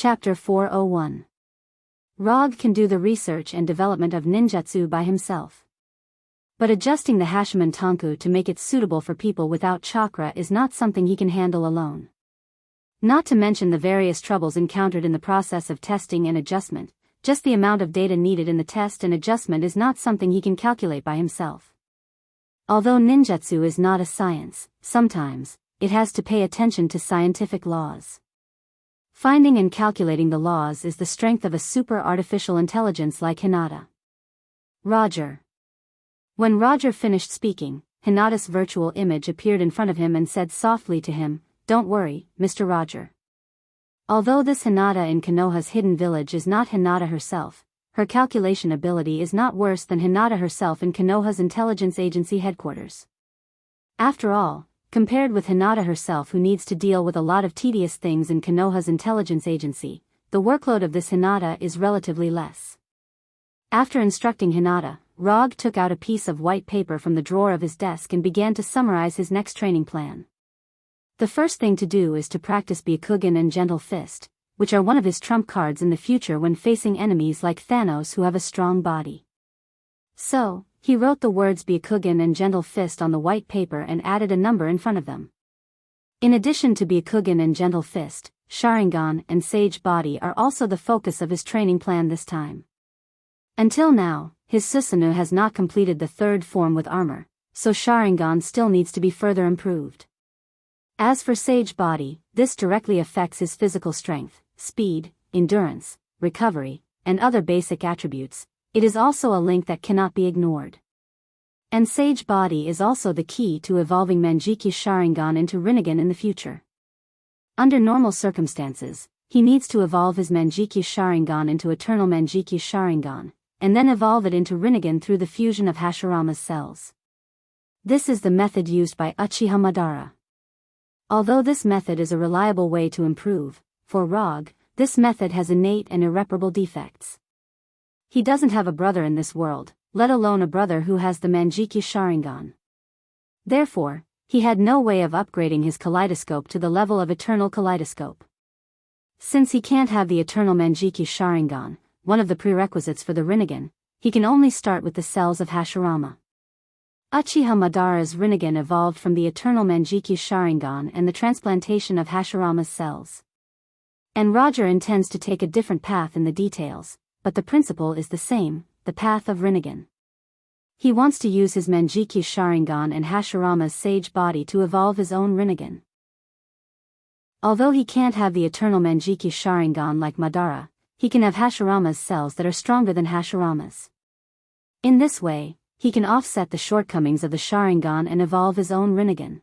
Chapter 401. Rog can do the research and development of ninjutsu by himself. But adjusting the Hashiman Tanku to make it suitable for people without chakra is not something he can handle alone. Not to mention the various troubles encountered in the process of testing and adjustment, just the amount of data needed in the test and adjustment is not something he can calculate by himself. Although ninjutsu is not a science, sometimes, it has to pay attention to scientific laws. Finding and calculating the laws is the strength of a super artificial intelligence like Hinata. Roger. When Roger finished speaking, Hinata's virtual image appeared in front of him and said softly to him, "Don't worry, Mr. Roger." Although this Hinata in Konoha's hidden village is not Hinata herself, her calculation ability is not worse than Hinata herself in Konoha's intelligence agency headquarters. After all, compared with Hinata herself who needs to deal with a lot of tedious things in Konoha's intelligence agency, the workload of this Hinata is relatively less. After instructing Hinata, Rog took out a piece of white paper from the drawer of his desk and began to summarize his next training plan. The first thing to do is to practice Byakugan and Gentle Fist, which are one of his trump cards in the future when facing enemies like Thanos who have a strong body. So, he wrote the words Byakugan and Gentle Fist on the white paper and added a number in front of them. In addition to Byakugan and Gentle Fist, Sharingan and Sage Body are also the focus of his training plan this time. Until now, his Susanoo has not completed the third form with armor, so Sharingan still needs to be further improved. As for Sage Body, this directly affects his physical strength, speed, endurance, recovery, and other basic attributes. It is also a link that cannot be ignored. And Sage Body is also the key to evolving Manjiki Sharingan into Rinnegan in the future. Under normal circumstances, he needs to evolve his Manjiki Sharingan into Eternal Manjiki Sharingan, and then evolve it into Rinnegan through the fusion of Hashirama's cells. This is the method used by Uchiha Madara. Although this method is a reliable way to improve, for Rog, this method has innate and irreparable defects. He doesn't have a brother in this world, let alone a brother who has the Manjiki Sharingan. Therefore, he had no way of upgrading his kaleidoscope to the level of Eternal Kaleidoscope. Since he can't have the Eternal Manjiki Sharingan, one of the prerequisites for the Rinnegan, he can only start with the cells of Hashirama. Uchiha Madara's Rinnegan evolved from the Eternal Manjiki Sharingan and the transplantation of Hashirama's cells. And Roger intends to take a different path in the details, but the principle is the same, the path of Rinnegan. He wants to use his Manjiki Sharingan and Hashirama's Sage Body to evolve his own Rinnegan. Although he can't have the Eternal Manjiki Sharingan like Madara, he can have Hashirama's cells that are stronger than Hashirama's. In this way, he can offset the shortcomings of the Sharingan and evolve his own Rinnegan.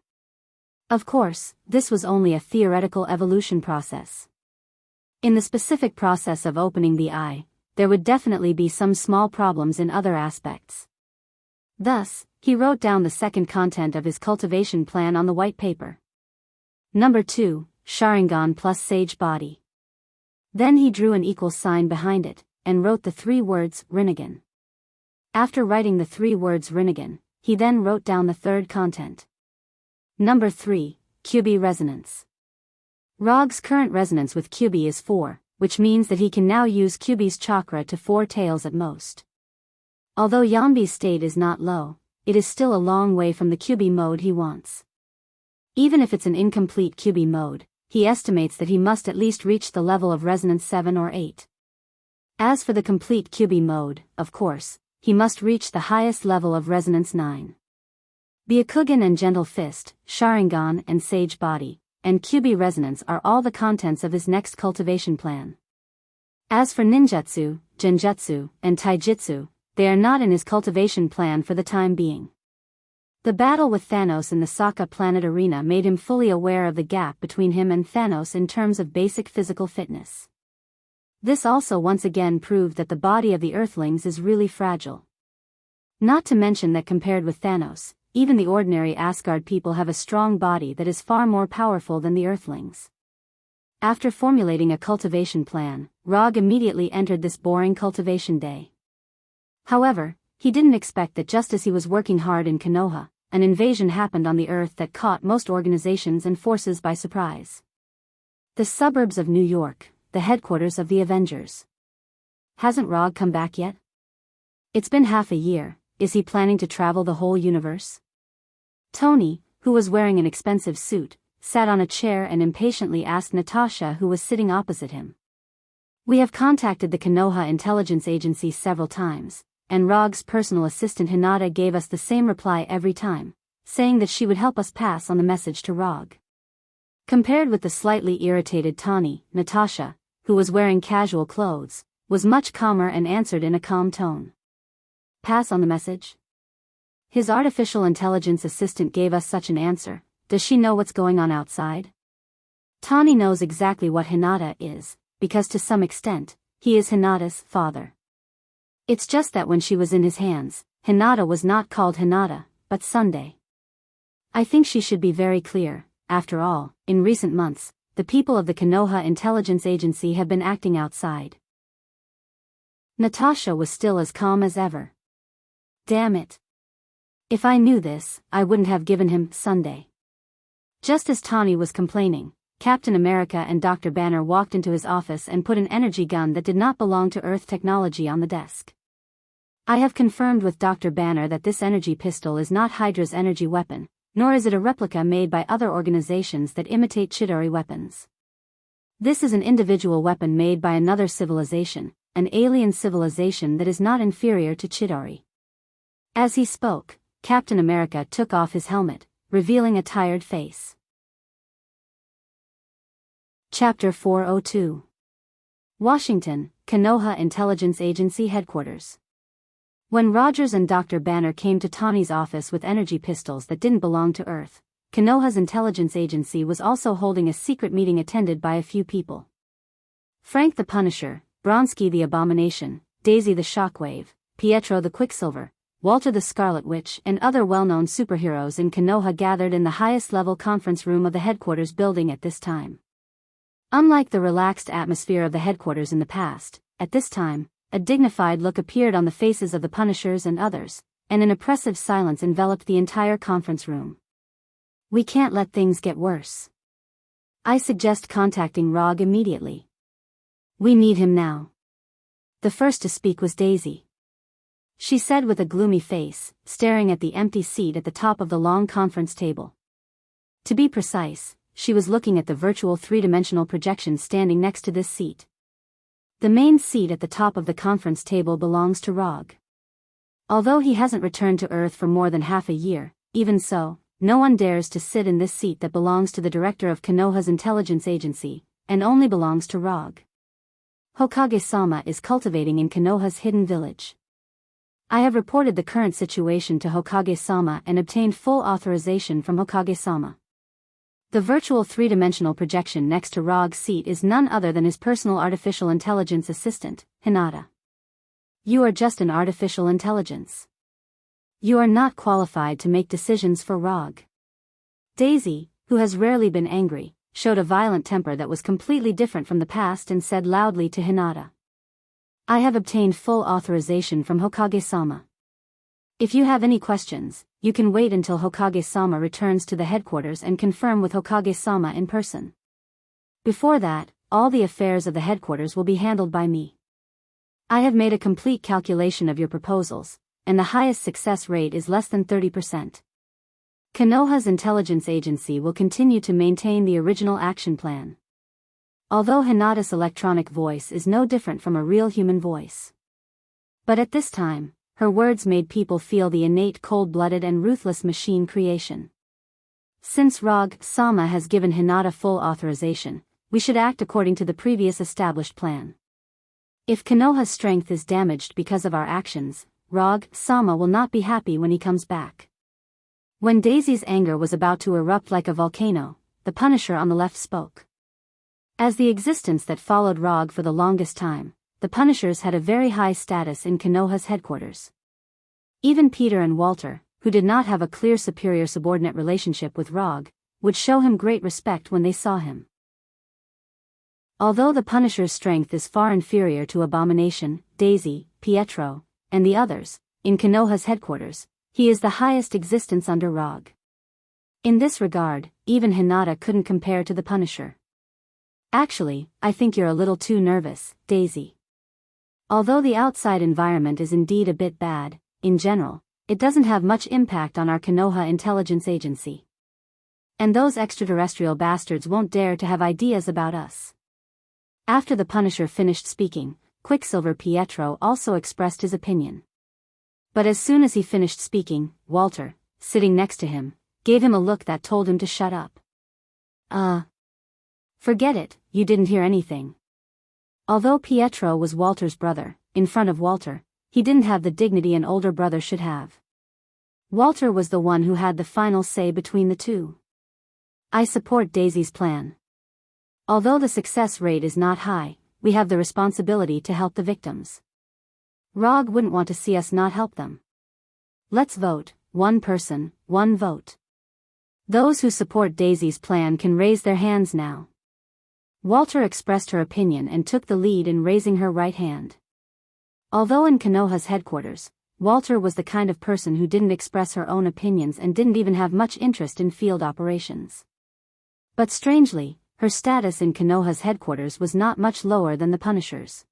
Of course, this was only a theoretical evolution process. In the specific process of opening the eye, there would definitely be some small problems in other aspects. Thus, he wrote down the second content of his cultivation plan on the white paper. Number 2, Sharingan plus Sage Body. Then he drew an equal sign behind it, and wrote the 3 words, Rinnegan. After writing the 3 words Rinnegan, he then wrote down the third content. Number 3, Kyubi Resonance. Rog's current resonance with Kyubi is 4, which means that he can now use Kyubi's chakra to 4 taels at most. Although Yanbi's state is not low, it is still a long way from the Kyubi mode he wants. Even if it's an incomplete Kyubi mode, he estimates that he must at least reach the level of resonance 7 or 8. As for the complete Kyubi mode, of course, he must reach the highest level of resonance 9. Byakugan and Gentle Fist, Sharingan and Sage Body, and Kyubi Resonance are all the contents of his next cultivation plan. As for ninjutsu, genjutsu, and taijutsu, they are not in his cultivation plan for the time being. The battle with Thanos in the Saga planet arena made him fully aware of the gap between him and Thanos in terms of basic physical fitness. This also once again proved that the body of the Earthlings is really fragile. Not to mention that compared with Thanos, even the ordinary Asgard people have a strong body that is far more powerful than the Earthlings. After formulating a cultivation plan, Rog immediately entered this boring cultivation day. However, he didn't expect that just as he was working hard in Konoha, an invasion happened on the Earth that caught most organizations and forces by surprise. The suburbs of New York, the headquarters of the Avengers. Hasn't Rog come back yet? It's been half a year. Is he planning to travel the whole universe? Tony, who was wearing an expensive suit, sat on a chair and impatiently asked Natasha, who was sitting opposite him. We have contacted the Konoha intelligence agency several times, and Rog's personal assistant Hinata gave us the same reply every time, saying that she would help us pass on the message to Rog. Compared with the slightly irritated Tani, Natasha, who was wearing casual clothes, was much calmer and answered in a calm tone. Pass on the message? His artificial intelligence assistant gave us such an answer. Does she know what's going on outside? Tani knows exactly what Hinata is, because to some extent, he is Hinata's father. It's just that when she was in his hands, Hinata was not called Hinata, but Sunday. I think she should be very clear. After all, in recent months, the people of the Konoha intelligence agency have been acting outside. Natasha was still as calm as ever. Damn it. If I knew this, I wouldn't have given him Sunday. Just as Tani was complaining, Captain America and Dr. Banner walked into his office and put an energy gun that did not belong to Earth technology on the desk. I have confirmed with Dr. Banner that this energy pistol is not Hydra's energy weapon, nor is it a replica made by other organizations that imitate Chidori weapons. This is an individual weapon made by another civilization, an alien civilization that is not inferior to Chidori. As he spoke, Captain America took off his helmet, revealing a tired face. Chapter 402. Washington, Konoha Intelligence Agency Headquarters. When Rogers and Dr. Banner came to Tani's office with energy pistols that didn't belong to Earth, Konoha's intelligence agency was also holding a secret meeting attended by a few people. Frank the Punisher, Bronsky the Abomination, Daisy the Shockwave, Pietro the Quicksilver, Walter the Scarlet Witch and other well-known superheroes in Konoha gathered in the highest-level conference room of the headquarters building at this time. Unlike the relaxed atmosphere of the headquarters in the past, at this time, a dignified look appeared on the faces of the Punishers and others, and an oppressive silence enveloped the entire conference room. We can't let things get worse. I suggest contacting Rog immediately. We need him now. The first to speak was Daisy. She said with a gloomy face, staring at the empty seat at the top of the long conference table. To be precise, she was looking at the virtual three-dimensional projection standing next to this seat. The main seat at the top of the conference table belongs to Rog. Although he hasn't returned to Earth for more than half a year, even so, no one dares to sit in this seat that belongs to the director of Konoha's intelligence agency, and only belongs to Rog. Hokage-sama is cultivating in Konoha's hidden village. I have reported the current situation to Hokage-sama and obtained full authorization from Hokage-sama. The virtual three-dimensional projection next to Rog's seat is none other than his personal artificial intelligence assistant, Hinata. You are just an artificial intelligence. You are not qualified to make decisions for Rog. Daisy, who has rarely been angry, showed a violent temper that was completely different from the past and said loudly to Hinata. I have obtained full authorization from Hokage-sama. If you have any questions, you can wait until Hokage-sama returns to the headquarters and confirm with Hokage-sama in person. Before that, all the affairs of the headquarters will be handled by me. I have made a complete calculation of your proposals, and the highest success rate is less than 30%. Konoha's intelligence agency will continue to maintain the original action plan. Although Hinata's electronic voice is no different from a real human voice. But at this time, her words made people feel the innate cold-blooded and ruthless machine creation. Since Rog-sama has given Hinata full authorization, we should act according to the previous established plan. If Konoha's strength is damaged because of our actions, Rog-sama will not be happy when he comes back. When Daisy's anger was about to erupt like a volcano, the Punisher on the left spoke. As the existence that followed Rog for the longest time, the Punishers had a very high status in Konoha's headquarters. Even Peter and Walter, who did not have a clear superior-subordinate relationship with Rog, would show him great respect when they saw him. Although the Punisher's strength is far inferior to Abomination, Daisy, Pietro, and the others, in Konoha's headquarters, he is the highest existence under Rog. In this regard, even Hinata couldn't compare to the Punisher. Actually, I think you're a little too nervous, Daisy. Although the outside environment is indeed a bit bad, in general, it doesn't have much impact on our Konoha intelligence agency. And those extraterrestrial bastards won't dare to have ideas about us. After the Punisher finished speaking, Quicksilver Pietro also expressed his opinion. But as soon as he finished speaking, Walter, sitting next to him, gave him a look that told him to shut up. Forget it, you didn't hear anything. Although Pietro was Walter's brother, in front of Walter, he didn't have the dignity an older brother should have. Walter was the one who had the final say between the two. I support Daisy's plan. Although the success rate is not high, we have the responsibility to help the victims. Rog wouldn't want to see us not help them. Let's vote, one person, one vote. Those who support Daisy's plan can raise their hands now. Walter expressed her opinion and took the lead in raising her right hand. Although in Konoha's headquarters, Walter was the kind of person who didn't express her own opinions and didn't even have much interest in field operations. But strangely, her status in Konoha's headquarters was not much lower than the Punisher's.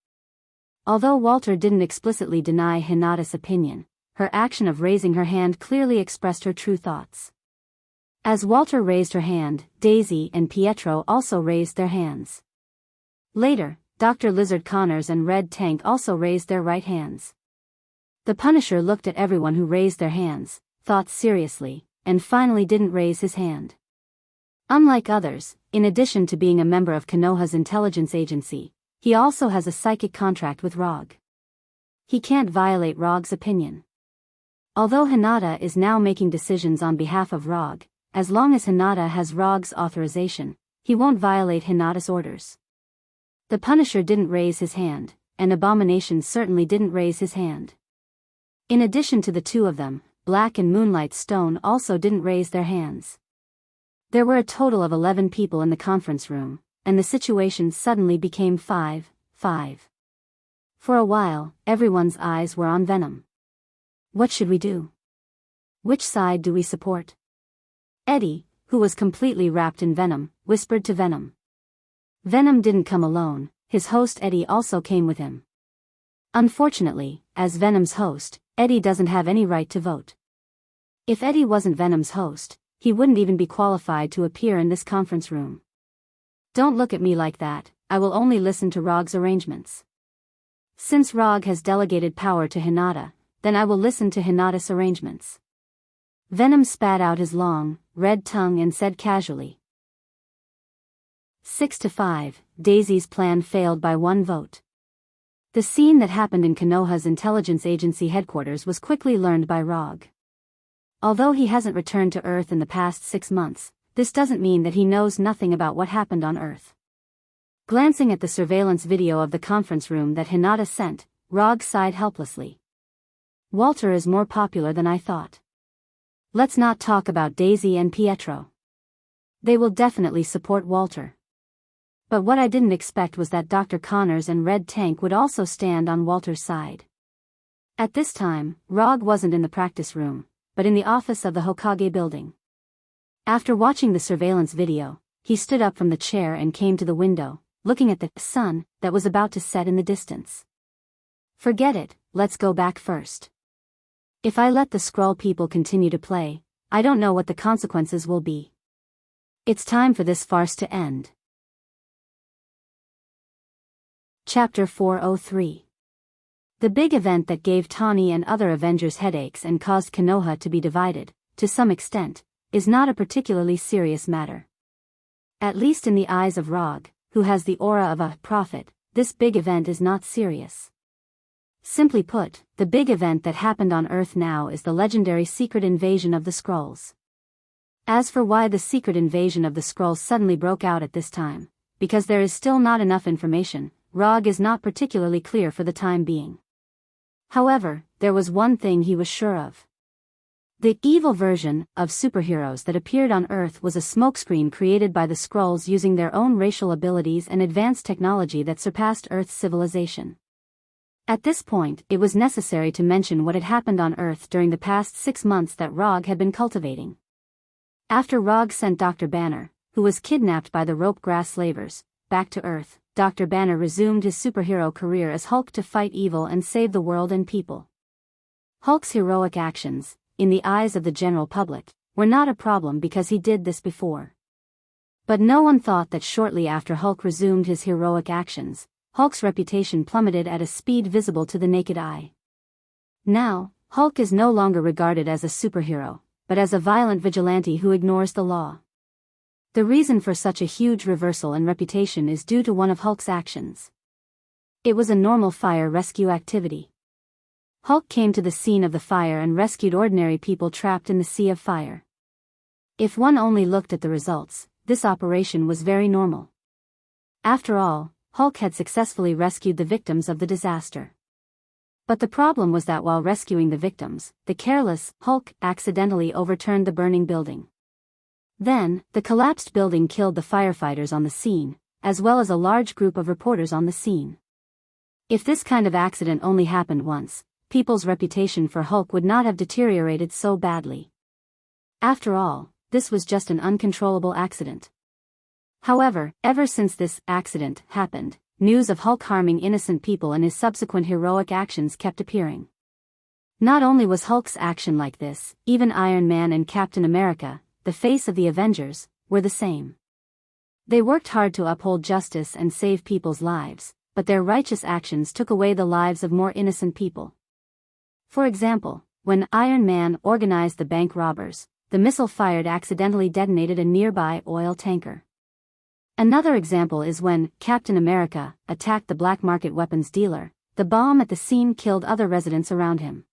Although Walter didn't explicitly deny Hinata's opinion, her action of raising her hand clearly expressed her true thoughts. As Walter raised her hand, Daisy and Pietro also raised their hands. Later, Dr. Lizard Connors and Red Tank also raised their right hands. The Punisher looked at everyone who raised their hands, thought seriously, and finally didn't raise his hand. Unlike others, in addition to being a member of Konoha's intelligence agency, he also has a psychic contract with Rog. He can't violate Rog's opinion. Although Hinata is now making decisions on behalf of Rog, as long as Hinata has Rog's authorization, he won't violate Hinata's orders. The Punisher didn't raise his hand, and Abomination certainly didn't raise his hand. In addition to the two of them, Black and Moonlight Stone also didn't raise their hands. There were a total of 11 people in the conference room, and the situation suddenly became 5-5. For a while, everyone's eyes were on Venom. What should we do? Which side do we support? Eddie, who was completely wrapped in Venom, whispered to Venom. Venom didn't come alone, his host Eddie also came with him. Unfortunately, as Venom's host, Eddie doesn't have any right to vote. If Eddie wasn't Venom's host, he wouldn't even be qualified to appear in this conference room. Don't look at me like that, I will only listen to Rog's arrangements. Since Rog has delegated power to Hinata, then I will listen to Hinata's arrangements. Venom spat out his long, red tongue and said casually. 6-5, Daisy's plan failed by one vote. The scene that happened in Konoha's intelligence agency headquarters was quickly learned by Rog. Although he hasn't returned to Earth in the past 6 months, this doesn't mean that he knows nothing about what happened on Earth. Glancing at the surveillance video of the conference room that Hinata sent, Rog sighed helplessly. Walter is more popular than I thought. Let's not talk about Daisy and Pietro. They will definitely support Walter. But what I didn't expect was that Dr. Connors and Red Tank would also stand on Walter's side. At this time, Rog wasn't in the practice room, but in the office of the Hokage building. After watching the surveillance video, he stood up from the chair and came to the window, looking at the sun that was about to set in the distance. Forget it, let's go back first. If I let the Skrull people continue to play, I don't know what the consequences will be. It's time for this farce to end. Chapter 403. The big event that gave Tawny and other Avengers headaches and caused Konoha to be divided, to some extent, is not a particularly serious matter. At least in the eyes of Rog, who has the aura of a prophet, this big event is not serious. Simply put, the big event that happened on Earth now is the legendary secret invasion of the Skrulls. As for why the secret invasion of the Skrulls suddenly broke out at this time, because there is still not enough information, Rog is not particularly clear for the time being. However, there was one thing he was sure of. The evil version of superheroes that appeared on Earth was a smokescreen created by the Skrulls using their own racial abilities and advanced technology that surpassed Earth's civilization. At this point, it was necessary to mention what had happened on Earth during the past 6 months that Rog had been cultivating. After Rog sent Dr. Banner, who was kidnapped by the rope grass slavers, back to Earth, Dr. Banner resumed his superhero career as Hulk to fight evil and save the world and people. Hulk's heroic actions, in the eyes of the general public, were not a problem because he did this before. But no one thought that shortly after Hulk resumed his heroic actions, Hulk's reputation plummeted at a speed visible to the naked eye. Now, Hulk is no longer regarded as a superhero, but as a violent vigilante who ignores the law. The reason for such a huge reversal in reputation is due to one of Hulk's actions. It was a normal fire rescue activity. Hulk came to the scene of the fire and rescued ordinary people trapped in the sea of fire. If one only looked at the results, this operation was very normal. After all, Hulk had successfully rescued the victims of the disaster. But the problem was that while rescuing the victims, the careless Hulk accidentally overturned the burning building. Then, the collapsed building killed the firefighters on the scene, as well as a large group of reporters on the scene. If this kind of accident only happened once, people's reputation for Hulk would not have deteriorated so badly. After all, this was just an uncontrollable accident. However, ever since this accident happened, news of Hulk harming innocent people and his subsequent heroic actions kept appearing. Not only was Hulk's action like this, even Iron Man and Captain America, the face of the Avengers, were the same. They worked hard to uphold justice and save people's lives, but their righteous actions took away the lives of more innocent people. For example, when Iron Man organized the bank robbers, the missile fired accidentally detonated a nearby oil tanker. Another example is when Captain America attacked the black market weapons dealer, the bomb at the scene killed other residents around him.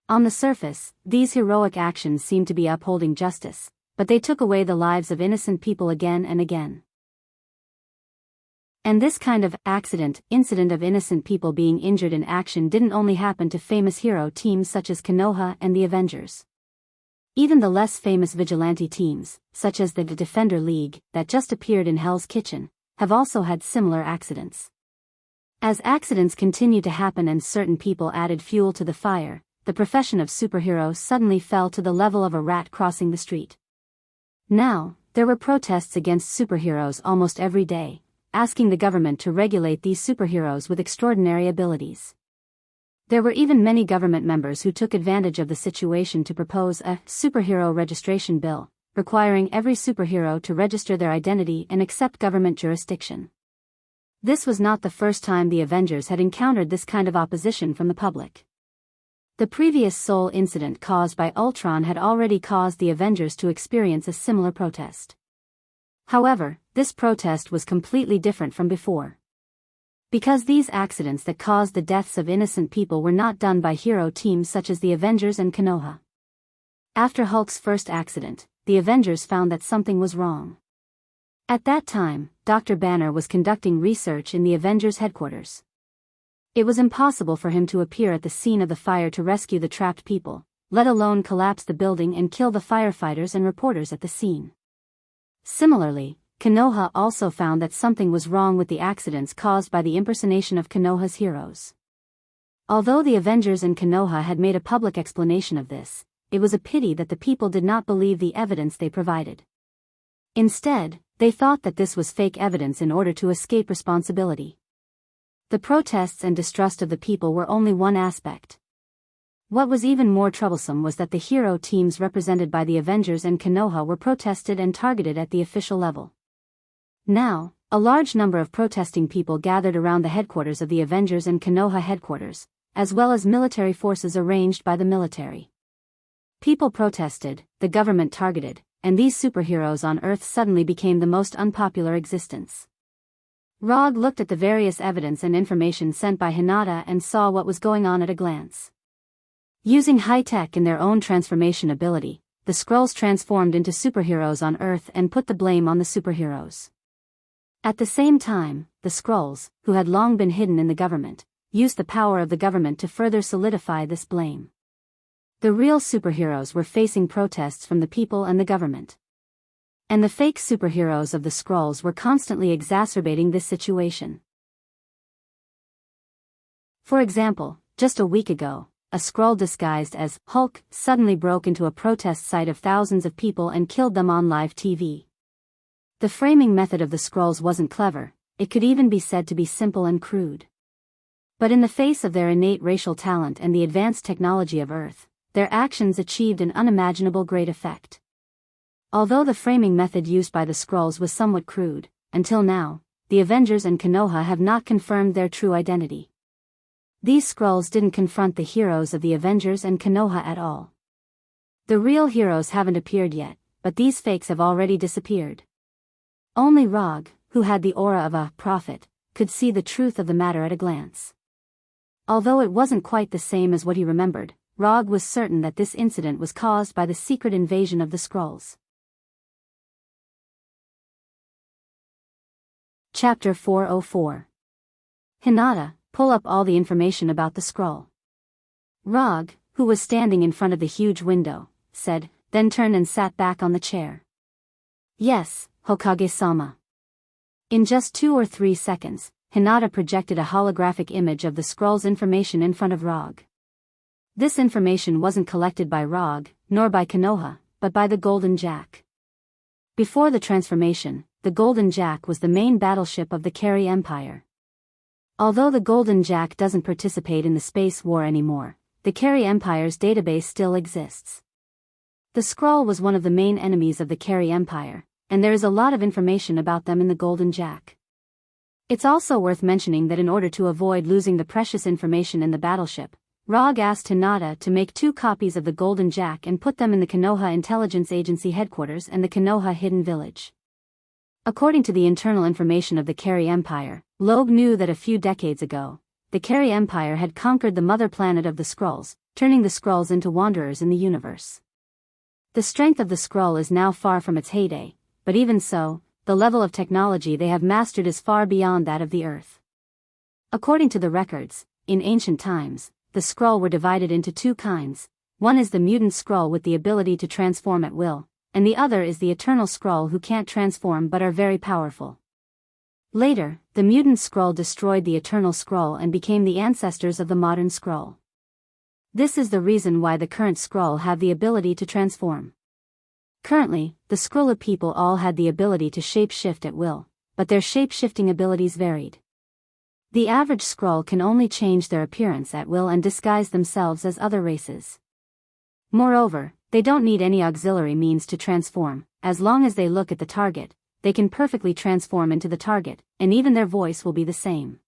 On the surface, these heroic actions seemed to be upholding justice, but they took away the lives of innocent people again and again. And this kind of incident of innocent people being injured in action didn't only happen to famous hero teams such as Konoha and the Avengers. Even the less famous vigilante teams, such as the Defender League, that just appeared in Hell's Kitchen, have also had similar accidents. As accidents continued to happen and certain people added fuel to the fire, the profession of superhero suddenly fell to the level of a rat crossing the street. Now, there were protests against superheroes almost every day, asking the government to regulate these superheroes with extraordinary abilities. There were even many government members who took advantage of the situation to propose a superhero registration bill, requiring every superhero to register their identity and accept government jurisdiction. This was not the first time the Avengers had encountered this kind of opposition from the public. The previous Seoul incident caused by Ultron had already caused the Avengers to experience a similar protest. However, this protest was completely different from before. Because these accidents that caused the deaths of innocent people were not done by hero teams such as the Avengers and Konoha. After Hulk's first accident, the Avengers found that something was wrong. At that time, Dr. Banner was conducting research in the Avengers headquarters. It was impossible for him to appear at the scene of the fire to rescue the trapped people, let alone collapse the building and kill the firefighters and reporters at the scene. Similarly, Konoha also found that something was wrong with the accidents caused by the impersonation of Konoha's heroes. Although the Avengers and Konoha had made a public explanation of this, it was a pity that the people did not believe the evidence they provided. Instead, they thought that this was fake evidence in order to escape responsibility. The protests and distrust of the people were only one aspect. What was even more troublesome was that the hero teams represented by the Avengers and Konoha were protested and targeted at the official level. Now, a large number of protesting people gathered around the headquarters of the Avengers and Konoha headquarters, as well as military forces arranged by the military. People protested, the government targeted, and these superheroes on Earth suddenly became the most unpopular existence. Rog looked at the various evidence and information sent by Hinata and saw what was going on at a glance. Using high-tech in their own transformation ability, the Skrulls transformed into superheroes on Earth and put the blame on the superheroes. At the same time, the Skrulls, who had long been hidden in the government, used the power of the government to further solidify this blame. The real superheroes were facing protests from the people and the government. And the fake superheroes of the Skrulls were constantly exacerbating this situation. For example, just a week ago, a Skrull disguised as Hulk suddenly broke into a protest site of thousands of people and killed them on live TV. The framing method of the scrolls wasn't clever, it could even be said to be simple and crude. But in the face of their innate racial talent and the advanced technology of Earth, their actions achieved an unimaginable great effect. Although the framing method used by the scrolls was somewhat crude, until now, the Avengers and Konoha have not confirmed their true identity. These scrolls didn't confront the heroes of the Avengers and Konoha at all. The real heroes haven't appeared yet, but these fakes have already disappeared. Only Rog, who had the aura of a prophet, could see the truth of the matter at a glance. Although it wasn't quite the same as what he remembered, Rog was certain that this incident was caused by the secret invasion of the scrolls. Chapter 404. Hinata, pull up all the information about the scroll. Rog, who was standing in front of the huge window, said, then turned and sat back on the chair. Yes, Hokage-sama. In just 2 or 3 seconds, Hinata projected a holographic image of the scroll's information in front of Rog. This information wasn't collected by Rog, nor by Konoha, but by the Golden Jack. Before the transformation, the Golden Jack was the main battleship of the Carey Empire. Although the Golden Jack doesn't participate in the space war anymore, the Carey Empire's database still exists. The scroll was one of the main enemies of the Carey Empire, and there is a lot of information about them in the Golden Jack. It's also worth mentioning that in order to avoid losing the precious information in the battleship, Rog asked Hinata to make 2 copies of the Golden Jack and put them in the Konoha Intelligence Agency headquarters and the Konoha Hidden Village. According to the internal information of the Carey Empire, Logue knew that a few decades ago, the Carey Empire had conquered the mother planet of the Skrulls, turning the Skrulls into wanderers in the universe. The strength of the Skrull is now far from its heyday, but even so, the level of technology they have mastered is far beyond that of the Earth. According to the records, in ancient times, the Skrull were divided into 2 kinds. One is the mutant Skrull with the ability to transform at will, and the other is the eternal Skrull who can't transform but are very powerful. Later, the mutant Skrull destroyed the eternal Skrull and became the ancestors of the modern Skrull. This is the reason why the current Skrull have the ability to transform. Currently, the Skrull people all had the ability to shape-shift at will, but their shape-shifting abilities varied. The average Skrull can only change their appearance at will and disguise themselves as other races. Moreover, they don't need any auxiliary means to transform. As long as they look at the target, they can perfectly transform into the target, and even their voice will be the same.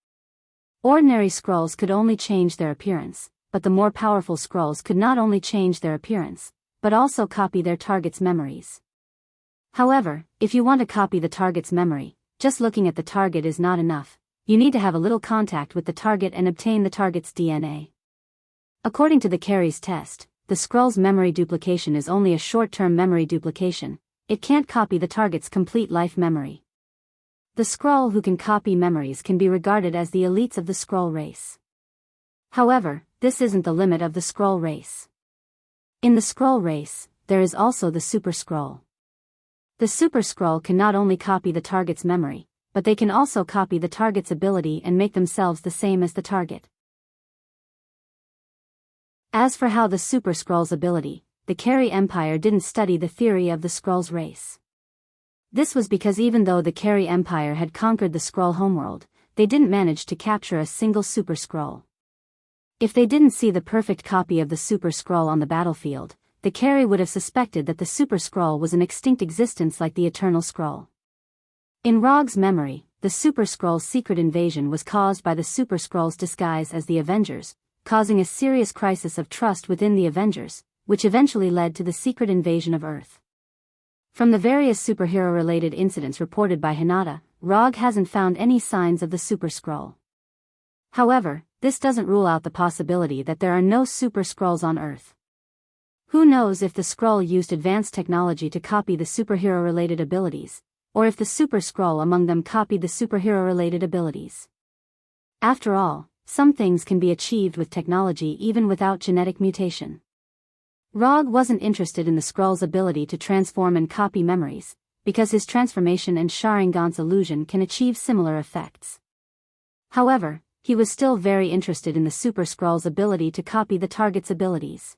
Ordinary Skrulls could only change their appearance, but the more powerful Skrulls could not only change their appearance, but also copy their target's memories. However, if you want to copy the target's memory, just looking at the target is not enough. You need to have a little contact with the target and obtain the target's DNA. According to the Carey's test, the Skrull's memory duplication is only a short-term memory duplication. It can't copy the target's complete life memory. The Skrull who can copy memories can be regarded as the elites of the Skrull race. However, this isn't the limit of the Skrull race. In the Skrull race, there is also the Super Skrull. The Super Skrull can not only copy the target's memory, but they can also copy the target's ability and make themselves the same as the target. As for how the Super Skrull's ability, the Carey Empire didn't study the theory of the Skrull's race. This was because even though the Carey Empire had conquered the Skrull homeworld, they didn't manage to capture a single Super Skrull. If they didn't see the perfect copy of the Super Skrull on the battlefield, the Carey would have suspected that the Super Skrull was an extinct existence like the Eternal Skrull. In Rog's memory, the Super Skrull's secret invasion was caused by the Super Skrull's disguise as the Avengers, causing a serious crisis of trust within the Avengers, which eventually led to the secret invasion of Earth. From the various superhero-related incidents reported by Hinata, Rog hasn't found any signs of the Super Skrull. However, this doesn't rule out the possibility that there are no Super Skrulls on Earth. Who knows if the Skrull used advanced technology to copy the superhero-related abilities, or if the Super Skrull among them copied the superhero-related abilities. After all, some things can be achieved with technology even without genetic mutation. Rog wasn't interested in the Skrull's ability to transform and copy memories, because his transformation and Sharingan's illusion can achieve similar effects. However, he was still very interested in the Super Skrull's ability to copy the target's abilities.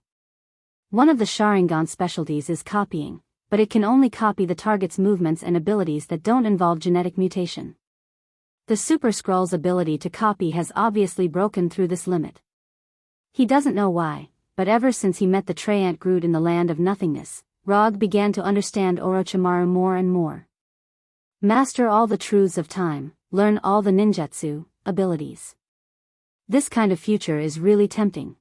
One of the Sharingan specialties is copying, but it can only copy the target's movements and abilities that don't involve genetic mutation. The Super Skrull's ability to copy has obviously broken through this limit. He doesn't know why, but ever since he met the Treant Groot in the land of nothingness, Rog began to understand Orochimaru more and more. Master all the truths of time, learn all the ninjutsu abilities. This kind of future is really tempting.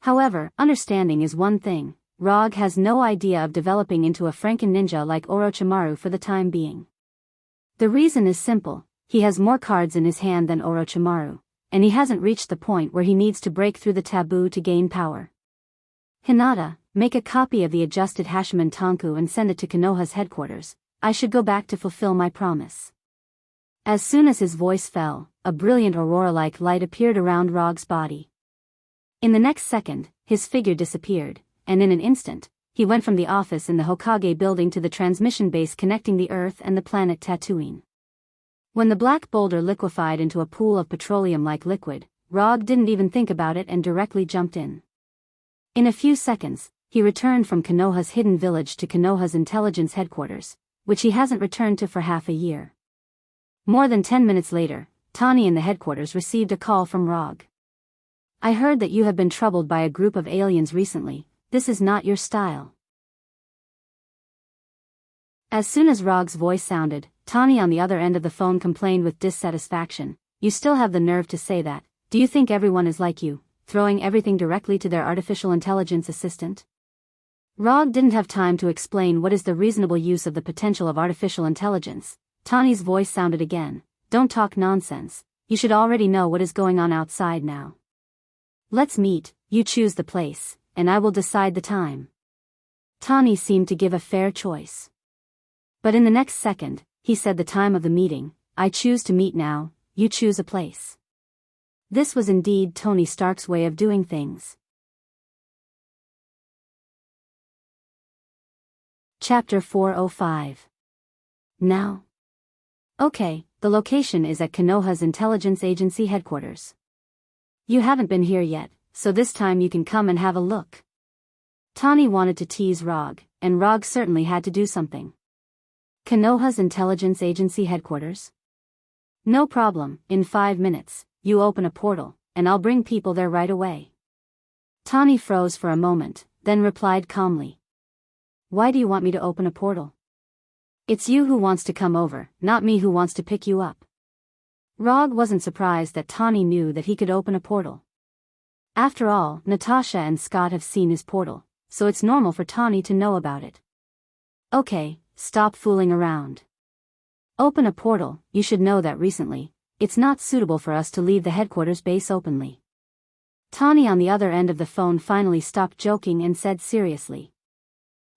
However, understanding is one thing. Rog has no idea of developing into a Franken ninja like Orochimaru for the time being. The reason is simple, he has more cards in his hand than Orochimaru, and he hasn't reached the point where he needs to break through the taboo to gain power. Hinata, make a copy of the adjusted Hashimoto Tonku and send it to Konoha's headquarters. I should go back to fulfill my promise. As soon as his voice fell, a brilliant aurora-like light appeared around Rog's body. In the next second, his figure disappeared, and in an instant, he went from the office in the Hokage building to the transmission base connecting the Earth and the planet Tatooine. When the black boulder liquefied into a pool of petroleum-like liquid, Rog didn't even think about it and directly jumped in. In a few seconds, he returned from Konoha's hidden village to Konoha's intelligence headquarters, which he hasn't returned to for half a year. More than 10 minutes later, Tani in the headquarters received a call from Rog. I heard that you have been troubled by a group of aliens recently. This is not your style. As soon as Rog's voice sounded, Tani on the other end of the phone complained with dissatisfaction. You still have the nerve to say that. Do you think everyone is like you, throwing everything directly to their artificial intelligence assistant? Rog didn't have time to explain what is the reasonable use of the potential of artificial intelligence. Tani's voice sounded again. Don't talk nonsense. You should already know what is going on outside now. Let's meet, you choose the place, and I will decide the time. Tani seemed to give a fair choice. But in the next second, he said the time of the meeting. I choose to meet now, you choose a place. This was indeed Tony Stark's way of doing things. Chapter 405. Now. Okay, the location is at Konoha's intelligence agency headquarters. You haven't been here yet, so this time you can come and have a look. Tani wanted to tease Rog, and Rog certainly had to do something. Konoha's intelligence agency headquarters? No problem, in 5 minutes, you open a portal, and I'll bring people there right away. Tani froze for a moment, then replied calmly. Why do you want me to open a portal? It's you who wants to come over, not me who wants to pick you up. Rog wasn't surprised that Tani knew that he could open a portal. After all, Natasha and Scott have seen his portal, so it's normal for Tani to know about it. Okay, stop fooling around. Open a portal. You should know that recently, it's not suitable for us to leave the headquarters base openly. Tani on the other end of the phone finally stopped joking and said seriously.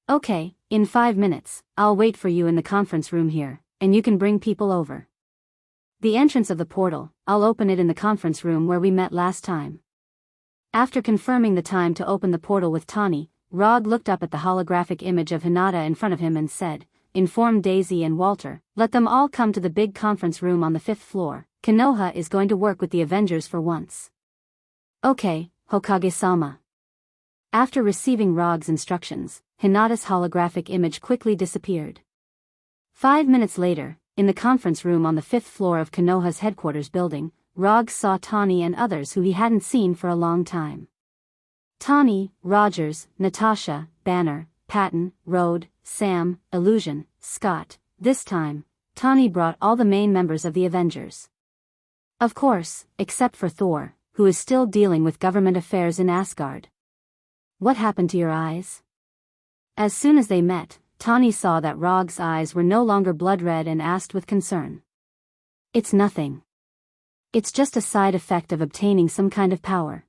Okay, in 5 minutes, I'll wait for you in the conference room here, and you can bring people over. The entrance of the portal, I'll open it in the conference room where we met last time. After confirming the time to open the portal with Tani, Rog looked up at the holographic image of Hinata in front of him and said, Inform Daisy and Walter, let them all come to the big conference room on the 5th floor. Konoha is going to work with the Avengers for once. Okay, Hokage-sama. After receiving Rog's instructions, Hinata's holographic image quickly disappeared. 5 minutes later, in the conference room on the 5th floor of Konoha's headquarters building, Rog saw Tani and others who he hadn't seen for a long time. Tani, Rogers, Natasha, Banner, Patton, Rode, Sam, Illusion, Scott. This time, Tani brought all the main members of the Avengers. Of course, except for Thor, who is still dealing with government affairs in Asgard. What happened to your eyes? As soon as they met, Tani saw that Rog's eyes were no longer blood red and asked with concern. It's nothing. It's just a side effect of obtaining some kind of power.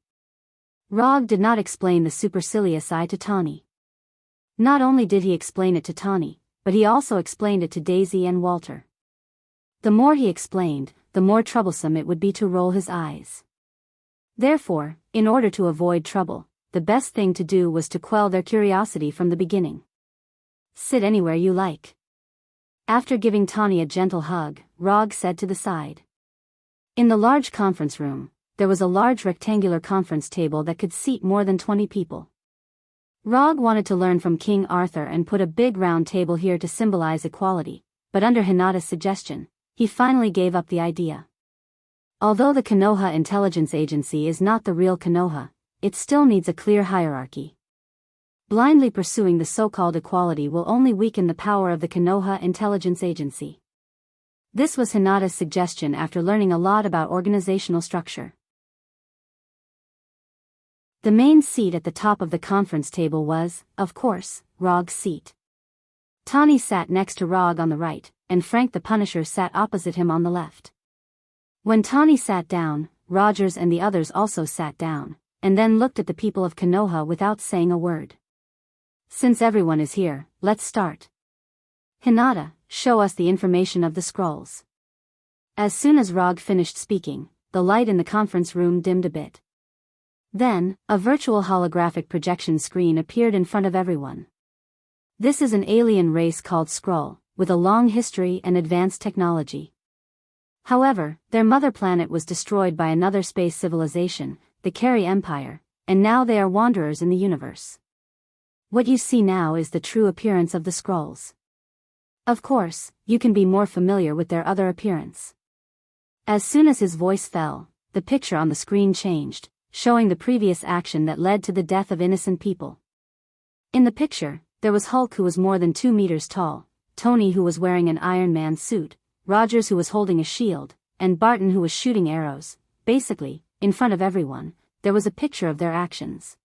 Rog did not explain the supercilious eye to Tani. Not only did he explain it to Tani, but he also explained it to Daisy and Walter. The more he explained, the more troublesome it would be to roll his eyes. Therefore, in order to avoid trouble, the best thing to do was to quell their curiosity from the beginning. Sit anywhere you like. After giving Tani a gentle hug, Rog said to the side. In the large conference room, there was a large rectangular conference table that could seat more than 20 people. Rog wanted to learn from King Arthur and put a big round table here to symbolize equality, but under Hinata's suggestion, he finally gave up the idea. Although the Konoha Intelligence Agency is not the real Konoha, it still needs a clear hierarchy. Blindly pursuing the so-called equality will only weaken the power of the Konoha Intelligence Agency. This was Hinata's suggestion after learning a lot about organizational structure. The main seat at the top of the conference table was, of course, Rog's seat. Tani sat next to Rog on the right, and Frank the Punisher sat opposite him on the left. When Tani sat down, Rogers and the others also sat down, and then looked at the people of Konoha without saying a word. Since everyone is here, let's start. Hinata, show us the information of the scrolls. As soon as Rog finished speaking, the light in the conference room dimmed a bit. Then, a virtual holographic projection screen appeared in front of everyone. This is an alien race called Skrull, with a long history and advanced technology. However, their mother planet was destroyed by another space civilization, the Carey Empire, and now they are wanderers in the universe. What you see now is the true appearance of the Skrulls. Of course, you can be more familiar with their other appearance. As soon as his voice fell, the picture on the screen changed, showing the previous action that led to the death of innocent people. In the picture, there was Hulk who was more than 2 meters tall, Tony who was wearing an Iron Man suit, Rogers who was holding a shield, and Barton who was shooting arrows. Basically, in front of everyone, there was a picture of their actions.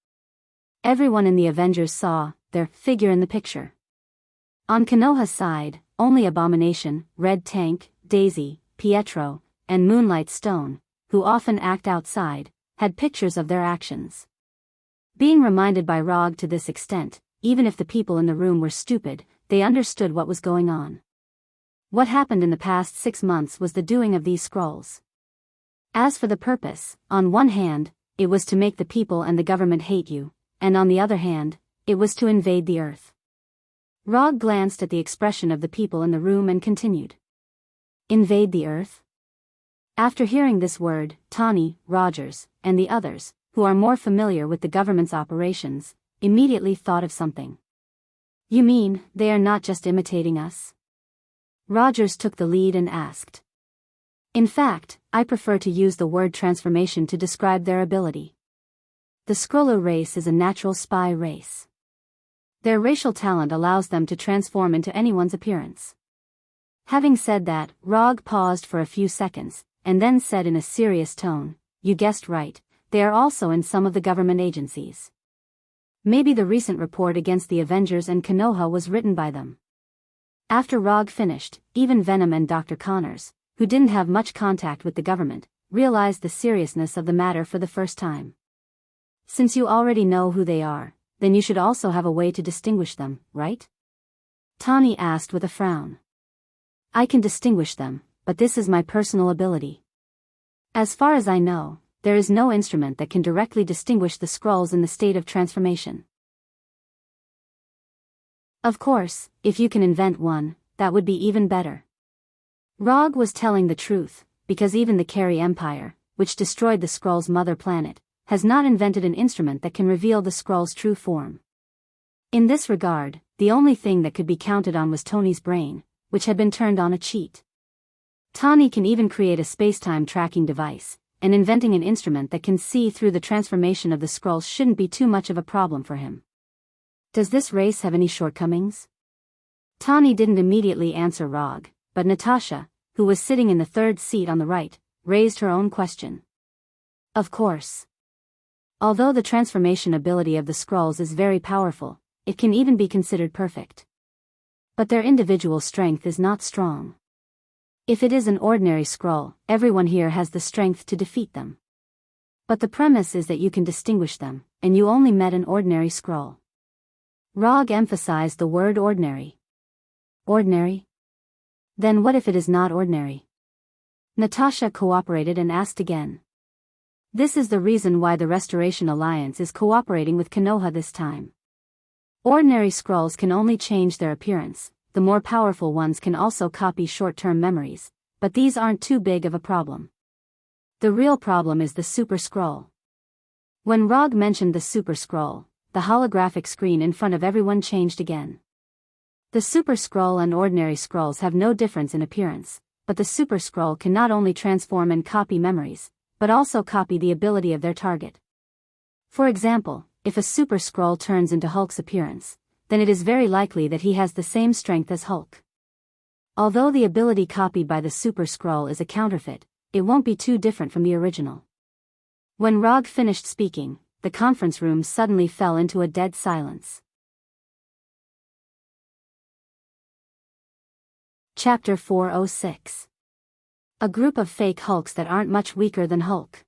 Everyone in the Avengers saw their figure in the picture. On Konoha's side, only Abomination, Red Tank, Daisy, Pietro, and Moonlight Stone, who often act outside, had pictures of their actions. Being reminded by Rog to this extent, even if the people in the room were stupid, they understood what was going on. What happened in the past 6 months was the doing of these scrolls. As for the purpose, on one hand, it was to make the people and the government hate you, and on the other hand, it was to invade the earth. Rog glanced at the expression of the people in the room and continued. Invade the earth? After hearing this word, Tani, Rogers, and the others, who are more familiar with the government's operations, immediately thought of something. You mean, they are not just imitating us? Rogers took the lead and asked. In fact, I prefer to use the word transformation to describe their ability. The Skrull race is a natural spy race. Their racial talent allows them to transform into anyone's appearance. Having said that, Rog paused for a few seconds, and then said in a serious tone, you guessed right, they are also in some of the government agencies. Maybe the recent report against the Avengers and Konoha was written by them. After Rog finished, even Venom and Dr. Connors, who didn't have much contact with the government, realized the seriousness of the matter for the first time. Since you already know who they are, then you should also have a way to distinguish them, right? Tani asked with a frown. I can distinguish them, but this is my personal ability. As far as I know, there is no instrument that can directly distinguish the Skrulls in the state of transformation. Of course, if you can invent one, that would be even better. Rog was telling the truth, because even the Carey Empire, which destroyed the Skrull's mother planet, has not invented an instrument that can reveal the Skrull's true form. In this regard, the only thing that could be counted on was Tony's brain, which had been turned on a cheat. Tani can even create a space-time tracking device, and inventing an instrument that can see through the transformation of the Skrulls shouldn't be too much of a problem for him. Does this race have any shortcomings? Tani didn't immediately answer Rog, but Natasha, who was sitting in the third seat on the right, raised her own question. Of course. Although the transformation ability of the Skrulls is very powerful, it can even be considered perfect. But their individual strength is not strong. If it is an ordinary Skrull, everyone here has the strength to defeat them. But the premise is that you can distinguish them, and you only met an ordinary Skrull. Rog emphasized the word ordinary. Ordinary? Then what if it is not ordinary? Natasha cooperated and asked again. This is the reason why the Restoration Alliance is cooperating with Konoha this time. Ordinary Skrulls can only change their appearance, the more powerful ones can also copy short-term memories, but these aren't too big of a problem. The real problem is the Super Skrull. When Rog mentioned the Super Skrull, the holographic screen in front of everyone changed again. The Super Scroll and ordinary scrolls have no difference in appearance, but the Super Scroll can not only transform and copy memories, but also copy the ability of their target. For example, if a Super Scroll turns into Hulk's appearance, then it is very likely that he has the same strength as Hulk. Although the ability copied by the Super Scroll is a counterfeit, it won't be too different from the original. When Rog finished speaking, the conference room suddenly fell into a dead silence. Chapter 406. A group of fake Hulks that aren't much weaker than Hulk.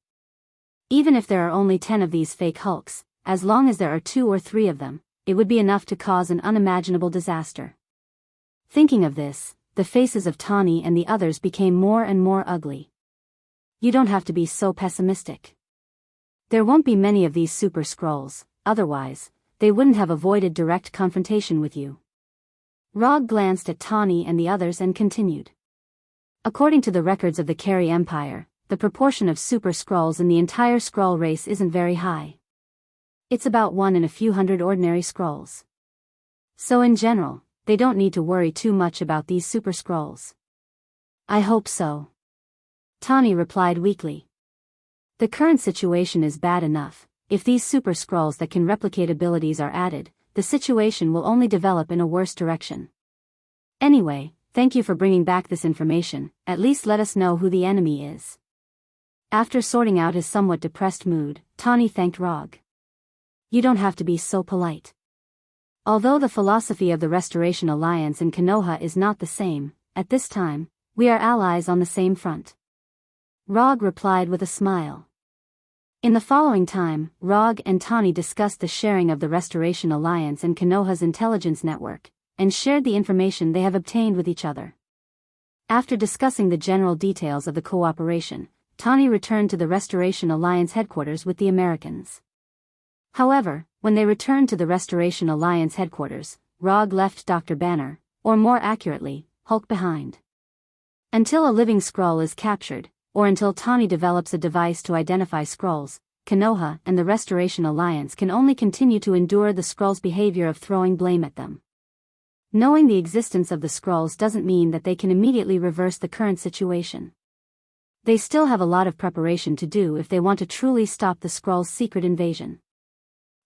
Even if there are only 10 of these fake Hulks, as long as there are 2 or 3 of them, it would be enough to cause an unimaginable disaster. Thinking of this, the faces of Tawny and the others became more and more ugly. You don't have to be so pessimistic. There won't be many of these Super Scrolls, otherwise, they wouldn't have avoided direct confrontation with you. Rog glanced at Tawny and the others and continued. According to the records of the Carey Empire, the proportion of Super Scrolls in the entire Skrull race isn't very high. It's about 1 in a few hundred ordinary Skrulls. So in general, they don't need to worry too much about these Super Scrolls. I hope so. Tawny replied weakly. The current situation is bad enough. If these Super Scrolls that can replicate abilities are added, the situation will only develop in a worse direction. Anyway, thank you for bringing back this information, at least let us know who the enemy is. After sorting out his somewhat depressed mood, Tawny thanked Rog. You don't have to be so polite. Although the philosophy of the Restoration Alliance in Konoha is not the same, at this time, we are allies on the same front. Rog replied with a smile. In the following time, Rog and Tawny discussed the sharing of the Restoration Alliance and Konoha's intelligence network, and shared the information they have obtained with each other. After discussing the general details of the cooperation, Tawny returned to the Restoration Alliance headquarters with the Americans. However, when they returned to the Restoration Alliance headquarters, Rog left Dr. Banner, or more accurately, Hulk behind. Until a living Skrull is captured, or until Tawny develops a device to identify Skrulls, Konoha and the Restoration Alliance can only continue to endure the Skrulls' behavior of throwing blame at them. Knowing the existence of the Skrulls doesn't mean that they can immediately reverse the current situation. They still have a lot of preparation to do if they want to truly stop the Skrulls' secret invasion.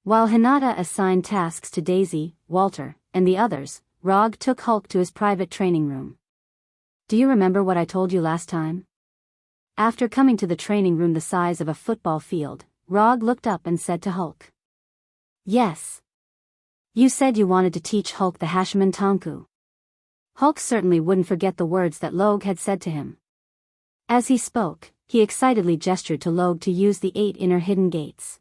While Hinata assigned tasks to Daisy, Walter, and the others, Rog took Hulk to his private training room. Do you remember what I told you last time? After coming to the training room the size of a football field, Rog looked up and said to Hulk. Yes. You said you wanted to teach Hulk the Hashman Tonku. Hulk certainly wouldn't forget the words that Log had said to him. As he spoke, he excitedly gestured to Log to use the 8 inner hidden gates.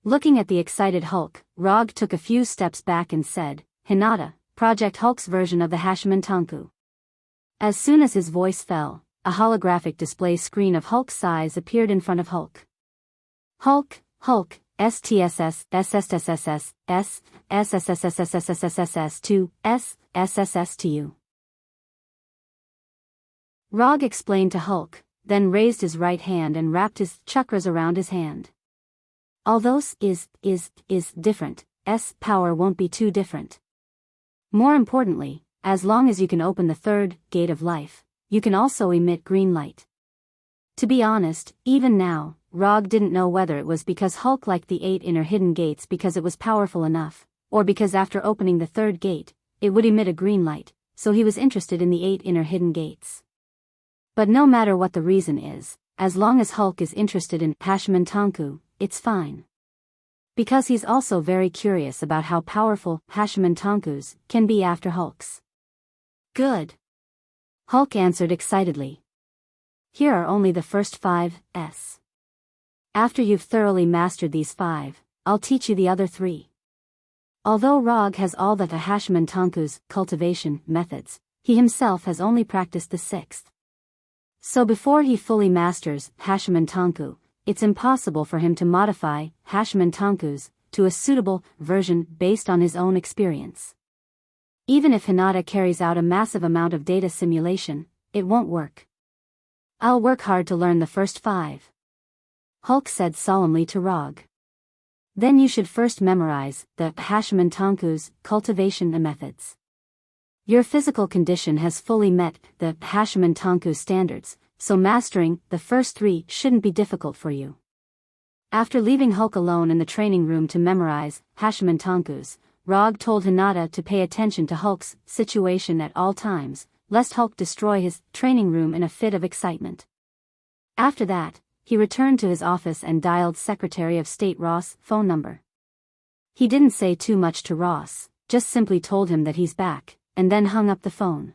Looking at the excited Hulk, Rog took a few steps back and said, Hinata, project Hulk's version of the Hashman Tonku. As soon as his voice fell, a holographic display screen of Hulk's size appeared in front of Hulk. Hulk, STSS, SSSSS, S, SSSSSSSSS2, S, SSS2. Rog explained to Hulk, then raised his right hand and wrapped his chakras around his hand. Although S is different, S power won't be too different. More importantly, as long as you can open the 3rd gate of life, you can also emit green light. To be honest, even now, Rog didn't know whether it was because Hulk liked the 8 inner hidden gates because it was powerful enough, or because after opening the 3rd gate, it would emit a green light, so he was interested in the 8 inner hidden gates. But no matter what the reason is, as long as Hulk is interested in Hashman Tonku, it's fine. Because he's also very curious about how powerful Hashman Tonkus can be after Hulk's. Good. Hulk answered excitedly. Here are only the first 5 S. After you've thoroughly mastered these 5, I'll teach you the other 3. Although Rog has all the Hashman Tonku's cultivation methods, he himself has only practiced the 6th. So before he fully masters Hashman Tonku, it's impossible for him to modify Hashman Tonkus to a suitable version based on his own experience. Even if Hinata carries out a massive amount of data simulation, it won't work. I'll work hard to learn the first 5. Hulk said solemnly to Rog. Then you should first memorize the Hashman Tanku's cultivation methods. Your physical condition has fully met the Hashman Tanku standards, so mastering the first 3 shouldn't be difficult for you. After leaving Hulk alone in the training room to memorize Hashman Tankus, Rog told Hinata to pay attention to Hulk's situation at all times, lest Hulk destroy his training room in a fit of excitement. After that, he returned to his office and dialed Secretary of State Ross' phone number. He didn't say too much to Ross, just simply told him that he's back, and then hung up the phone.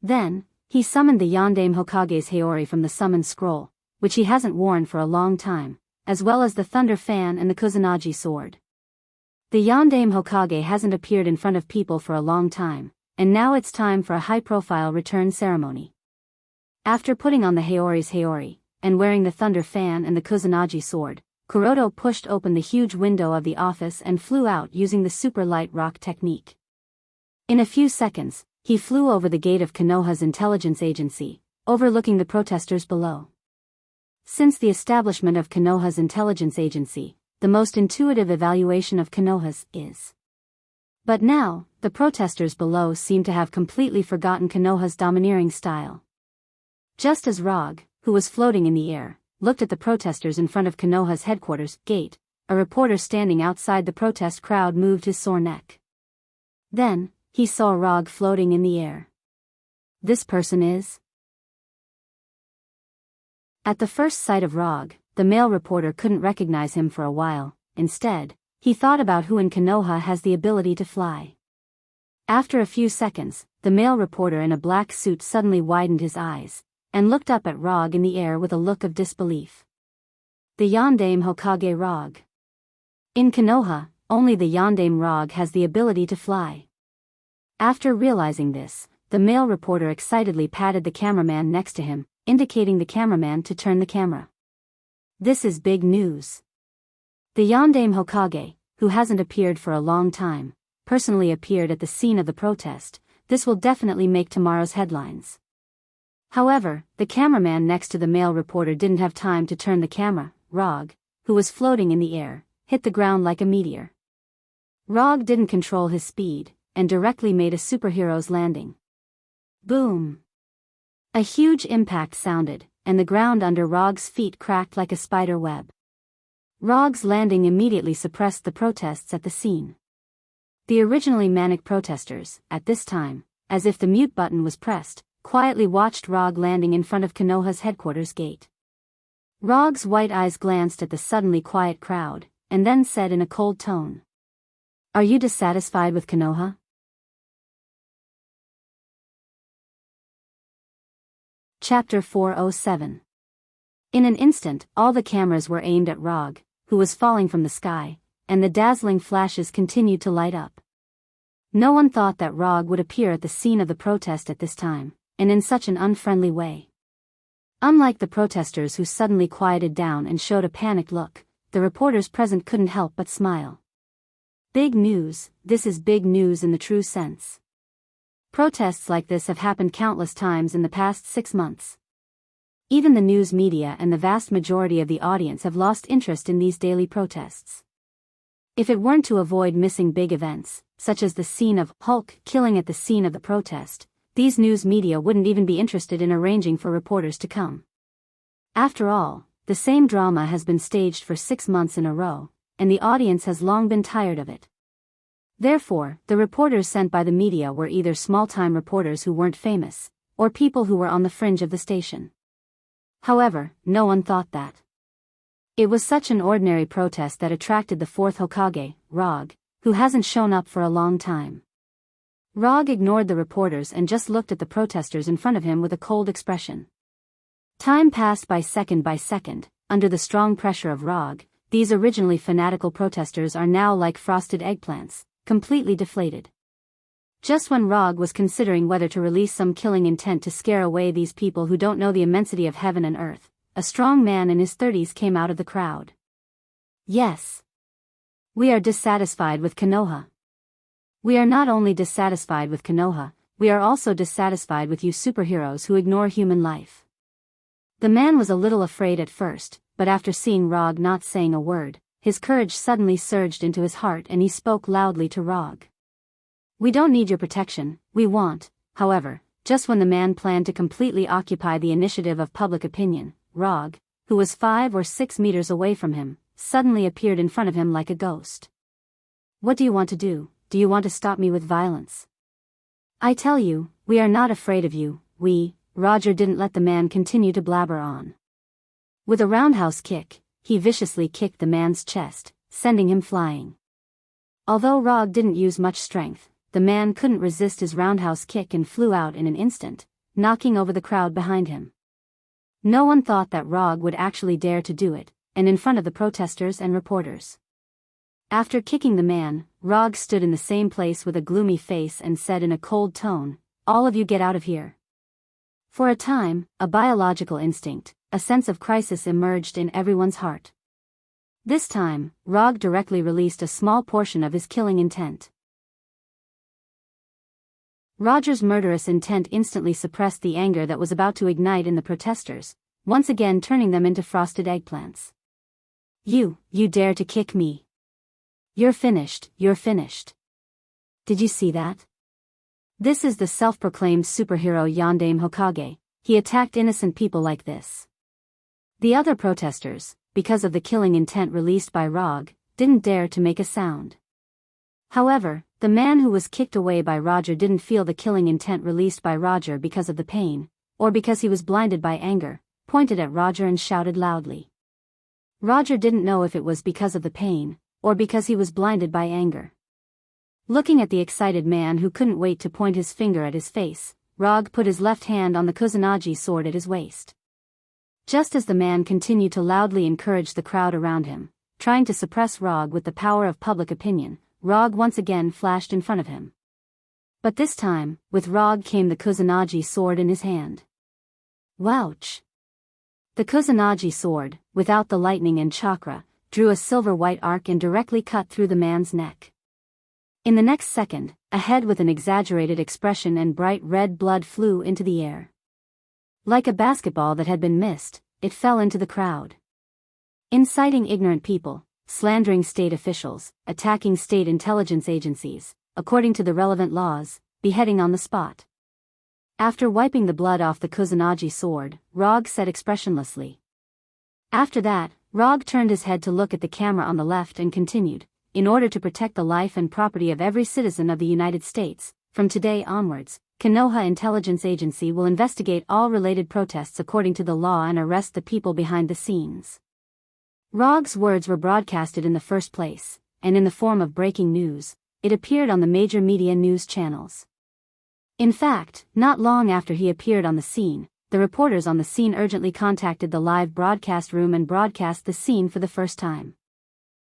Then, he summoned the Yondaime Hokage's Haori from the summon scroll, which he hasn't worn for a long time, as well as the Thunder Fan and the Kusanagi sword. The Yondaime Hokage hasn't appeared in front of people for a long time, and now it's time for a high-profile return ceremony. After putting on the Haori's Haori, and wearing the Thunder Fan and the Kusanagi sword, Kuroto pushed open the huge window of the office and flew out using the super light rock technique. In a few seconds, he flew over the gate of Konoha's intelligence agency, overlooking the protesters below. Since the establishment of Konoha's intelligence agency, the most intuitive evaluation of Konoha's is. But now, the protesters below seem to have completely forgotten Konoha's domineering style. Just as Rog, who was floating in the air, looked at the protesters in front of Konoha's headquarters gate, a reporter standing outside the protest crowd moved his sore neck. Then, he saw Rog floating in the air. This person is... At the first sight of Rog, the male reporter couldn't recognize him for a while. Instead, he thought about who in Konoha has the ability to fly. After a few seconds, the male reporter in a black suit suddenly widened his eyes, and looked up at Rog in the air with a look of disbelief. The Yondaime Hokage Rog. In Konoha, only the Yondaime Rog has the ability to fly. After realizing this, the male reporter excitedly patted the cameraman next to him, indicating the cameraman to turn the camera. This is big news. The Yondaime Hokage, who hasn't appeared for a long time, personally appeared at the scene of the protest. This will definitely make tomorrow's headlines. However, the cameraman next to the male reporter didn't have time to turn the camera. Rog, who was floating in the air, hit the ground like a meteor. Rog didn't control his speed, and directly made a superhero's landing. Boom! A huge impact sounded, and the ground under Rog's feet cracked like a spider web. Rog's landing immediately suppressed the protests at the scene. The originally manic protesters, at this time, as if the mute button was pressed, quietly watched Rog landing in front of Konoha's headquarters gate. Rog's white eyes glanced at the suddenly quiet crowd, and then said in a cold tone, "Are you dissatisfied with Konoha?" Chapter 407. In an instant, all the cameras were aimed at Rog, who was falling from the sky, and the dazzling flashes continued to light up. No one thought that Rog would appear at the scene of the protest at this time, and in such an unfriendly way. Unlike the protesters who suddenly quieted down and showed a panicked look, the reporters present couldn't help but smile. Big news, this is big news in the true sense. Protests like this have happened countless times in the past 6 months. Even the news media and the vast majority of the audience have lost interest in these daily protests. If it weren't to avoid missing big events, such as the scene of Hulk killing at the scene of the protest, these news media wouldn't even be interested in arranging for reporters to come. After all, the same drama has been staged for 6 months in a row, and the audience has long been tired of it. Therefore, the reporters sent by the media were either small-time reporters who weren't famous, or people who were on the fringe of the station. However, no one thought that. It was such an ordinary protest that attracted the fourth Hokage, Rog, who hasn't shown up for a long time. Rog ignored the reporters and just looked at the protesters in front of him with a cold expression. Time passed by second, under the strong pressure of Rog. These originally fanatical protesters are now like frosted eggplants, completely deflated. Just when Rog was considering whether to release some killing intent to scare away these people who don't know the immensity of heaven and earth, a strong man in his 30s came out of the crowd. Yes. We are dissatisfied with Konoha. We are not only dissatisfied with Konoha, we are also dissatisfied with you superheroes who ignore human life. The man was a little afraid at first, but after seeing Rog not saying a word, his courage suddenly surged into his heart and he spoke loudly to Rog. "We don't need your protection, we want," however, just when the man planned to completely occupy the initiative of public opinion, Rog, who was 5 or 6 meters away from him, suddenly appeared in front of him like a ghost. "What do you want to do? Do you want to stop me with violence?" "I tell you, we are not afraid of you, Roger didn't let the man continue to blabber on. With a roundhouse kick, he viciously kicked the man's chest, sending him flying. Although Rog didn't use much strength, the man couldn't resist his roundhouse kick and flew out in an instant, knocking over the crowd behind him. No one thought that Rog would actually dare to do it, and in front of the protesters and reporters. After kicking the man, Rog stood in the same place with a gloomy face and said in a cold tone, "All of you get out of here." For a time, a biological instinct, a sense of crisis emerged in everyone's heart. This time, Rog directly released a small portion of his killing intent. Roger's murderous intent instantly suppressed the anger that was about to ignite in the protesters, once again turning them into frosted eggplants. You dare to kick me. You're finished. Did you see that? This is the self-proclaimed superhero Yandame Hokage. He attacked innocent people like this. The other protesters, because of the killing intent released by Rog, didn't dare to make a sound. However, the man who was kicked away by Roger didn't feel the killing intent released by Roger because of the pain, or because he was blinded by anger, pointed at Roger and shouted loudly. Roger didn't know if it was because of the pain, or because he was blinded by anger. Looking at the excited man who couldn't wait to point his finger at his face, Rog put his left hand on the Kusanagi sword at his waist. Just as the man continued to loudly encourage the crowd around him, trying to suppress Rog with the power of public opinion, Rog once again flashed in front of him. But this time, with Rog came the Kusanagi sword in his hand. Wouch! The Kusanagi sword, without the lightning and chakra, drew a silver-white arc and directly cut through the man's neck. In the next second, a head with an exaggerated expression and bright red blood flew into the air. Like a basketball that had been missed, it fell into the crowd. Inciting ignorant people, slandering state officials, attacking state intelligence agencies, according to the relevant laws, beheading on the spot. After wiping the blood off the Kusanagi sword, Rog said expressionlessly. After that, Rog turned his head to look at the camera on the left and continued, "In order to protect the life and property of every citizen of the United States, from today onwards, Konoha Intelligence Agency will investigate all related protests according to the law and arrest the people behind the scenes." Rog's words were broadcasted in the first place, and in the form of breaking news, it appeared on the major media news channels. In fact, not long after he appeared on the scene, the reporters on the scene urgently contacted the live broadcast room and broadcast the scene for the first time.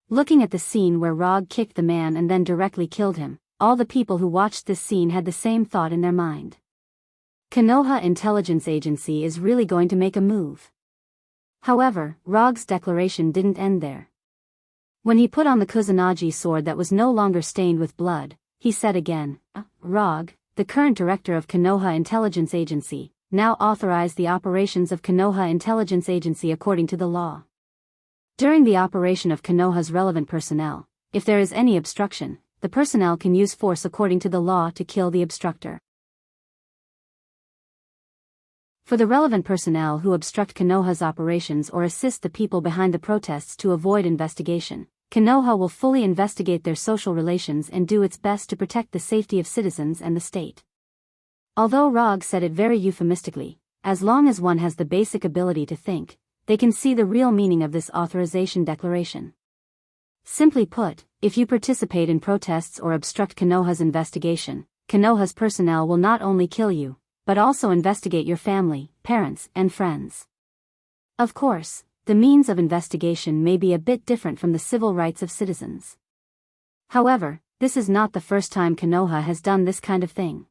Looking at the scene where Rog kicked the man and then directly killed him, all the people who watched this scene had the same thought in their mind. Konoha Intelligence Agency is really going to make a move. However, Rog's declaration didn't end there. When he put on the Kusanagi sword that was no longer stained with blood, he said again, "Rog, the current director of Konoha Intelligence Agency, now authorize the operations of Konoha Intelligence Agency according to the law. During the operation of Konoha's relevant personnel, if there is any obstruction, the personnel can use force according to the law to kill the obstructor. For the relevant personnel who obstruct Konoha's operations or assist the people behind the protests to avoid investigation, Konoha will fully investigate their social relations and do its best to protect the safety of citizens and the state." Although Rog said it very euphemistically, as long as one has the basic ability to think, they can see the real meaning of this authorization declaration. Simply put, if you participate in protests or obstruct Konoha's investigation, Konoha's personnel will not only kill you, but also investigate your family, parents, and friends. Of course, the means of investigation may be a bit different from the civil rights of citizens. However, this is not the first time Konoha has done this kind of thing.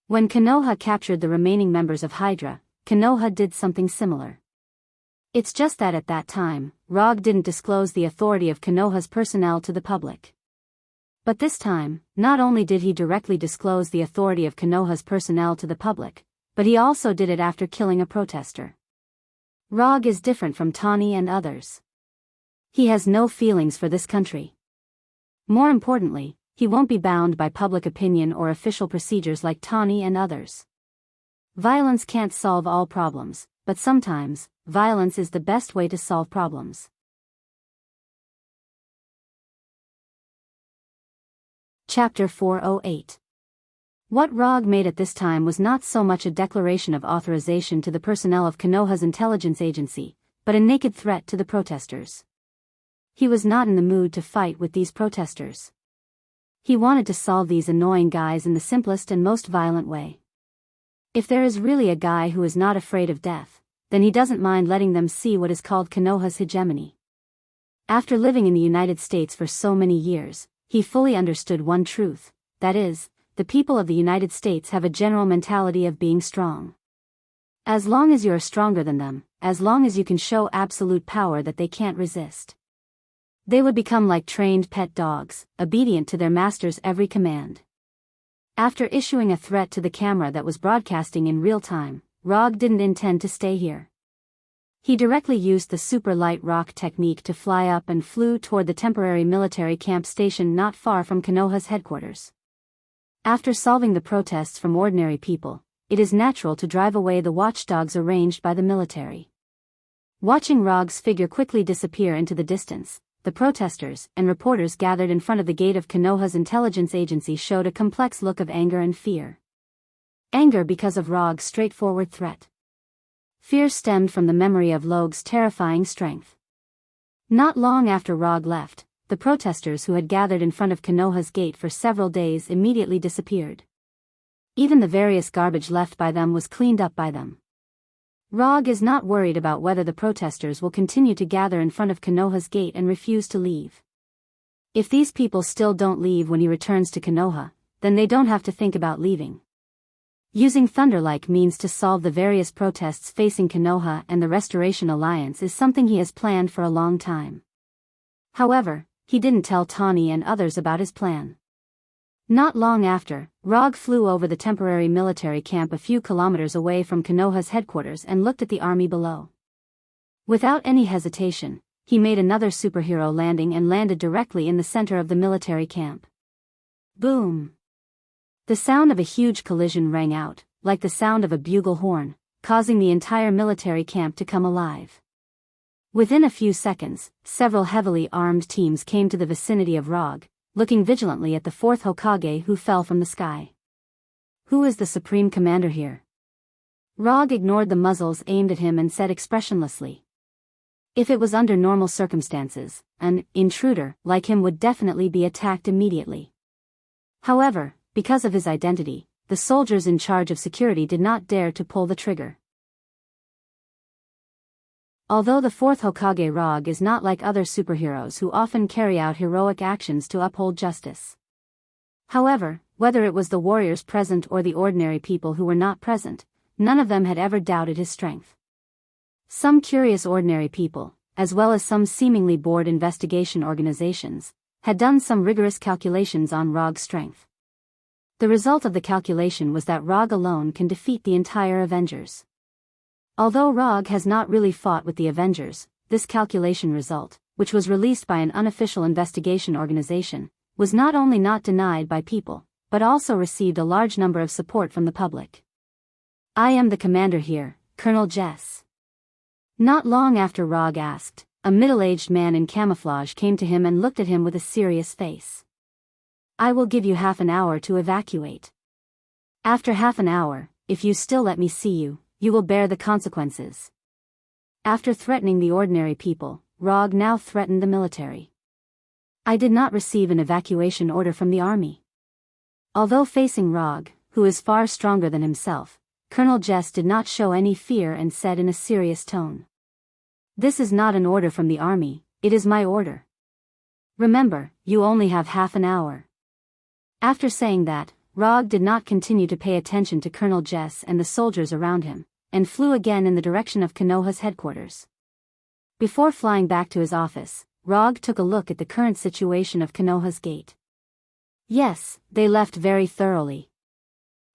When Konoha captured the remaining members of Hydra, Konoha did something similar. It's just that at that time, Rog didn't disclose the authority of Konoha's personnel to the public. But this time, not only did he directly disclose the authority of Konoha's personnel to the public, but he also did it after killing a protester. Rog is different from Tani and others. He has no feelings for this country. More importantly, he won't be bound by public opinion or official procedures like Tawny and others. Violence can't solve all problems, but sometimes, violence is the best way to solve problems. Chapter 408. What Rog made at this time was not so much a declaration of authorization to the personnel of Konoha's intelligence agency, but a naked threat to the protesters. He was not in the mood to fight with these protesters. He wanted to solve these annoying guys in the simplest and most violent way. If there is really a guy who is not afraid of death, then he doesn't mind letting them see what is called Konoha's hegemony. After living in the United States for so many years, he fully understood one truth, that is, the people of the United States have a general mentality of being strong. As long as you are stronger than them, as long as you can show absolute power that they can't resist, they would become like trained pet dogs, obedient to their master's every command. After issuing a threat to the camera that was broadcasting in real time, Rog didn't intend to stay here. He directly used the super light rock technique to fly up and flew toward the temporary military camp station not far from Konoha's headquarters. After solving the protests from ordinary people, it is natural to drive away the watchdogs arranged by the military. Watching Rog's figure quickly disappear into the distance, the protesters and reporters gathered in front of the gate of Konoha's intelligence agency showed a complex look of anger and fear. Anger because of Rog's straightforward threat. Fear stemmed from the memory of Log's terrifying strength. Not long after Rog left, the protesters who had gathered in front of Konoha's gate for several days immediately disappeared. Even the various garbage left by them was cleaned up by them. Rog is not worried about whether the protesters will continue to gather in front of Konoha's gate and refuse to leave. If these people still don't leave when he returns to Konoha, then they don't have to think about leaving. Using thunder-like means to solve the various protests facing Konoha and the Restoration Alliance is something he has planned for a long time. However, he didn't tell Tawny and others about his plan. Not long after, Rog flew over the temporary military camp a few kilometers away from Konoha's headquarters and looked at the army below. Without any hesitation, he made another superhero landing and landed directly in the center of the military camp. Boom! The sound of a huge collision rang out, like the sound of a bugle horn, causing the entire military camp to come alive. Within a few seconds, several heavily armed teams came to the vicinity of Rog, looking vigilantly at the fourth Hokage who fell from the sky. Who is the supreme commander here? Rog ignored the muzzles aimed at him and said expressionlessly. If it was under normal circumstances, an intruder like him would definitely be attacked immediately. However, because of his identity, the soldiers in charge of security did not dare to pull the trigger. Although the fourth Hokage Rog is not like other superheroes who often carry out heroic actions to uphold justice. However, whether it was the warriors present or the ordinary people who were not present, none of them had ever doubted his strength. Some curious ordinary people, as well as some seemingly bored investigation organizations, had done some rigorous calculations on Rog's strength. The result of the calculation was that Rog alone can defeat the entire Avengers. Although Rog has not really fought with the Avengers, this calculation result, which was released by an unofficial investigation organization, was not only not denied by people, but also received a large number of support from the public. I am the commander here, Colonel Jess. Not long after Rog asked, a middle-aged man in camouflage came to him and looked at him with a serious face. I will give you half an hour to evacuate. After half an hour, if you still let me see you, you will bear the consequences. After threatening the ordinary people, Rog now threatened the military. I did not receive an evacuation order from the army. Although facing Rog, who is far stronger than himself, Colonel Jess did not show any fear and said in a serious tone. This is not an order from the army, it is my order. Remember, you only have half an hour. After saying that, Rog did not continue to pay attention to Colonel Jess and the soldiers around him, and flew again in the direction of Konoha's headquarters. Before flying back to his office, Rog took a look at the current situation of Konoha's gate. Yes, they left very thoroughly.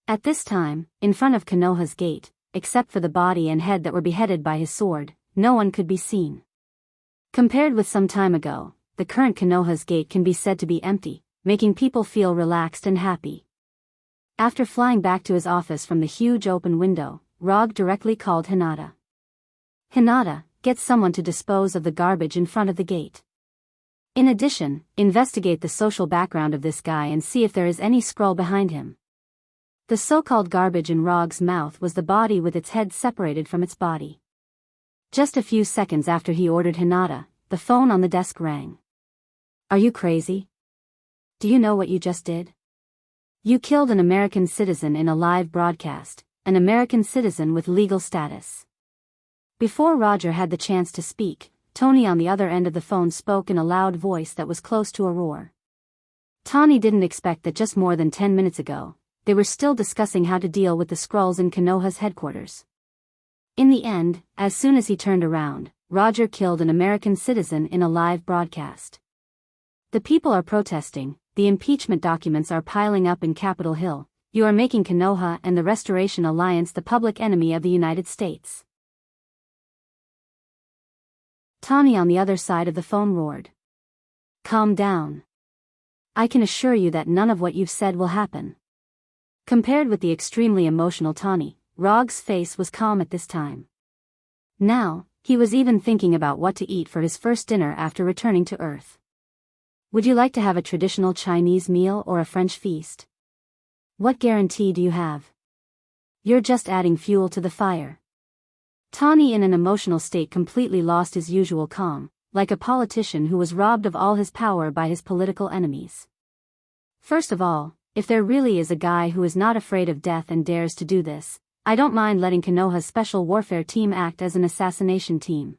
At this time, in front of Konoha's gate, except for the body and head that were beheaded by his sword, no one could be seen. Compared with some time ago, the current Konoha's gate can be said to be empty, making people feel relaxed and happy. After flying back to his office from the huge open window, Rog directly called Hinata. Hinata, get someone to dispose of the garbage in front of the gate. In addition, investigate the social background of this guy and see if there is any scroll behind him. The so-called garbage in Rog's mouth was the body with its head separated from its body. Just a few seconds after he ordered Hinata, the phone on the desk rang. Are you crazy? Do you know what you just did? You killed an American citizen in a live broadcast, an American citizen with legal status. Before Roger had the chance to speak, Tony on the other end of the phone spoke in a loud voice that was close to a roar. Tony didn't expect that just more than 10 minutes ago, they were still discussing how to deal with the Skrulls in Konoha's headquarters. In the end, as soon as he turned around, Roger killed an American citizen in a live broadcast. The people are protesting, the impeachment documents are piling up in Capitol Hill, you are making Konoha and the Restoration Alliance the public enemy of the United States. Tony on the other side of the phone roared. Calm down. I can assure you that none of what you've said will happen. Compared with the extremely emotional Tony, Rog's face was calm at this time. Now, he was even thinking about what to eat for his first dinner after returning to Earth. Would you like to have a traditional Chinese meal or a French feast? What guarantee do you have? You're just adding fuel to the fire. Tony in an emotional state completely lost his usual calm, like a politician who was robbed of all his power by his political enemies. First of all, if there really is a guy who is not afraid of death and dares to do this, I don't mind letting Konoha's special warfare team act as an assassination team.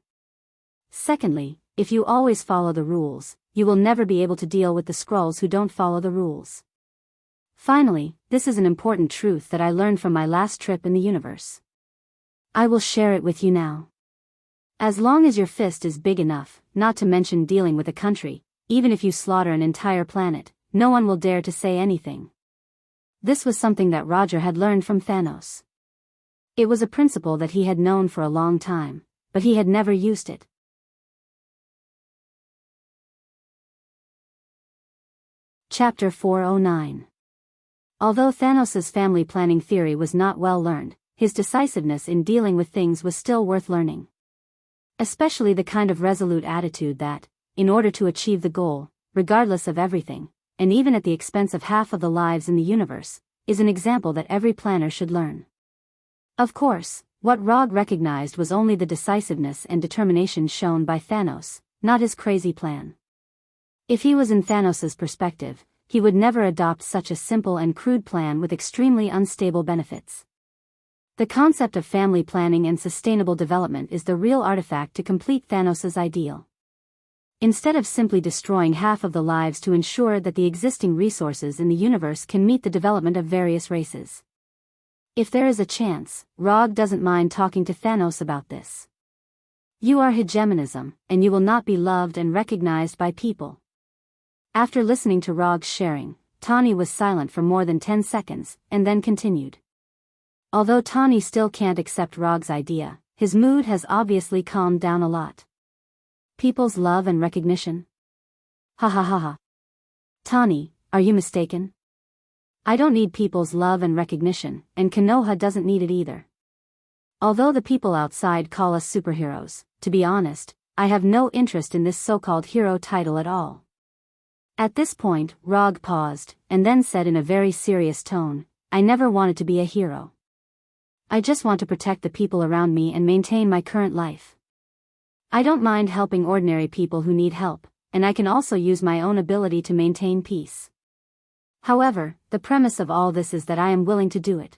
Secondly, if you always follow the rules, you will never be able to deal with the Skrulls who don't follow the rules. Finally, this is an important truth that I learned from my last trip in the universe. I will share it with you now. As long as your fist is big enough, not to mention dealing with a country, even if you slaughter an entire planet, no one will dare to say anything. This was something that Roger had learned from Thanos. It was a principle that he had known for a long time, but he had never used it. Chapter 409. Although Thanos's family planning theory was not well learned, his decisiveness in dealing with things was still worth learning. Especially the kind of resolute attitude that, in order to achieve the goal, regardless of everything, and even at the expense of half of the lives in the universe, is an example that every planner should learn. Of course, what Rog recognized was only the decisiveness and determination shown by Thanos, not his crazy plan. If he was in Thanos's perspective, he would never adopt such a simple and crude plan with extremely unstable benefits. The concept of family planning and sustainable development is the real artifact to complete Thanos's ideal. Instead of simply destroying half of the lives to ensure that the existing resources in the universe can meet the development of various races. If there is a chance, Rog doesn't mind talking to Thanos about this. You are hegemonism, and you will not be loved and recognized by people. After listening to Rog's sharing, Tawny was silent for more than 10 seconds, and then continued. Although Tawny still can't accept Rog's idea, his mood has obviously calmed down a lot. People's love and recognition? Ha ha ha ha. Tawny, are you mistaken? I don't need people's love and recognition, and Konoha doesn't need it either. Although the people outside call us superheroes, to be honest, I have no interest in this so-called hero title at all. At this point, Rog paused, and then said in a very serious tone, I never wanted to be a hero. I just want to protect the people around me and maintain my current life. I don't mind helping ordinary people who need help, and I can also use my own ability to maintain peace. However, the premise of all this is that I am willing to do it.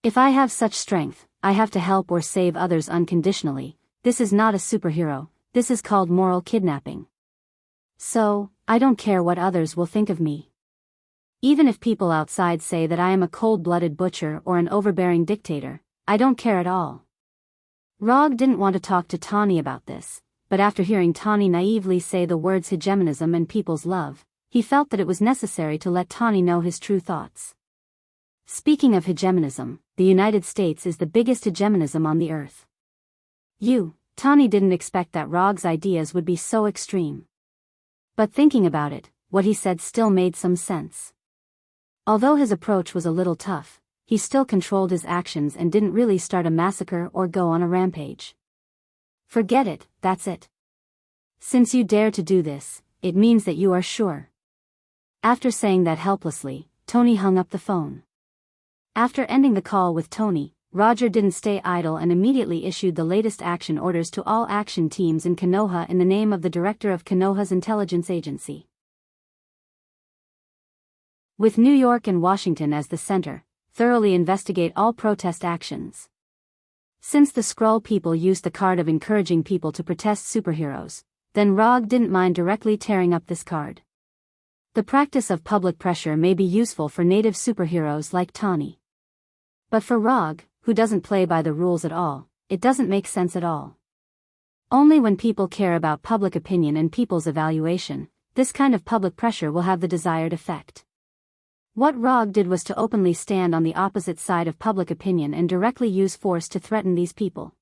If I have such strength, I have to help or save others unconditionally. This is not a superhero, this is called moral kidnapping. So, I don't care what others will think of me. Even if people outside say that I am a cold-blooded butcher or an overbearing dictator, I don't care at all. Rog didn't want to talk to Tawny about this, but after hearing Tawny naively say the words hegemonism and people's love, he felt that it was necessary to let Tawny know his true thoughts. Speaking of hegemonism, the United States is the biggest hegemonism on the earth. Tawny didn't expect that Rog's ideas would be so extreme. But thinking about it, what he said still made some sense. Although his approach was a little tough, he still controlled his actions and didn't really start a massacre or go on a rampage. Forget it, that's it. Since you dare to do this, it means that you are sure. After saying that helplessly, Tony hung up the phone. After ending the call with Tony, Roger didn't stay idle and immediately issued the latest action orders to all action teams in Konoha in the name of the director of Konoha's intelligence agency. With New York and Washington as the center, thoroughly investigate all protest actions. Since the Skrull people used the card of encouraging people to protest superheroes, then Rog didn't mind directly tearing up this card. The practice of public pressure may be useful for native superheroes like Tawny. But for Rog, who doesn't play by the rules at all, it doesn't make sense at all. Only when people care about public opinion and people's evaluation, this kind of public pressure will have the desired effect. What Rog did was to openly stand on the opposite side of public opinion and directly use force to threaten these people.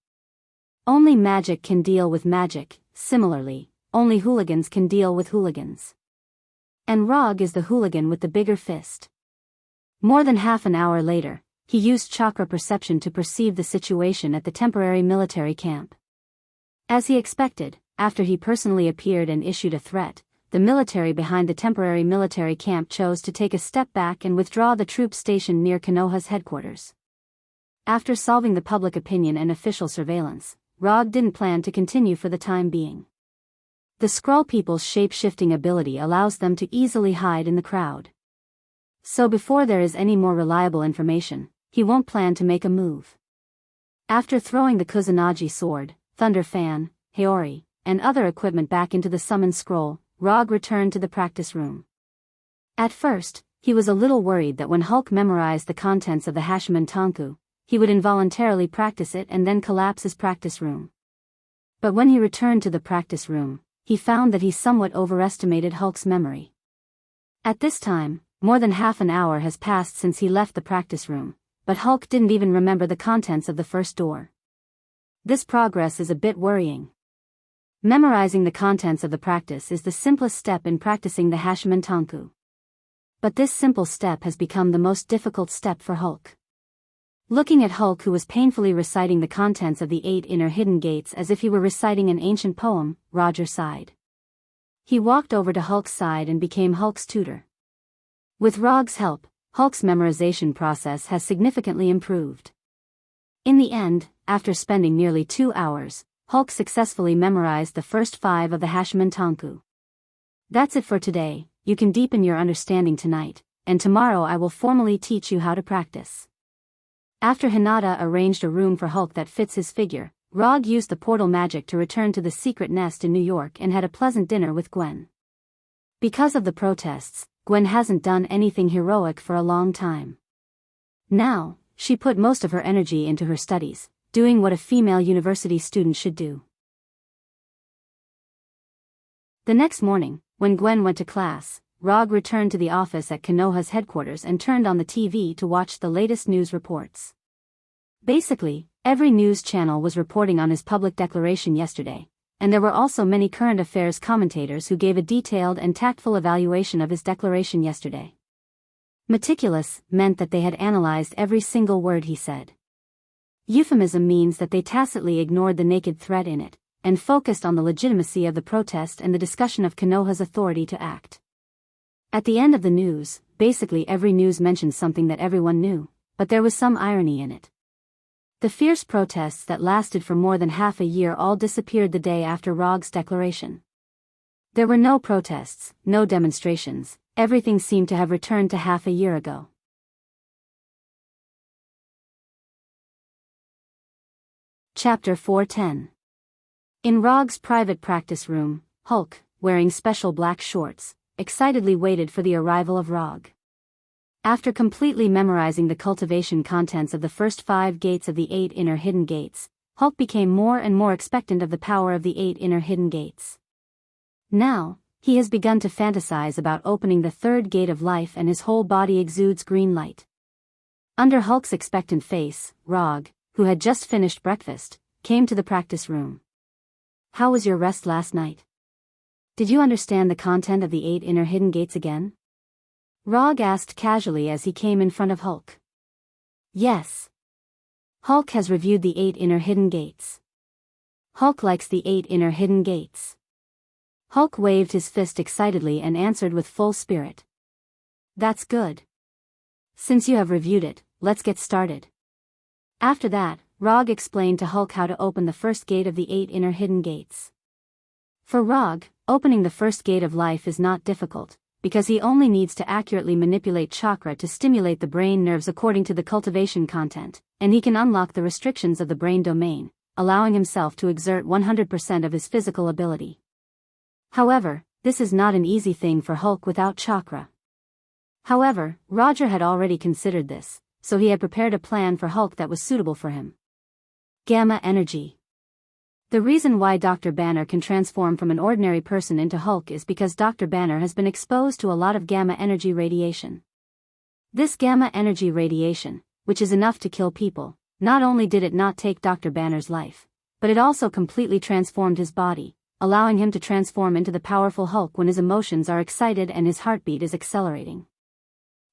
Only magic can deal with magic, similarly, only hooligans can deal with hooligans. And Rog is the hooligan with the bigger fist. More than half an hour later, he used chakra perception to perceive the situation at the temporary military camp. As he expected, after he personally appeared and issued a threat, the military behind the temporary military camp chose to take a step back and withdraw the troops stationed near Konoha's headquarters. After solving the public opinion and official surveillance, Rog didn't plan to continue for the time being. The Skrull people's shape-shifting ability allows them to easily hide in the crowd. So before there is any more reliable information, he won't plan to make a move. After throwing the Kusanagi sword, Thunder Fan, Haori, and other equipment back into the summoned scroll, Rog returned to the practice room. At first, he was a little worried that when Hulk memorized the contents of the Hashman Tanku, he would involuntarily practice it and then collapse his practice room. But when he returned to the practice room, he found that he somewhat overestimated Hulk's memory. At this time, more than half an hour has passed since he left the practice room, but Hulk didn't even remember the contents of the first door. This progress is a bit worrying. Memorizing the contents of the practice is the simplest step in practicing the Hashman Tanku. But this simple step has become the most difficult step for Hulk. Looking at Hulk, who was painfully reciting the contents of the 8 inner hidden gates as if he were reciting an ancient poem, Roger sighed. He walked over to Hulk's side and became Hulk's tutor. With Rog's help, Hulk's memorization process has significantly improved. In the end, after spending nearly 2 hours, Hulk successfully memorized the first 5 of the Hashman Tanku. That's it for today. You can deepen your understanding tonight, and tomorrow I will formally teach you how to practice. After Hinata arranged a room for Hulk that fits his figure, Rog used the portal magic to return to the secret nest in New York and had a pleasant dinner with Gwen. Because of the protests, Gwen hasn't done anything heroic for a long time. Now, she put most of her energy into her studies, doing what a female university student should do. The next morning, when Gwen went to class, Rog returned to the office at Konoha's headquarters and turned on the TV to watch the latest news reports. Basically, every news channel was reporting on his public declaration yesterday, and there were also many current affairs commentators who gave a detailed and tactful evaluation of his declaration yesterday. Meticulous meant that they had analyzed every single word he said. Euphemism means that they tacitly ignored the naked threat in it, and focused on the legitimacy of the protest and the discussion of Konoha's authority to act. At the end of the news, basically every news mentioned something that everyone knew, but there was some irony in it. The fierce protests that lasted for more than half a year all disappeared the day after Rog's declaration. There were no protests, no demonstrations, everything seemed to have returned to half a year ago. Chapter 410. In Rog's private practice room, Hulk, wearing special black shorts, excitedly waited for the arrival of Rog. After completely memorizing the cultivation contents of the first 5 gates of the 8 inner hidden gates, Hulk became more and more expectant of the power of the 8 inner hidden gates. Now, he has begun to fantasize about opening the 3rd gate of life and his whole body exudes green light. Under Hulk's expectant face, Rog, who had just finished breakfast, came to the practice room. how was your rest last night? Did you understand the content of the 8 inner hidden gates again? Rog asked casually as he came in front of Hulk. Yes. Hulk has reviewed the 8 inner hidden gates. Hulk likes the 8 inner hidden gates. Hulk waved his fist excitedly and answered with full spirit. That's good. Since you have reviewed it, let's get started. After that, Rog explained to Hulk how to open the first gate of the 8 inner hidden gates. For Rog, opening the first gate of life is not difficult, because he only needs to accurately manipulate chakra to stimulate the brain nerves according to the cultivation content, and he can unlock the restrictions of the brain domain, allowing himself to exert 100% of his physical ability. However, this is not an easy thing for Hulk without chakra. However, Roger had already considered this, so he had prepared a plan for Hulk that was suitable for him. Gamma energy. The reason why Dr. Banner can transform from an ordinary person into Hulk is because Dr. Banner has been exposed to a lot of gamma energy radiation. This gamma energy radiation, which is enough to kill people, not only did it not take Dr. Banner's life, but it also completely transformed his body, allowing him to transform into the powerful Hulk when his emotions are excited and his heartbeat is accelerating.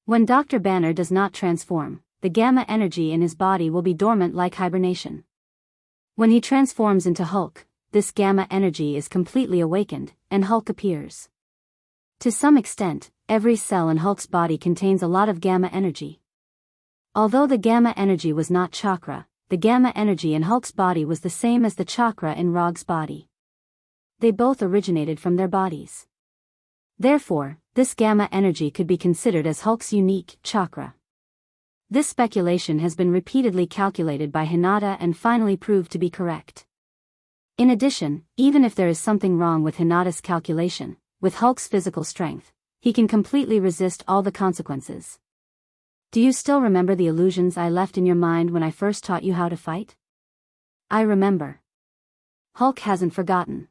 When Dr. Banner does not transform, the gamma energy in his body will be dormant like hibernation. When he transforms into Hulk, this gamma energy is completely awakened, and Hulk appears. To some extent, every cell in Hulk's body contains a lot of gamma energy. Although the gamma energy was not chakra, the gamma energy in Hulk's body was the same as the chakra in Rog's body. They both originated from their bodies. Therefore, this gamma energy could be considered as Hulk's unique chakra. This speculation has been repeatedly calculated by Hinata and finally proved to be correct. In addition, even if there is something wrong with Hinata's calculation, with Hulk's physical strength, he can completely resist all the consequences. Do you still remember the illusions I left in your mind when I first taught you how to fight? I remember. Hulk hasn't forgotten.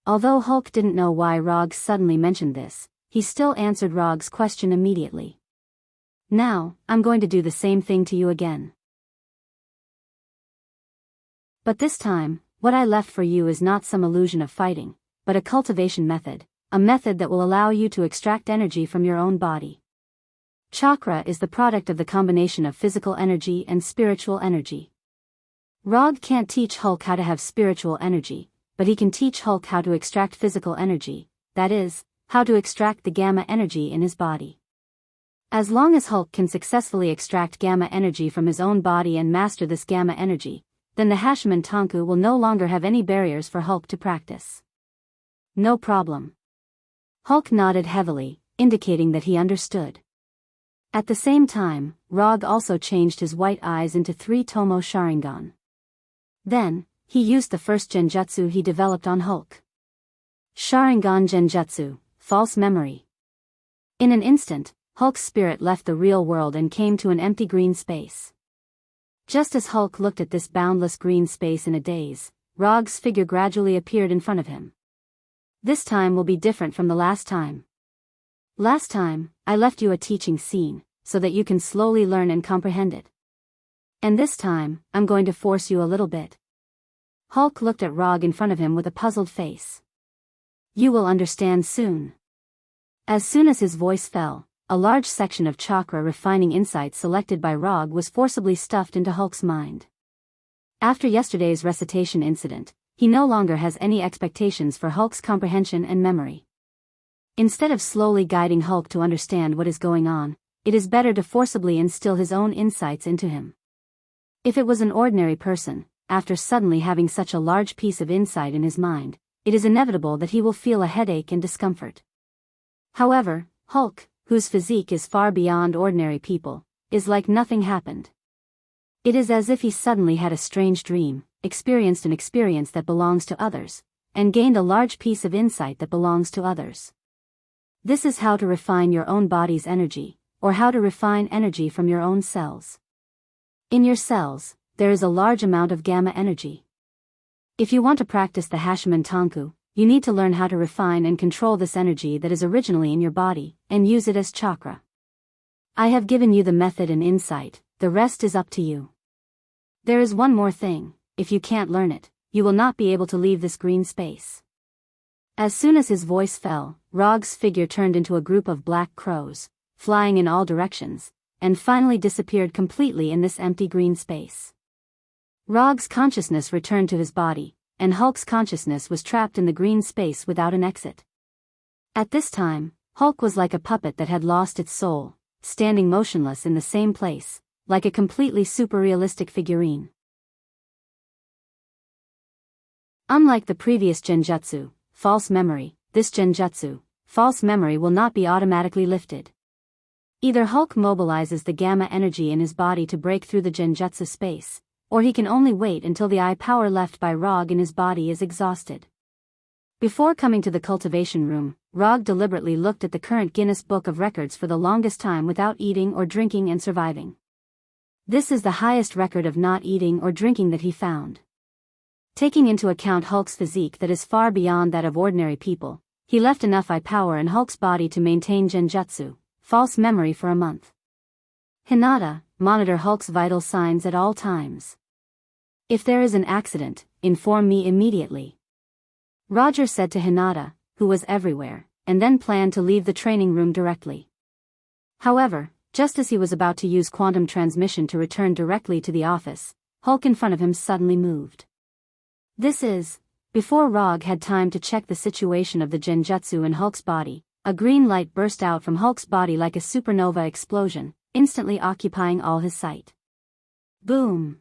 Although Hulk didn't know why Rog suddenly mentioned this, he still answered Rog's question immediately. Now, I'm going to do the same thing to you again. But this time, what I left for you is not some illusion of fighting, but a cultivation method, a method that will allow you to extract energy from your own body. Chakra is the product of the combination of physical energy and spiritual energy. Rog can't teach Hulk how to have spiritual energy, but he can teach Hulk how to extract physical energy, that is, how to extract the gamma energy in his body. As long as Hulk can successfully extract gamma energy from his own body and master this gamma energy, then the Hashman Tonku will no longer have any barriers for Hulk to practice. No problem. Hulk nodded heavily, indicating that he understood. At the same time, Rog also changed his white eyes into 3 Tomo Sharingan. Then, he used the first genjutsu he developed on Hulk. Sharingan Genjutsu, False Memory. In an instant, Hulk's spirit left the real world and came to an empty green space. Just as Hulk looked at this boundless green space in a daze, Rog's figure gradually appeared in front of him. This time will be different from the last time. Last time, I left you a teaching scene, so that you can slowly learn and comprehend it. And this time, I'm going to force you a little bit. Hulk looked at Rog in front of him with a puzzled face. You will understand soon. As soon as his voice fell, a large section of chakra refining insight selected by Rog was forcibly stuffed into Hulk's mind. After yesterday's recitation incident, he no longer has any expectations for Hulk's comprehension and memory. Instead of slowly guiding Hulk to understand what is going on, it is better to forcibly instill his own insights into him. If it was an ordinary person, after suddenly having such a large piece of insight in his mind, it is inevitable that he will feel a headache and discomfort. However, Hulk, whose physique is far beyond ordinary people, is like nothing happened. It is as if he suddenly had a strange dream, experienced an experience that belongs to others, and gained a large piece of insight that belongs to others. This is how to refine your own body's energy, or how to refine energy from your own cells. In your cells, there is a large amount of gamma energy. If you want to practice the Hashman Tonku, you need to learn how to refine and control this energy that is originally in your body, and use it as chakra. I have given you the method and insight, the rest is up to you. There is one more thing: if you can't learn it, you will not be able to leave this green space. As soon as his voice fell, Rog's figure turned into a group of black crows, flying in all directions, and finally disappeared completely in this empty green space. Rog's consciousness returned to his body, and Hulk's consciousness was trapped in the green space without an exit. At this time, Hulk was like a puppet that had lost its soul, standing motionless in the same place, like a completely super-realistic figurine. Unlike the previous genjutsu, false memory, this genjutsu, false memory will not be automatically lifted. Either Hulk mobilizes the gamma energy in his body to break through the genjutsu space, or he can only wait until the eye power left by Rog in his body is exhausted. Before coming to the cultivation room, Rog deliberately looked at the current Guinness Book of Records for the longest time without eating or drinking and surviving. This is the highest record of not eating or drinking that he found. Taking into account Hulk's physique that is far beyond that of ordinary people, he left enough eye power in Hulk's body to maintain genjutsu, false memory, for a month. Hinata, monitor Hulk's vital signs at all times. If there is an accident, inform me immediately. Roger said to Hinata, who was everywhere, and then planned to leave the training room directly. However, just as he was about to use quantum transmission to return directly to the office, Hulk in front of him suddenly moved. Before Rog had time to check the situation of the genjutsu in Hulk's body, a green light burst out from Hulk's body like a supernova explosion, instantly occupying all his sight. Boom!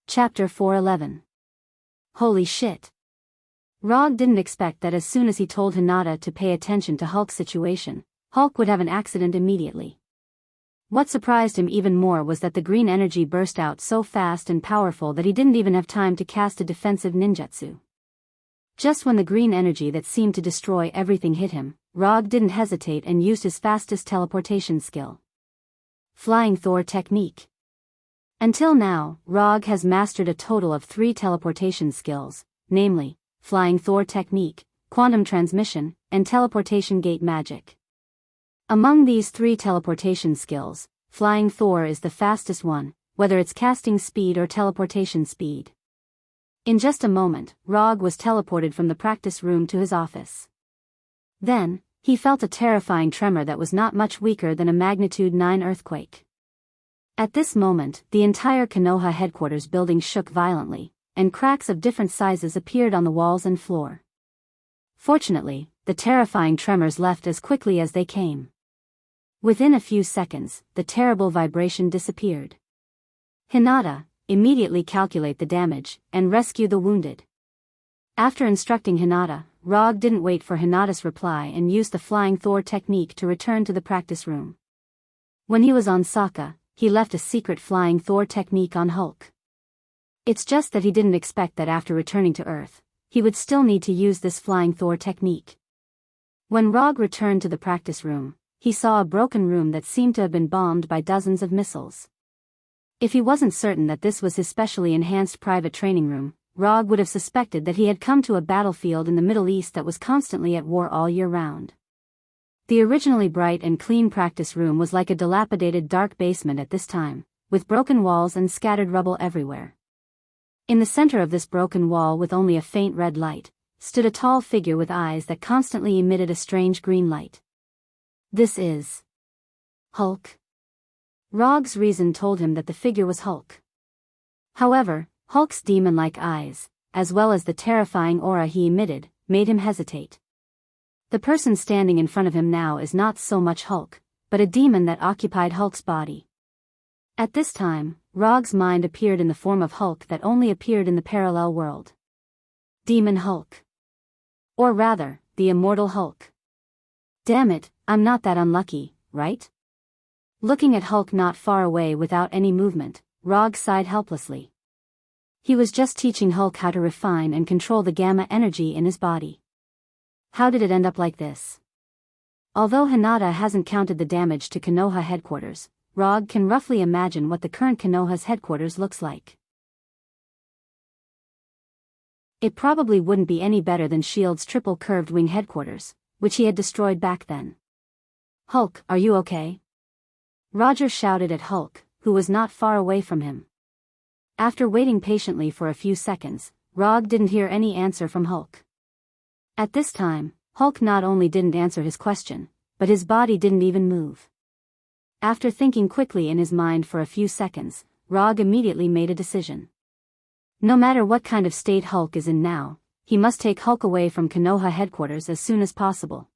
Chapter 411. Holy shit! Rog didn't expect that as soon as he told Hinata to pay attention to Hulk's situation, Hulk would have an accident immediately. What surprised him even more was that the green energy burst out so fast and powerful that he didn't even have time to cast a defensive ninjutsu. Just when the green energy that seemed to destroy everything hit him, Rog didn't hesitate and used his fastest teleportation skill. Flying Thor technique. Until now, Rog has mastered a total of 3 teleportation skills, namely, Flying Thor technique, quantum transmission, and teleportation gate magic. Among these 3 teleportation skills, Flying Thor is the fastest one, whether it's casting speed or teleportation speed. In just a moment, Rog was teleported from the practice room to his office. Then, he felt a terrifying tremor that was not much weaker than a magnitude 9 earthquake. At this moment, the entire Konoha headquarters building shook violently, and cracks of different sizes appeared on the walls and floor. Fortunately, the terrifying tremors left as quickly as they came. Within a few seconds, the terrible vibration disappeared. Hinata, immediately calculate the damage, and rescue the wounded. After instructing Hinata, Rog didn't wait for Hinata's reply and used the Flying Thor technique to return to the practice room. When he was on Saga, he left a secret Flying Thor technique on Hulk. It's just that he didn't expect that after returning to Earth, he would still need to use this Flying Thor technique. When Rog returned to the practice room, he saw a broken room that seemed to have been bombed by dozens of missiles. If he wasn't certain that this was his specially enhanced private training room, Rog would have suspected that he had come to a battlefield in the Middle East that was constantly at war all year round. The originally bright and clean practice room was like a dilapidated dark basement at this time, with broken walls and scattered rubble everywhere. In the center of this broken wall, with only a faint red light, stood a tall figure with eyes that constantly emitted a strange green light. This is Hulk. Rog's reason told him that the figure was Hulk. However, Hulk's demon-like eyes, as well as the terrifying aura he emitted, made him hesitate. The person standing in front of him now is not so much Hulk, but a demon that occupied Hulk's body. At this time, Rog's mind appeared in the form of Hulk that only appeared in the parallel world. Demon Hulk. Or rather, the immortal Hulk. Damn it, I'm not that unlucky, right? Looking at Hulk not far away without any movement, Rog sighed helplessly. He was just teaching Hulk how to refine and control the gamma energy in his body. How did it end up like this? Although Hinata hasn't counted the damage to Konoha headquarters, Rog can roughly imagine what the current Konoha's headquarters looks like. It probably wouldn't be any better than S.H.I.E.L.D.'s triple curved wing headquarters, which he had destroyed back then. Hulk, are you okay? Roger shouted at Hulk, who was not far away from him. After waiting patiently for a few seconds, Rog didn't hear any answer from Hulk. At this time, Hulk not only didn't answer his question, but his body didn't even move. After thinking quickly in his mind for a few seconds, Rog immediately made a decision. No matter what kind of state Hulk is in now, he must take Hulk away from Konoha headquarters as soon as possible.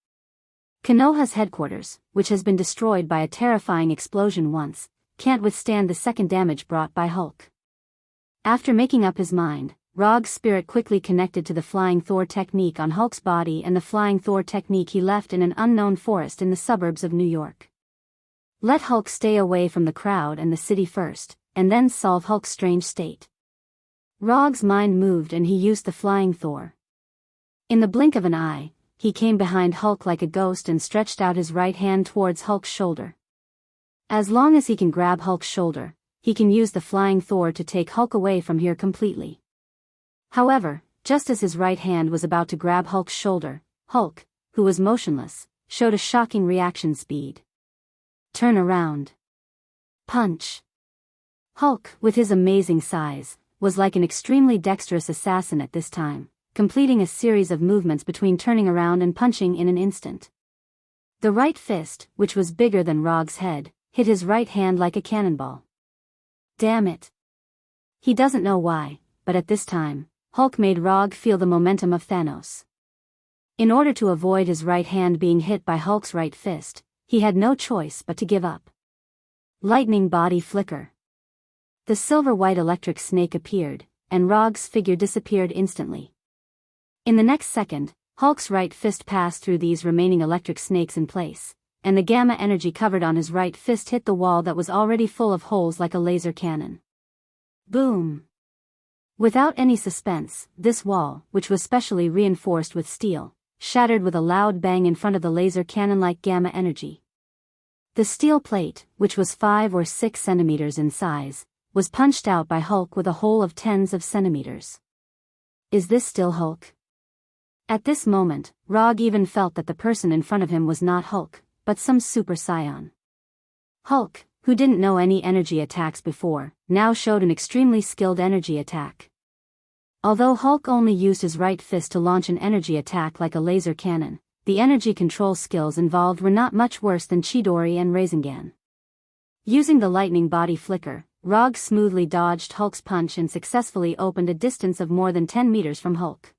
Konoha's headquarters, which has been destroyed by a terrifying explosion once, can't withstand the second damage brought by Hulk. After making up his mind, Rog's spirit quickly connected to the Flying Thor technique on Hulk's body and the Flying Thor technique he left in an unknown forest in the suburbs of New York. Let Hulk stay away from the crowd and the city first, and then solve Hulk's strange state. Rog's mind moved and he used the Flying Thor. In the blink of an eye, he came behind Hulk like a ghost and stretched out his right hand towards Hulk's shoulder. As long as he can grab Hulk's shoulder, he can use the Flying Thor to take Hulk away from here completely. However, just as his right hand was about to grab Hulk's shoulder, Hulk, who was motionless, showed a shocking reaction speed. Turn around. Punch. Hulk, with his amazing size, was like an extremely dexterous assassin at this time, completing a series of movements between turning around and punching in an instant. The right fist, which was bigger than Rog's head, hit his right hand like a cannonball. Damn it. He doesn't know why, but at this time, Hulk made Rog feel the momentum of Thanos. In order to avoid his right hand being hit by Hulk's right fist, he had no choice but to give up. Lightning body flicker. The silver-white electric snake appeared, and Rog's figure disappeared instantly. In the next second, Hulk's right fist passed through these remaining electric snakes in place, and the gamma energy covered on his right fist hit the wall that was already full of holes like a laser cannon. Boom! Without any suspense, this wall, which was specially reinforced with steel, shattered with a loud bang in front of the laser cannon-like gamma energy. The steel plate, which was 5 or 6 centimeters in size, was punched out by Hulk with a hole of tens of centimeters. Is this still Hulk? At this moment, Rog even felt that the person in front of him was not Hulk, but some super scion. Hulk, who didn't know any energy attacks before, now showed an extremely skilled energy attack. Although Hulk only used his right fist to launch an energy attack like a laser cannon, the energy control skills involved were not much worse than Chidori and Rasengan. Using the lightning body flicker, Rog smoothly dodged Hulk's punch and successfully opened a distance of more than 10 meters from Hulk.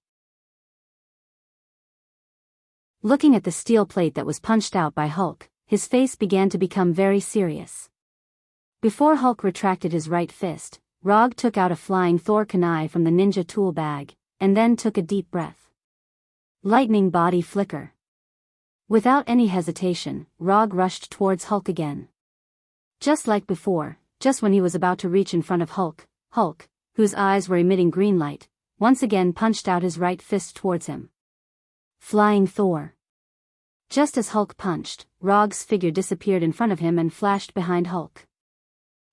Looking at the steel plate that was punched out by Hulk, his face began to become very serious. Before Hulk retracted his right fist, Rog took out a Flying Thor kunai from the ninja tool bag, and then took a deep breath. Lightning body flicker. Without any hesitation, Rog rushed towards Hulk again. Just like before, just when he was about to reach in front of Hulk, Hulk, whose eyes were emitting green light, once again punched out his right fist towards him. Flying Thor. Just as Hulk punched, Rog's figure disappeared in front of him and flashed behind Hulk.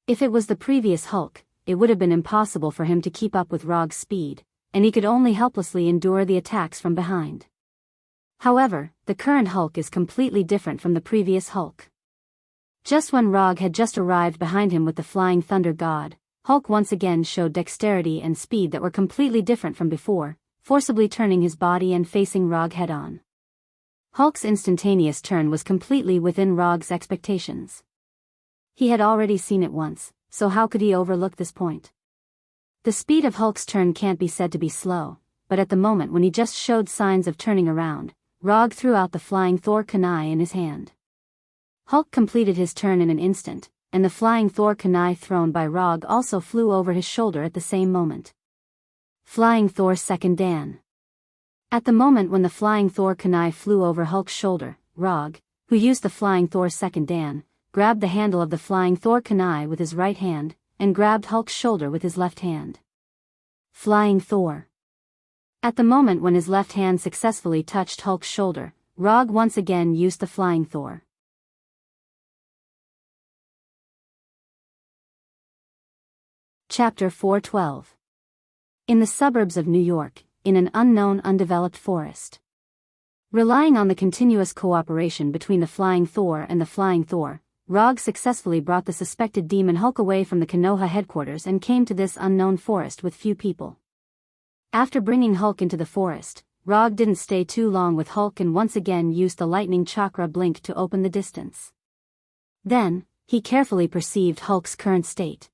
If it was the previous Hulk, it would have been impossible for him to keep up with Rog's speed, and he could only helplessly endure the attacks from behind. However, the current Hulk is completely different from the previous Hulk. Just when Rog had just arrived behind him with the Flying Thunder God, Hulk once again showed dexterity and speed that were completely different from before, forcibly turning his body and facing Rog head-on. Hulk's instantaneous turn was completely within Rog's expectations. He had already seen it once, so how could he overlook this point? The speed of Hulk's turn can't be said to be slow, but at the moment when he just showed signs of turning around, Rog threw out the Flying Thor kunai in his hand. Hulk completed his turn in an instant, and the Flying Thor kunai thrown by Rog also flew over his shoulder at the same moment. Flying Thor second Dan. At the moment when the Flying Thor kunai flew over Hulk's shoulder, Rog, who used the Flying Thor second Dan, grabbed the handle of the Flying Thor kunai with his right hand, and grabbed Hulk's shoulder with his left hand. Flying Thor. At the moment when his left hand successfully touched Hulk's shoulder, Rog once again used the Flying Thor. Chapter 412. In the suburbs of New York, in an unknown undeveloped forest. Relying on the continuous cooperation between the Flying Thor and the Flying Thor, Rog successfully brought the suspected demon Hulk away from the Konoha headquarters and came to this unknown forest with few people. After bringing Hulk into the forest, Rog didn't stay too long with Hulk and once again used the lightning chakra blink to open the distance. Then, he carefully perceived Hulk's current state.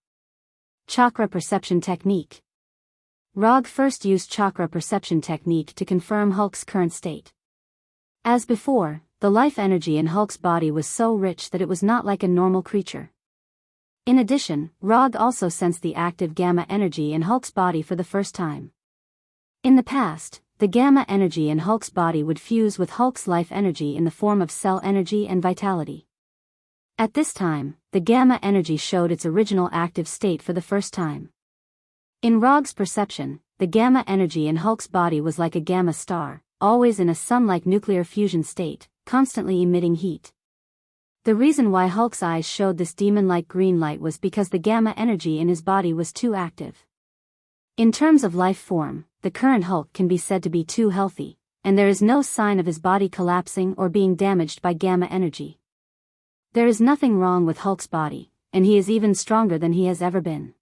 Chakra perception technique. Rog first used chakra perception technique to confirm Hulk's current state. As before, the life energy in Hulk's body was so rich that it was not like a normal creature. In addition, Rog also sensed the active gamma energy in Hulk's body for the first time. In the past, the gamma energy in Hulk's body would fuse with Hulk's life energy in the form of cell energy and vitality. At this time, the gamma energy showed its original active state for the first time. In Rog's perception, the gamma energy in Hulk's body was like a gamma star, always in a sun-like nuclear fusion state, constantly emitting heat. The reason why Hulk's eyes showed this demon-like green light was because the gamma energy in his body was too active. In terms of life form, the current Hulk can be said to be too healthy, and there is no sign of his body collapsing or being damaged by gamma energy. There is nothing wrong with Hulk's body, and he is even stronger than he has ever been.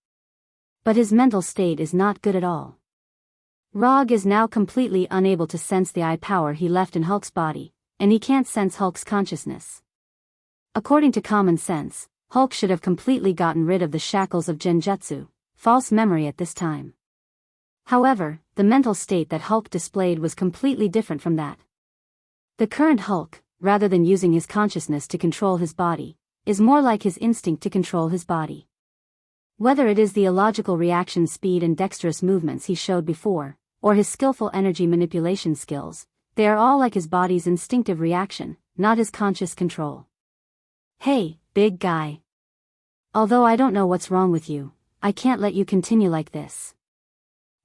But his mental state is not good at all. Rog is now completely unable to sense the eye power he left in Hulk's body, and he can't sense Hulk's consciousness. According to common sense, Hulk should have completely gotten rid of the shackles of genjutsu, false memory at this time. However, the mental state that Hulk displayed was completely different from that. The current Hulk, rather than using his consciousness to control his body, is more like his instinct to control his body. Whether it is the illogical reaction speed and dexterous movements he showed before, or his skillful energy manipulation skills, they are all like his body's instinctive reaction, not his conscious control. Hey, big guy. Although I don't know what's wrong with you, I can't let you continue like this.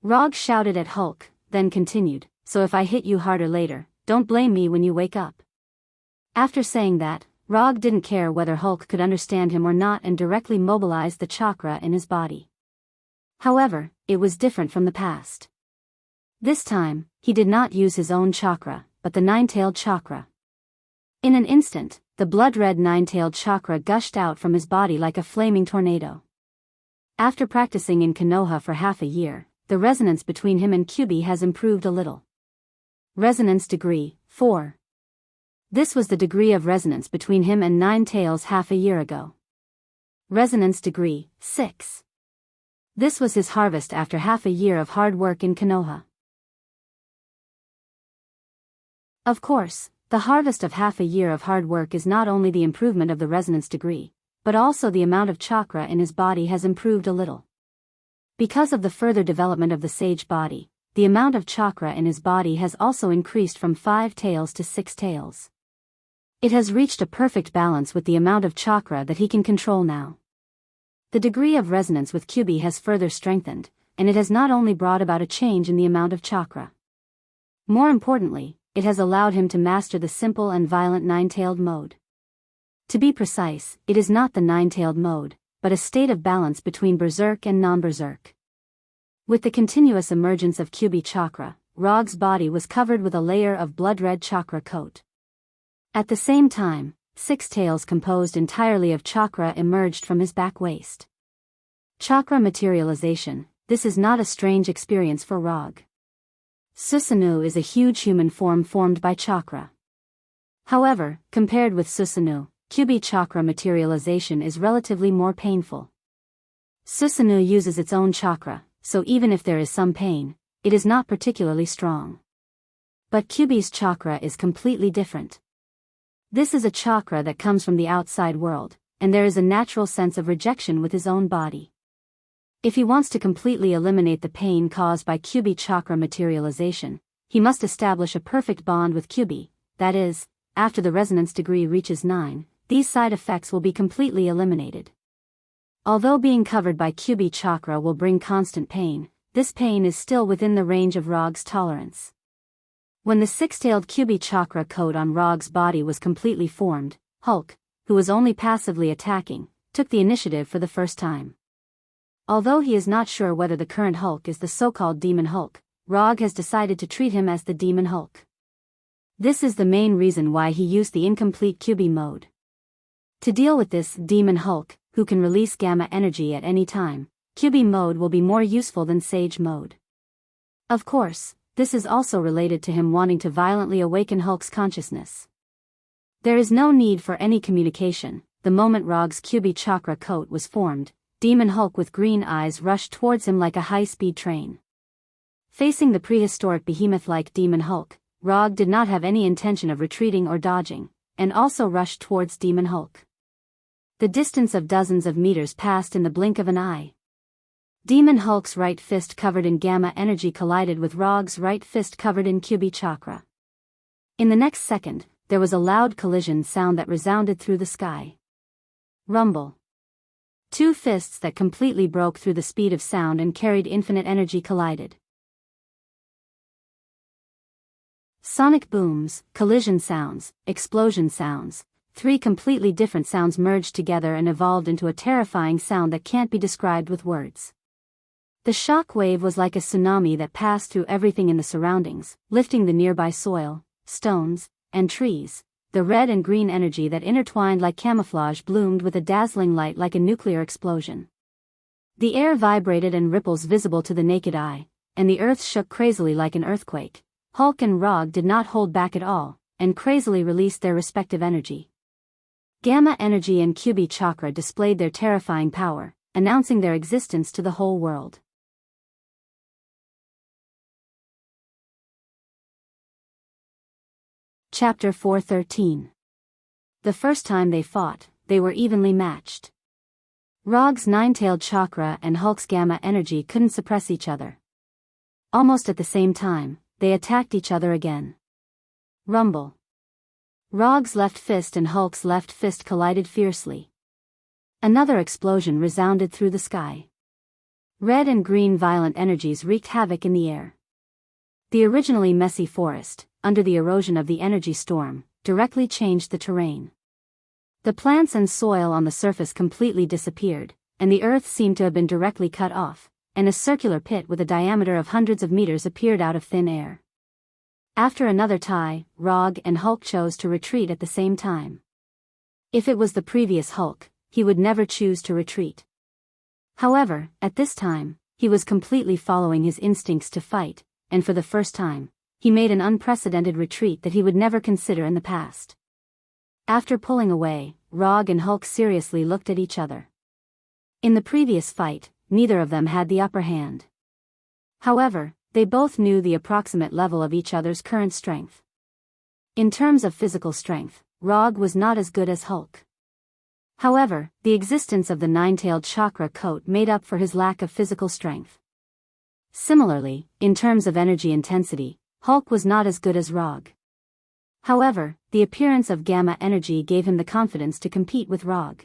Rog shouted at Hulk, then continued, so if I hit you harder later, don't blame me when you wake up. After saying that, Rog didn't care whether Hulk could understand him or not and directly mobilized the chakra in his body. However, it was different from the past. This time, he did not use his own chakra, but the nine-tailed chakra. In an instant, the blood-red nine-tailed chakra gushed out from his body like a flaming tornado. After practicing in Konoha for half a year, the resonance between him and Kyubi has improved a little. Resonance degree, 4. This was the degree of resonance between him and Nine Tails half a year ago. Resonance degree, 6. This was his harvest after half a year of hard work in Konoha. Of course, the harvest of half a year of hard work is not only the improvement of the resonance degree, but also the amount of chakra in his body has improved a little. Because of the further development of the sage body, the amount of chakra in his body has also increased from 5 tails to 6 tails. It has reached a perfect balance with the amount of chakra that he can control now. The degree of resonance with Kyubi has further strengthened, and it has not only brought about a change in the amount of chakra. More importantly, it has allowed him to master the simple and violent nine-tailed mode. To be precise, it is not the nine-tailed mode, but a state of balance between berserk and non-berserk. With the continuous emergence of Kyubi chakra, Rog's body was covered with a layer of blood-red chakra coat. At the same time, 6 tails composed entirely of chakra emerged from his back waist. Chakra materialization, this is not a strange experience for Rog. Susanoo is a huge human form formed by chakra. However, compared with Susanoo, Kyubi chakra materialization is relatively more painful. Susanoo uses its own chakra, so even if there is some pain, it is not particularly strong. But Kyubi's chakra is completely different. This is a chakra that comes from the outside world, and there is a natural sense of rejection with his own body. If he wants to completely eliminate the pain caused by Kyubi chakra materialization, he must establish a perfect bond with Kyubi, that is, after the resonance degree reaches 9, these side effects will be completely eliminated. Although being covered by Kyubi chakra will bring constant pain, this pain is still within the range of Rog's tolerance. When the 6-tailed Kyubi chakra coat on Rog's body was completely formed, Hulk, who was only passively attacking, took the initiative for the first time. Although he is not sure whether the current Hulk is the so-called Demon Hulk, Rog has decided to treat him as the Demon Hulk. This is the main reason why he used the incomplete Kyubi mode. To deal with this Demon Hulk, who can release gamma energy at any time, Kyubi mode will be more useful than Sage mode. Of course, this is also related to him wanting to violently awaken Hulk's consciousness. There is no need for any communication. The moment Rog's Kyubi chakra coat was formed, Demon Hulk with green eyes rushed towards him like a high-speed train. Facing the prehistoric behemoth-like Demon Hulk, Rog did not have any intention of retreating or dodging, and also rushed towards Demon Hulk. The distance of dozens of meters passed in the blink of an eye. Demon Hulk's right fist covered in gamma energy collided with Rog's right fist covered in Kyubi chakra. In the next second, there was a loud collision sound that resounded through the sky. Rumble. Two fists that completely broke through the speed of sound and carried infinite energy collided. Sonic booms, collision sounds, explosion sounds, three completely different sounds merged together and evolved into a terrifying sound that can't be described with words. The shock wave was like a tsunami that passed through everything in the surroundings, lifting the nearby soil, stones, and trees. The red and green energy that intertwined like camouflage bloomed with a dazzling light like a nuclear explosion. The air vibrated and ripples visible to the naked eye, and the earth shook crazily like an earthquake. Hulk and Rog did not hold back at all, and crazily released their respective energy. Gamma energy and Kyubi chakra displayed their terrifying power, announcing their existence to the whole world. Chapter 413. The first time they fought, they were evenly matched. Rog's nine-tailed chakra and Hulk's gamma energy couldn't suppress each other. Almost at the same time, they attacked each other again. Rumble. Rog's left fist and Hulk's left fist collided fiercely. Another explosion resounded through the sky. Red and green violent energies wreaked havoc in the air. The originally messy forest, under the erosion of the energy storm, directly changed the terrain. The plants and soil on the surface completely disappeared, and the earth seemed to have been directly cut off, and a circular pit with a diameter of hundreds of meters appeared out of thin air. After another tie, Rog and Hulk chose to retreat at the same time. If it was the previous Hulk, he would never choose to retreat. However, at this time, he was completely following his instincts to fight, and for the first time, he made an unprecedented retreat that he would never consider in the past. After pulling away, Rog and Hulk seriously looked at each other. In the previous fight, neither of them had the upper hand. However, they both knew the approximate level of each other's current strength. In terms of physical strength, Rog was not as good as Hulk. However, the existence of the nine-tailed chakra coat made up for his lack of physical strength. Similarly, in terms of energy intensity, Hulk was not as good as Rog. However, the appearance of gamma energy gave him the confidence to compete with Rog.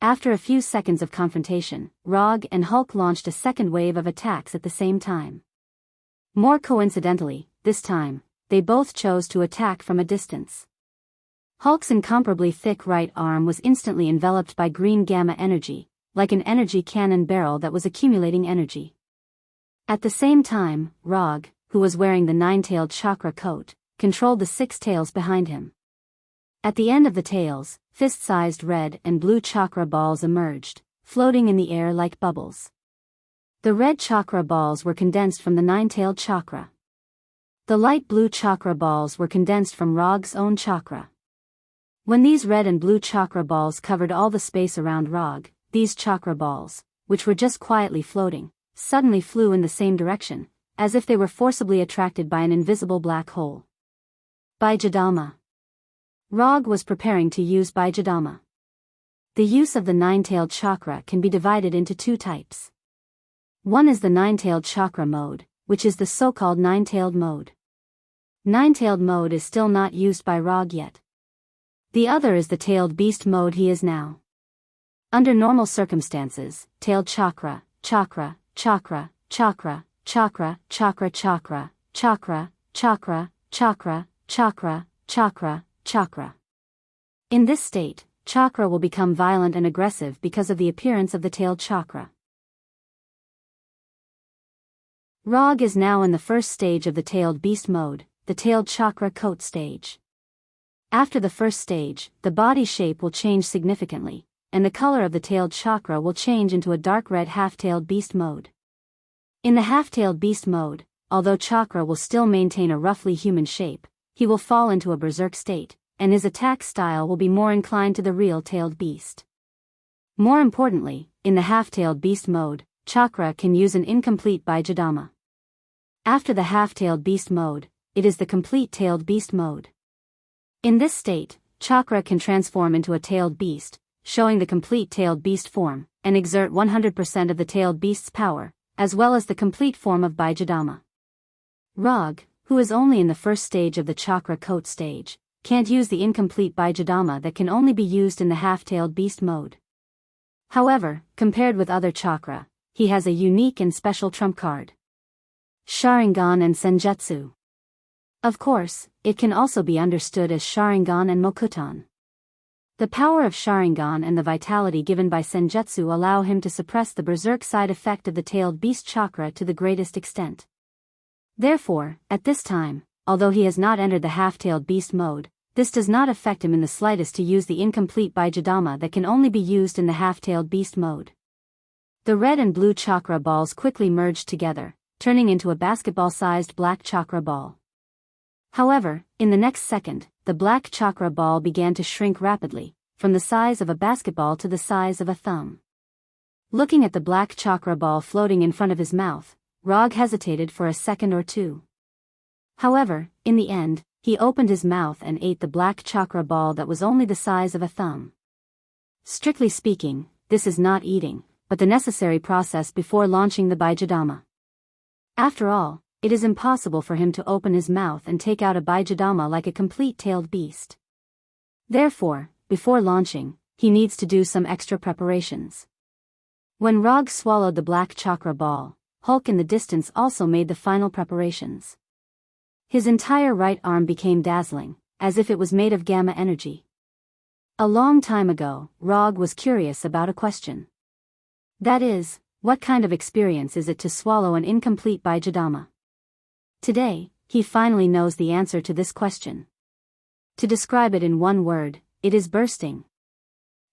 After a few seconds of confrontation, Rog and Hulk launched a second wave of attacks at the same time. More coincidentally, this time, they both chose to attack from a distance. Hulk's incomparably thick right arm was instantly enveloped by green gamma energy, like an energy cannon barrel that was accumulating energy. At the same time, Rog, who was wearing the nine-tailed chakra coat, controlled the 6 tails behind him. At the end of the tails, fist-sized red and blue chakra balls emerged, floating in the air like bubbles. The red chakra balls were condensed from the nine-tailed chakra. The light blue chakra balls were condensed from Rog's own chakra. When these red and blue chakra balls covered all the space around Rog, these chakra balls, which were just quietly floating, suddenly flew in the same direction, as if they were forcibly attracted by an invisible black hole. Bijadama. Rog was preparing to use Bijadama. The use of the nine-tailed chakra can be divided into 2 types. One is the nine-tailed chakra mode, which is the so-called nine-tailed mode. Nine-tailed mode is still not used by Rog yet. The other is the tailed beast mode he is now. Under normal circumstances, tailed chakra, chakra, chakra, chakra, chakra, chakra, chakra, chakra, chakra, chakra, chakra, chakra, chakra. In this state, chakra will become violent and aggressive because of the appearance of the tailed chakra. Rog is now in the first stage of the tailed beast mode, the tailed chakra coat stage. After the first stage, the body shape will change significantly, and the color of the tailed chakra will change into a dark red half-tailed beast mode. In the half-tailed beast mode, although chakra will still maintain a roughly human shape, he will fall into a berserk state, and his attack style will be more inclined to the real tailed beast. More importantly, in the half-tailed beast mode, chakra can use an incomplete Bijadama. After the half-tailed beast mode, it is the complete tailed beast mode. In this state, chakra can transform into a tailed beast, showing the complete tailed beast form, and exert 100% of the tailed beast's power, as well as the complete form of Bijadama. Rog, who is only in the first stage of the chakra coat stage, can't use the incomplete Bijadama that can only be used in the half-tailed beast mode. However, compared with other chakra, he has a unique and special trump card: Sharingan and Senjutsu. Of course, it can also be understood as Sharingan and Mokuton. The power of Sharingan and the vitality given by Senjutsu allow him to suppress the berserk side effect of the tailed beast chakra to the greatest extent. Therefore, at this time, although he has not entered the half-tailed beast mode, this does not affect him in the slightest to use the incomplete Bijadama that can only be used in the half-tailed beast mode. The red and blue chakra balls quickly merged together, turning into a basketball-sized black chakra ball. However, in the next second, the black chakra ball began to shrink rapidly, from the size of a basketball to the size of a thumb. Looking at the black chakra ball floating in front of his mouth, Rog hesitated for a second or two. However, in the end, he opened his mouth and ate the black chakra ball that was only the size of a thumb. Strictly speaking, this is not eating, but the necessary process before launching the Bijadama. After all, it is impossible for him to open his mouth and take out a Bijadama like a complete tailed beast. Therefore, before launching, he needs to do some extra preparations. When Rog swallowed the black chakra ball, Hulk in the distance also made the final preparations. His entire right arm became dazzling, as if it was made of gamma energy. A long time ago, Rog was curious about a question. That is, what kind of experience is it to swallow an incomplete Bijadama? Today, he finally knows the answer to this question. To describe it in one word, it is bursting.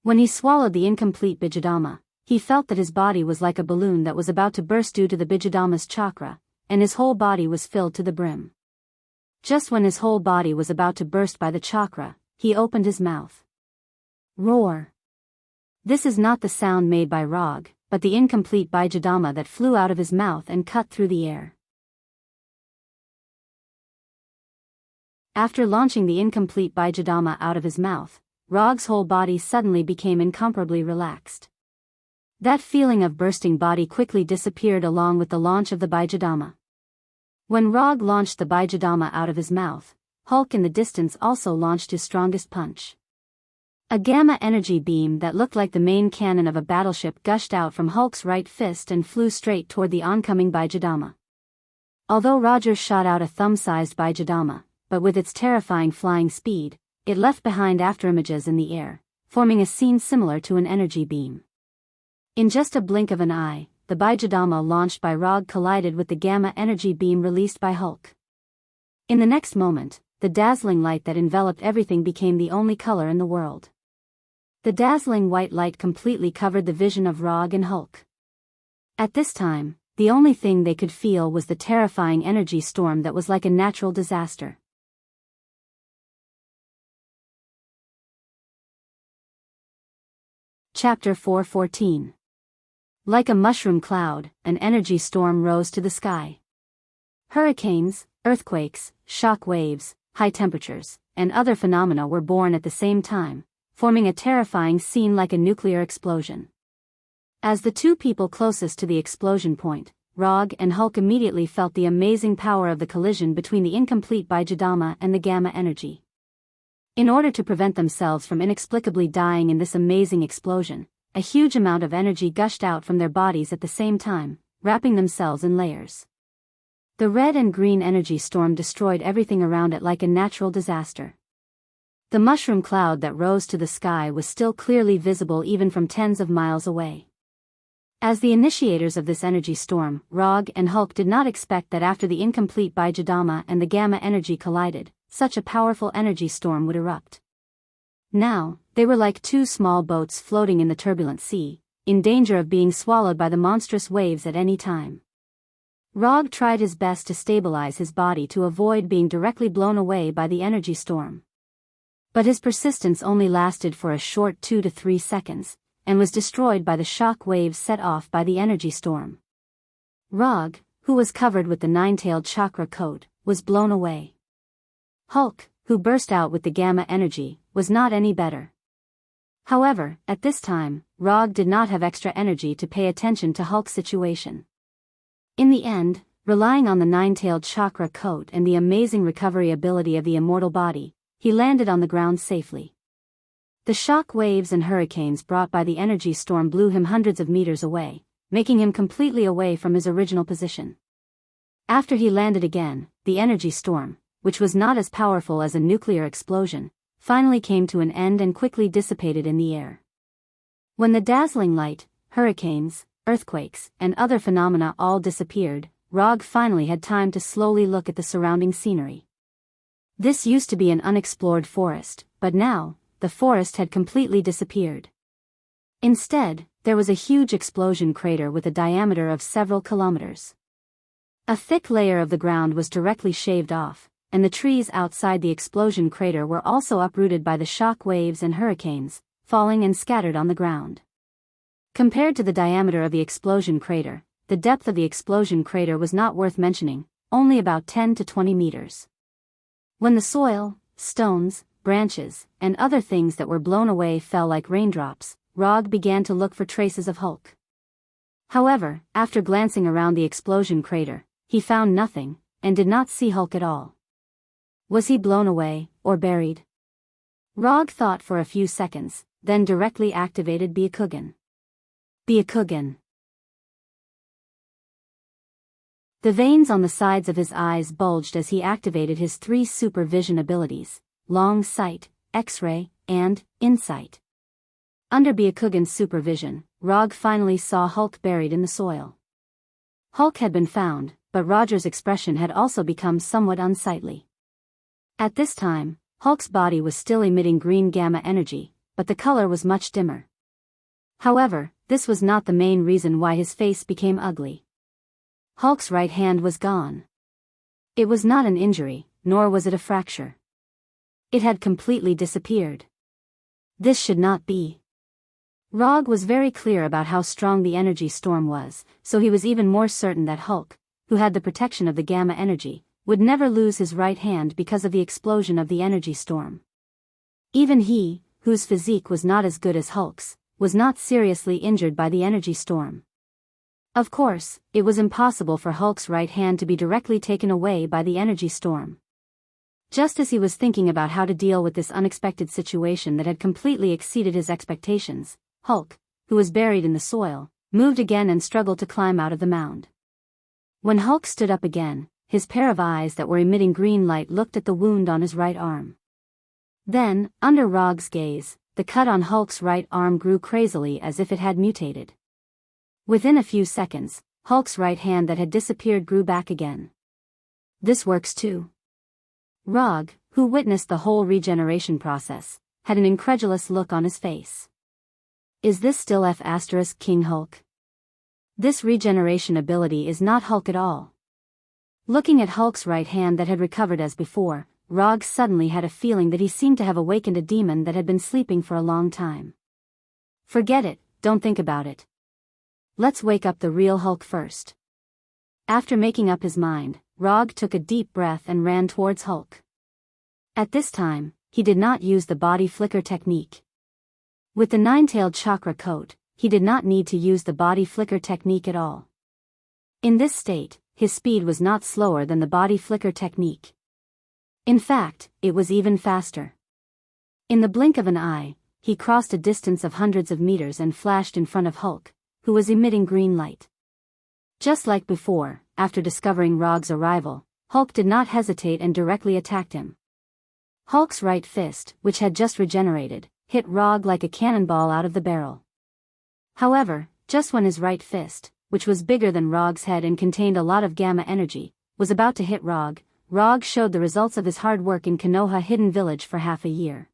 When he swallowed the incomplete Bijadama, he felt that his body was like a balloon that was about to burst due to the Bijadama's chakra, and his whole body was filled to the brim. Just when his whole body was about to burst by the chakra, he opened his mouth. Roar! This is not the sound made by Rog, but the incomplete Bijadama that flew out of his mouth and cut through the air. After launching the incomplete Bijadama out of his mouth, Rog's whole body suddenly became incomparably relaxed. That feeling of bursting body quickly disappeared along with the launch of the Bijadama. When Rog launched the Bijadama out of his mouth, Hulk in the distance also launched his strongest punch. A gamma energy beam that looked like the main cannon of a battleship gushed out from Hulk's right fist and flew straight toward the oncoming Bijadama. Although Roger shot out a thumb-sized Bijadama, but with its terrifying flying speed, it left behind afterimages in the air, forming a scene similar to an energy beam. In just a blink of an eye, the Bijadama launched by Rog collided with the gamma energy beam released by Hulk. In the next moment, the dazzling light that enveloped everything became the only color in the world. The dazzling white light completely covered the vision of Rog and Hulk. At this time, the only thing they could feel was the terrifying energy storm that was like a natural disaster. Chapter 4:14. Like a mushroom cloud, an energy storm rose to the sky. Hurricanes, earthquakes, shock waves, high temperatures, and other phenomena were born at the same time, forming a terrifying scene like a nuclear explosion. As the two people closest to the explosion point, Rog and Hulk immediately felt the amazing power of the collision between the incomplete Bijadama and the gamma energy. In order to prevent themselves from inexplicably dying in this amazing explosion, a huge amount of energy gushed out from their bodies at the same time, wrapping themselves in layers. The red and green energy storm destroyed everything around it like a natural disaster. The mushroom cloud that rose to the sky was still clearly visible even from tens of miles away. As the initiators of this energy storm, Rog and Hulk did not expect that after the incomplete Bijadama and the gamma energy collided, such a powerful energy storm would erupt. Now, they were like two small boats floating in the turbulent sea, in danger of being swallowed by the monstrous waves at any time. Rog tried his best to stabilize his body to avoid being directly blown away by the energy storm. But his persistence only lasted for a short 2 to 3 seconds, and was destroyed by the shock waves set off by the energy storm. Rog, who was covered with the nine-tailed chakra coat, was blown away. Hulk, who burst out with the gamma energy, was not any better. However, at this time, Rog did not have extra energy to pay attention to Hulk's situation. In the end, relying on the nine-tailed chakra coat and the amazing recovery ability of the immortal body, he landed on the ground safely. The shock waves and hurricanes brought by the energy storm blew him hundreds of meters away, making him completely away from his original position. After he landed again, the energy storm, which was not as powerful as a nuclear explosion, finally came to an end and quickly dissipated in the air. When the dazzling light, hurricanes, earthquakes, and other phenomena all disappeared, Rog finally had time to slowly look at the surrounding scenery. This used to be an unexplored forest, but now, the forest had completely disappeared. Instead, there was a huge explosion crater with a diameter of several kilometers. A thick layer of the ground was directly shaved off, and the trees outside the explosion crater were also uprooted by the shock waves and hurricanes, falling and scattered on the ground. Compared to the diameter of the explosion crater, the depth of the explosion crater was not worth mentioning, only about 10 to 20 meters. When the soil, stones, branches, and other things that were blown away fell like raindrops, Rog began to look for traces of Hulk. However, after glancing around the explosion crater, he found nothing, and did not see Hulk at all. Was he blown away, or buried? Rog thought for a few seconds, then directly activated Byakugan. Byakugan. The veins on the sides of his eyes bulged as he activated his 3 supervision abilities, long sight, X-ray, and insight. Under Byakugan's supervision, Rog finally saw Hulk buried in the soil. Hulk had been found, but Roger's expression had also become somewhat unsightly. At this time, Hulk's body was still emitting green gamma energy, but the color was much dimmer. However, this was not the main reason why his face became ugly. Hulk's right hand was gone. It was not an injury, nor was it a fracture. It had completely disappeared. This should not be. Rog was very clear about how strong the energy storm was, so he was even more certain that Hulk, who had the protection of the gamma energy, would never lose his right hand because of the explosion of the energy storm. Even he, whose physique was not as good as Hulk's, was not seriously injured by the energy storm. Of course, it was impossible for Hulk's right hand to be directly taken away by the energy storm. Just as he was thinking about how to deal with this unexpected situation that had completely exceeded his expectations, Hulk, who was buried in the soil, moved again and struggled to climb out of the mound. When Hulk stood up again, his pair of eyes that were emitting green light looked at the wound on his right arm. Then, under Rog's gaze, the cut on Hulk's right arm grew crazily as if it had mutated. Within a few seconds, Hulk's right hand that had disappeared grew back again. This works too. Rog, who witnessed the whole regeneration process, had an incredulous look on his face. Is this still King Hulk? This regeneration ability is not Hulk at all. Looking at Hulk's right hand that had recovered as before, Rog suddenly had a feeling that he seemed to have awakened a demon that had been sleeping for a long time. Forget it, don't think about it. Let's wake up the real Hulk first. After making up his mind, Rog took a deep breath and ran towards Hulk. At this time, he did not use the body flicker technique. With the nine-tailed chakra coat, he did not need to use the body flicker technique at all. In this state, his speed was not slower than the body flicker technique. In fact, it was even faster. In the blink of an eye, he crossed a distance of hundreds of meters and flashed in front of Hulk, who was emitting green light. Just like before, after discovering Rog's arrival, Hulk did not hesitate and directly attacked him. Hulk's right fist, which had just regenerated, hit Rog like a cannonball out of the barrel. However, just when his right fist, which was bigger than Rog's head and contained a lot of gamma energy, was about to hit Rog, Rog showed the results of his hard work in Konoha Hidden Village for half a year.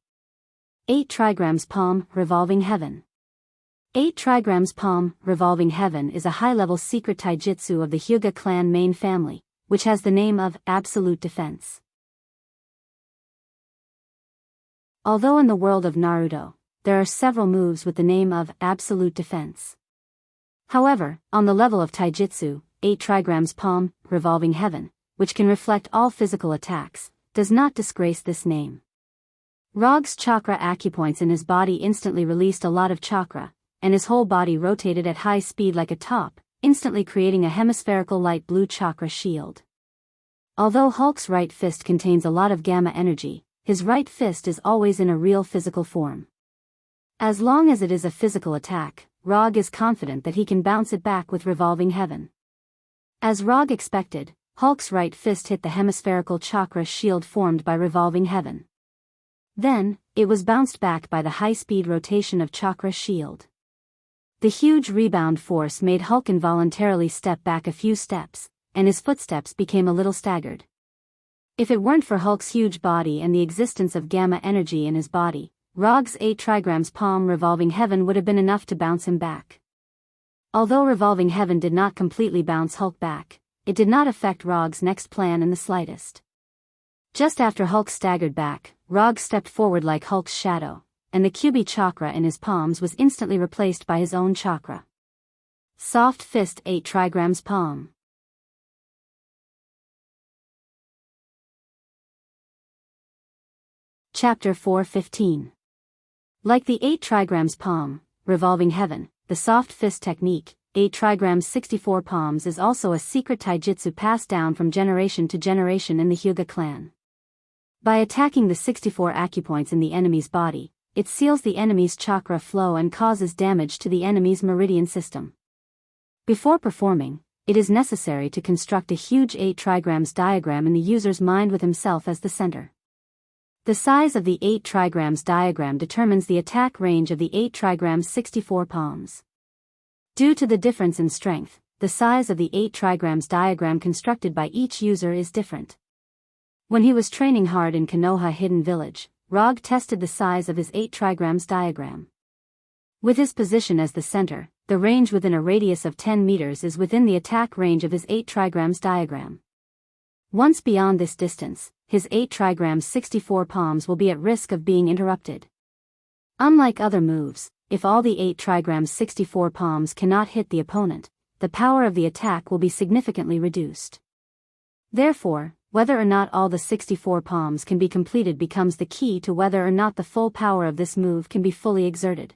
8 trigrams Palm, Revolving Heaven. 8 trigrams Palm, Revolving Heaven is a high-level secret taijutsu of the Hyuga clan main family, which has the name of Absolute Defense. Although in the world of Naruto, there are several moves with the name of Absolute Defense. However, on the level of taijutsu, 8 trigrams Palm, Revolving Heaven, which can reflect all physical attacks, does not disgrace this name. Rog's chakra acupoints in his body instantly released a lot of chakra, and his whole body rotated at high speed like a top, instantly creating a hemispherical light blue chakra shield. Although Hulk's right fist contains a lot of gamma energy, his right fist is always in a real physical form. As long as it is a physical attack, Rog is confident that he can bounce it back with Revolving Heaven. As Rog expected, Hulk's right fist hit the hemispherical chakra shield formed by Revolving Heaven. Then, it was bounced back by the high-speed rotation of chakra shield. The huge rebound force made Hulk involuntarily step back a few steps, and his footsteps became a little staggered. If it weren't for Hulk's huge body and the existence of gamma energy in his body, Rog's 8 trigrams Palm Revolving Heaven would have been enough to bounce him back. Although Revolving Heaven did not completely bounce Hulk back, it did not affect Rog's next plan in the slightest. Just after Hulk staggered back, Rog stepped forward like Hulk's shadow, and the Kyubi chakra in his palms was instantly replaced by his own chakra. Soft Fist 8 trigrams Palm. Chapter 4:15. Like the 8 trigrams Palm, Revolving Heaven, the soft fist technique, 8 trigrams 64 palms is also a secret taijutsu passed down from generation to generation in the Hyuga clan. By attacking the 64 acupoints in the enemy's body, it seals the enemy's chakra flow and causes damage to the enemy's meridian system. Before performing, it is necessary to construct a huge 8 trigrams diagram in the user's mind with himself as the center. The size of the 8 trigrams diagram determines the attack range of the 8 trigrams 64 palms. Due to the difference in strength, the size of the 8 trigrams diagram constructed by each user is different. When he was training hard in Konoha Hidden Village, Rog tested the size of his 8 trigrams diagram. With his position as the center, the range within a radius of 10 meters is within the attack range of his 8 trigrams diagram. Once beyond this distance, his 8 trigrams 64 palms will be at risk of being interrupted. Unlike other moves, if all the 8 trigrams 64 palms cannot hit the opponent, the power of the attack will be significantly reduced. Therefore, whether or not all the 64 palms can be completed becomes the key to whether or not the full power of this move can be fully exerted.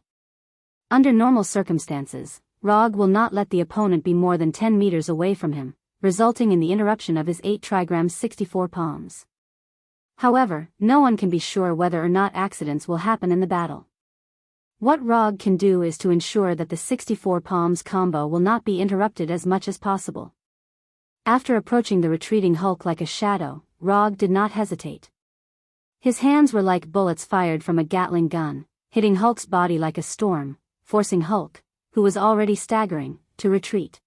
Under normal circumstances, Rog will not let the opponent be more than 10 meters away from him, resulting in the interruption of his 8 trigrams 64 palms. However, no one can be sure whether or not accidents will happen in the battle. What Rog can do is to ensure that the 64 palms combo will not be interrupted as much as possible. After approaching the retreating Hulk like a shadow, Rog did not hesitate. His hands were like bullets fired from a Gatling gun, hitting Hulk's body like a storm, forcing Hulk, who was already staggering, to retreat.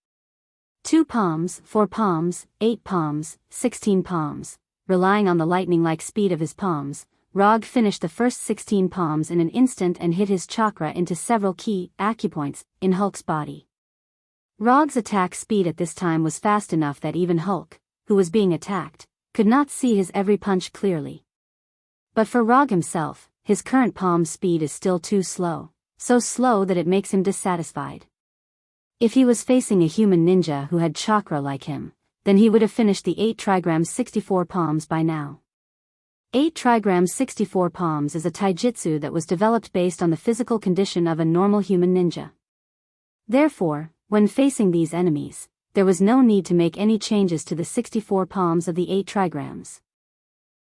2 palms, 4 palms, 8 palms, 16 palms. Relying on the lightning-like speed of his palms, Rog finished the first 16 palms in an instant and hit his chakra into several key acupoints in Hulk's body. Rog's attack speed at this time was fast enough that even Hulk, who was being attacked, could not see his every punch clearly. But for Rog himself, his current palm speed is still too slow, so slow that it makes him dissatisfied. If he was facing a human ninja who had chakra like him, then he would have finished the 8 trigrams 64 palms by now. 8 trigrams 64 palms is a taijutsu that was developed based on the physical condition of a normal human ninja. Therefore, when facing these enemies, there was no need to make any changes to the 64 palms of the 8 trigrams.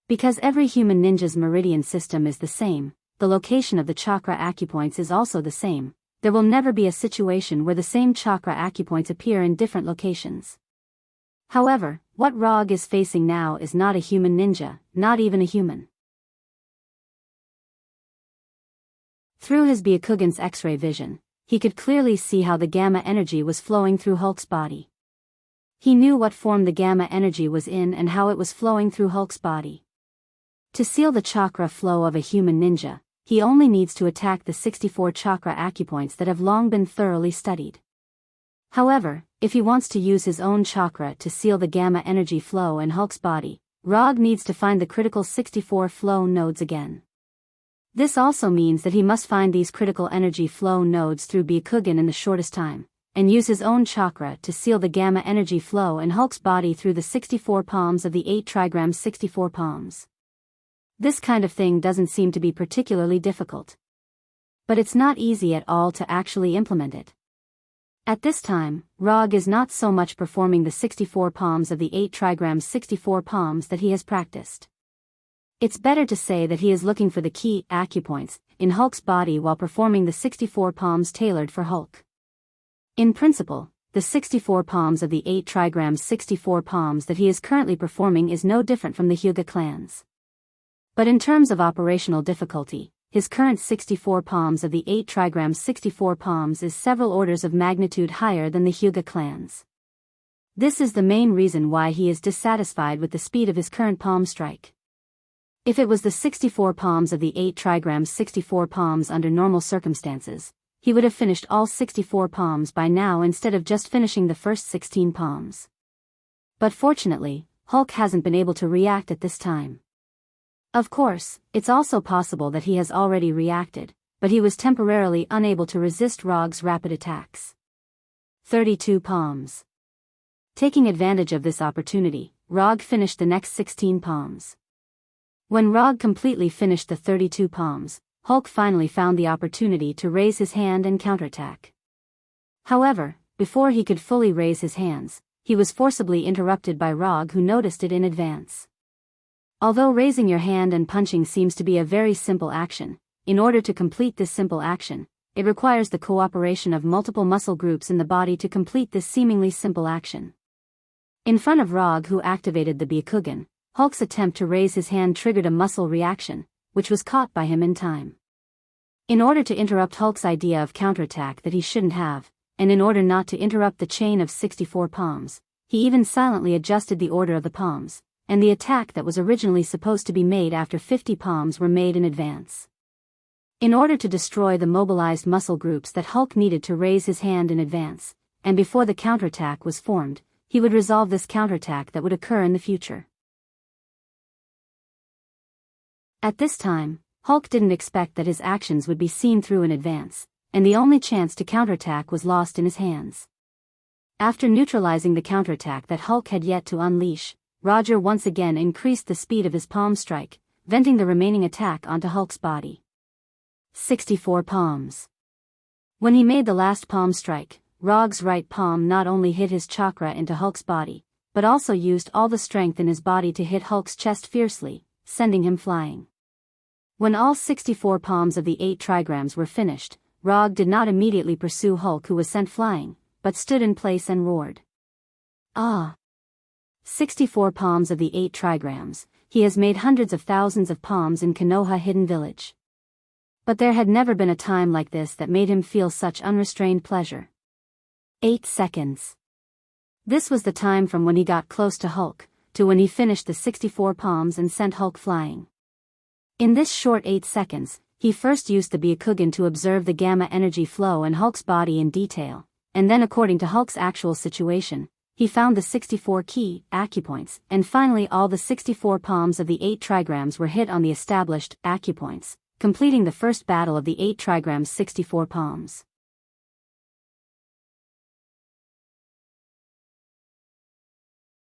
Because every human ninja's meridian system is the same, the location of the chakra acupoints is also the same. There will never be a situation where the same chakra acupoints appear in different locations. However, what Rog is facing now is not a human ninja, not even a human. Through his Byakugan's X-ray vision, he could clearly see how the gamma energy was flowing through Hulk's body. He knew what form the gamma energy was in and how it was flowing through Hulk's body. To seal the chakra flow of a human ninja, he only needs to attack the 64 chakra acupoints that have long been thoroughly studied. However, if he wants to use his own chakra to seal the gamma energy flow in Hulk's body, Rog needs to find the critical 64 flow nodes again. This also means that he must find these critical energy flow nodes through Byakugan in the shortest time, and use his own chakra to seal the gamma energy flow in Hulk's body through the 64 palms of the 8 trigrams 64 palms. This kind of thing doesn't seem to be particularly difficult. But it's not easy at all to actually implement it. At this time, Rog is not so much performing the 64 palms of the 8 trigrams 64 palms that he has practiced. It's better to say that he is looking for the key acupoints in Hulk's body while performing the 64 palms tailored for Hulk. In principle, the 64 palms of the 8 trigrams 64 palms that he is currently performing is no different from the Hyuga clans. But in terms of operational difficulty, his current 64 palms of the 8 trigrams 64 palms is several orders of magnitude higher than the Hyuga clans. This is the main reason why he is dissatisfied with the speed of his current palm strike. If it was the 64 palms of the 8 trigrams 64 palms under normal circumstances, he would have finished all 64 palms by now instead of just finishing the first 16 palms. But fortunately, Hulk hasn't been able to react at this time. Of course, it's also possible that he has already reacted, but he was temporarily unable to resist Rog's rapid attacks. 32 palms. Taking advantage of this opportunity, Rog finished the next 16 palms. When Rog completely finished the 32 palms, Hulk finally found the opportunity to raise his hand and counterattack. However, before he could fully raise his hands, he was forcibly interrupted by Rog, who noticed it in advance. Although raising your hand and punching seems to be a very simple action, in order to complete this simple action, it requires the cooperation of multiple muscle groups in the body to complete this seemingly simple action. In front of Rog, who activated the Byakugan, Hulk's attempt to raise his hand triggered a muscle reaction, which was caught by him in time. In order to interrupt Hulk's idea of counterattack that he shouldn't have, and in order not to interrupt the chain of 64 palms, he even silently adjusted the order of the palms, and the attack that was originally supposed to be made after 50 palms were made in advance. In order to destroy the mobilized muscle groups that Hulk needed to raise his hand in advance, and before the counterattack was formed, he would resolve this counterattack that would occur in the future. At this time, Hulk didn't expect that his actions would be seen through in advance, and the only chance to counterattack was lost in his hands. After neutralizing the counterattack that Hulk had yet to unleash, Roger once again increased the speed of his palm strike, venting the remaining attack onto Hulk's body. 64 palms. When he made the last palm strike, Rog's right palm not only hit his chakra into Hulk's body, but also used all the strength in his body to hit Hulk's chest fiercely, sending him flying. When all 64 palms of the 8 trigrams were finished, Rog did not immediately pursue Hulk, who was sent flying, but stood in place and roared. Ah! 64 palms of the 8 trigrams, he has made hundreds of thousands of palms in Konoha Hidden Village. But there had never been a time like this that made him feel such unrestrained pleasure. 8 seconds. This was the time from when he got close to Hulk, to when he finished the 64 palms and sent Hulk flying. In this short 8 seconds, he first used the Byakugan to observe the gamma energy flow in Hulk's body in detail, and then according to Hulk's actual situation, he found the 64 key acupoints, and finally all the 64 palms of the 8 trigrams were hit on the established acupoints, completing the first battle of the 8 trigrams 64 palms.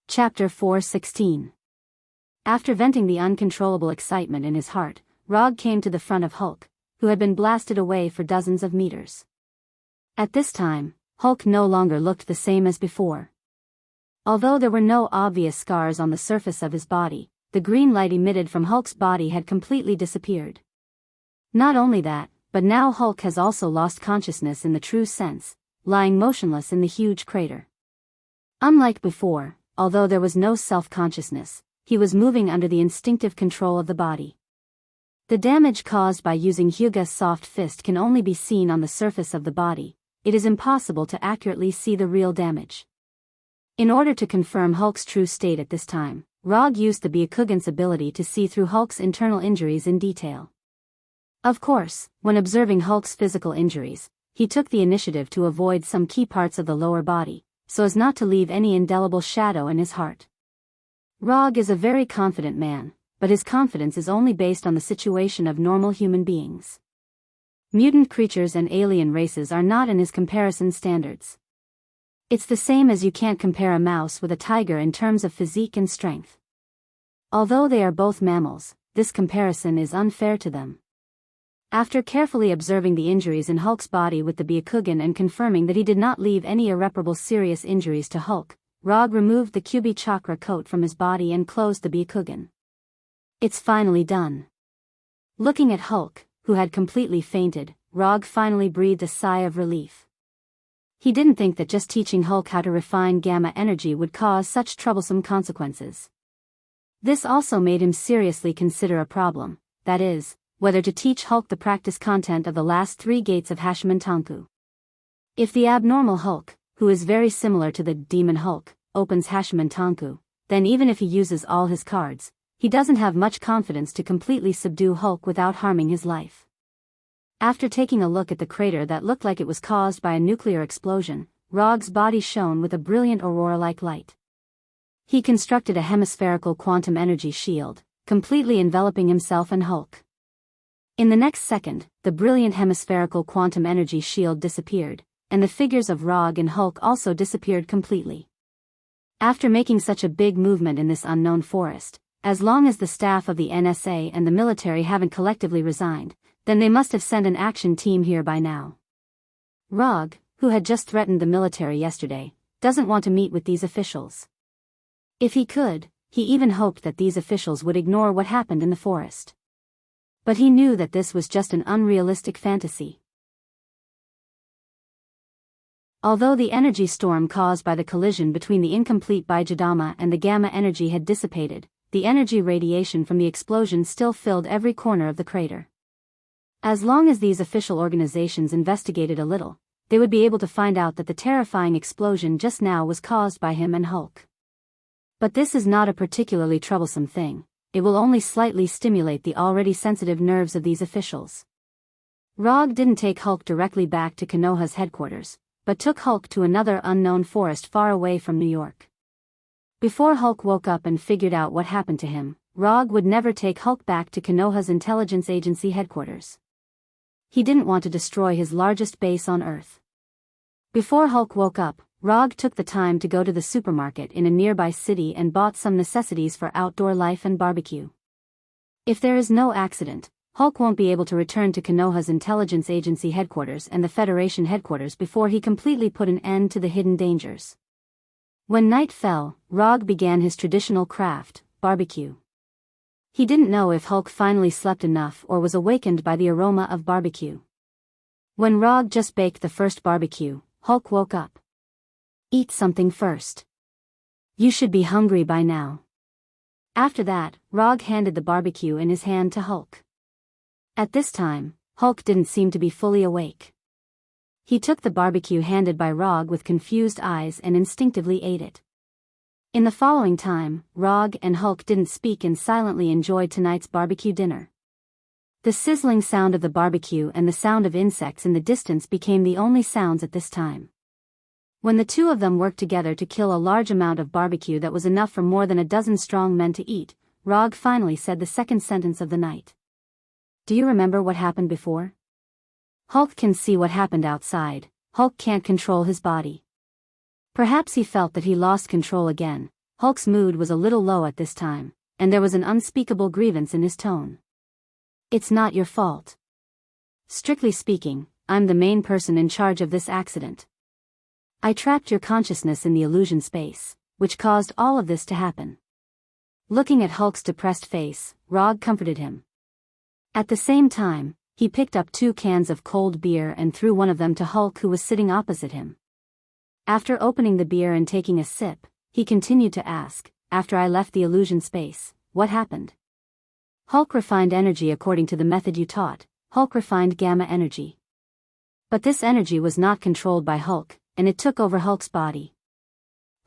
Chapter 4:16. After venting the uncontrollable excitement in his heart, Rog came to the front of Hulk, who had been blasted away for dozens of meters. At this time, Hulk no longer looked the same as before. Although there were no obvious scars on the surface of his body, the green light emitted from Hulk's body had completely disappeared. Not only that, but now Hulk has also lost consciousness in the true sense, lying motionless in the huge crater. Unlike before, although there was no self-consciousness, he was moving under the instinctive control of the body. The damage caused by using Hyuga's soft fist can only be seen on the surface of the body. It is impossible to accurately see the real damage. In order to confirm Hulk's true state at this time, Rog used the Byakugan's ability to see through Hulk's internal injuries in detail. Of course, when observing Hulk's physical injuries, he took the initiative to avoid some key parts of the lower body, so as not to leave any indelible shadow in his heart. Rog is a very confident man, but his confidence is only based on the situation of normal human beings. Mutant creatures and alien races are not in his comparison standards. It's the same as you can't compare a mouse with a tiger in terms of physique and strength. Although they are both mammals, this comparison is unfair to them. After carefully observing the injuries in Hulk's body with the Byakugan and confirming that he did not leave any irreparable serious injuries to Hulk, Rog removed the Kyubi chakra coat from his body and closed the Byakugan. It's finally done. Looking at Hulk, who had completely fainted, Rog finally breathed a sigh of relief. He didn't think that just teaching Hulk how to refine gamma energy would cause such troublesome consequences. This also made him seriously consider a problem, that is, whether to teach Hulk the practice content of the last 3 gates of Hashman Tanku. If the abnormal Hulk, who is very similar to the demon Hulk, opens Hashman Tanku, then even if he uses all his cards, he doesn't have much confidence to completely subdue Hulk without harming his life. After taking a look at the crater that looked like it was caused by a nuclear explosion, Rog's body shone with a brilliant aurora-like light. He constructed a hemispherical quantum energy shield, completely enveloping himself and Hulk. In the next second, the brilliant hemispherical quantum energy shield disappeared, and the figures of Rog and Hulk also disappeared completely. After making such a big movement in this unknown forest, as long as the staff of the NSA and the military haven't collectively resigned, then they must have sent an action team here by now. Rog, who had just threatened the military yesterday, doesn't want to meet with these officials. If he could, he even hoped that these officials would ignore what happened in the forest. But he knew that this was just an unrealistic fantasy. Although the energy storm caused by the collision between the incomplete Bijadama and the gamma energy had dissipated, the energy radiation from the explosion still filled every corner of the crater. As long as these official organizations investigated a little, they would be able to find out that the terrifying explosion just now was caused by him and Hulk. But this is not a particularly troublesome thing. It will only slightly stimulate the already sensitive nerves of these officials. Rog didn't take Hulk directly back to Konoha's headquarters, but took Hulk to another unknown forest far away from New York. Before Hulk woke up and figured out what happened to him, Rog would never take Hulk back to Konoha's intelligence agency headquarters. He didn't want to destroy his largest base on Earth. Before Hulk woke up, Rog took the time to go to the supermarket in a nearby city and bought some necessities for outdoor life and barbecue. If there is no accident, Hulk won't be able to return to Konoha's intelligence agency headquarters and the Federation headquarters before he completely put an end to the hidden dangers. When night fell, Rog began his traditional craft, barbecue. He didn't know if Hulk finally slept enough or was awakened by the aroma of barbecue. When Rog just baked the first barbecue, Hulk woke up. Eat something first. You should be hungry by now. After that, Rog handed the barbecue in his hand to Hulk. At this time, Hulk didn't seem to be fully awake. He took the barbecue handed by Rog with confused eyes and instinctively ate it. In the following time, Rog and Hulk didn't speak and silently enjoyed tonight's barbecue dinner. The sizzling sound of the barbecue and the sound of insects in the distance became the only sounds at this time. When the two of them worked together to kill a large amount of barbecue that was enough for more than a dozen strong men to eat, Rog finally said the second sentence of the night. Do you remember what happened before? Hulk can see what happened outside. Hulk can't control his body. Perhaps he felt that he lost control again. Hulk's mood was a little low at this time, and there was an unspeakable grievance in his tone. It's not your fault. Strictly speaking, I'm the main person in charge of this accident. I trapped your consciousness in the illusion space, which caused all of this to happen. Looking at Hulk's depressed face, Rog comforted him. At the same time, he picked up 2 cans of cold beer and threw one of them to Hulk, who was sitting opposite him. After opening the beer and taking a sip, he continued to ask, after I left the illusion space, what happened? Hulk refined energy according to the method you taught. Hulk refined gamma energy. But this energy was not controlled by Hulk, and it took over Hulk's body.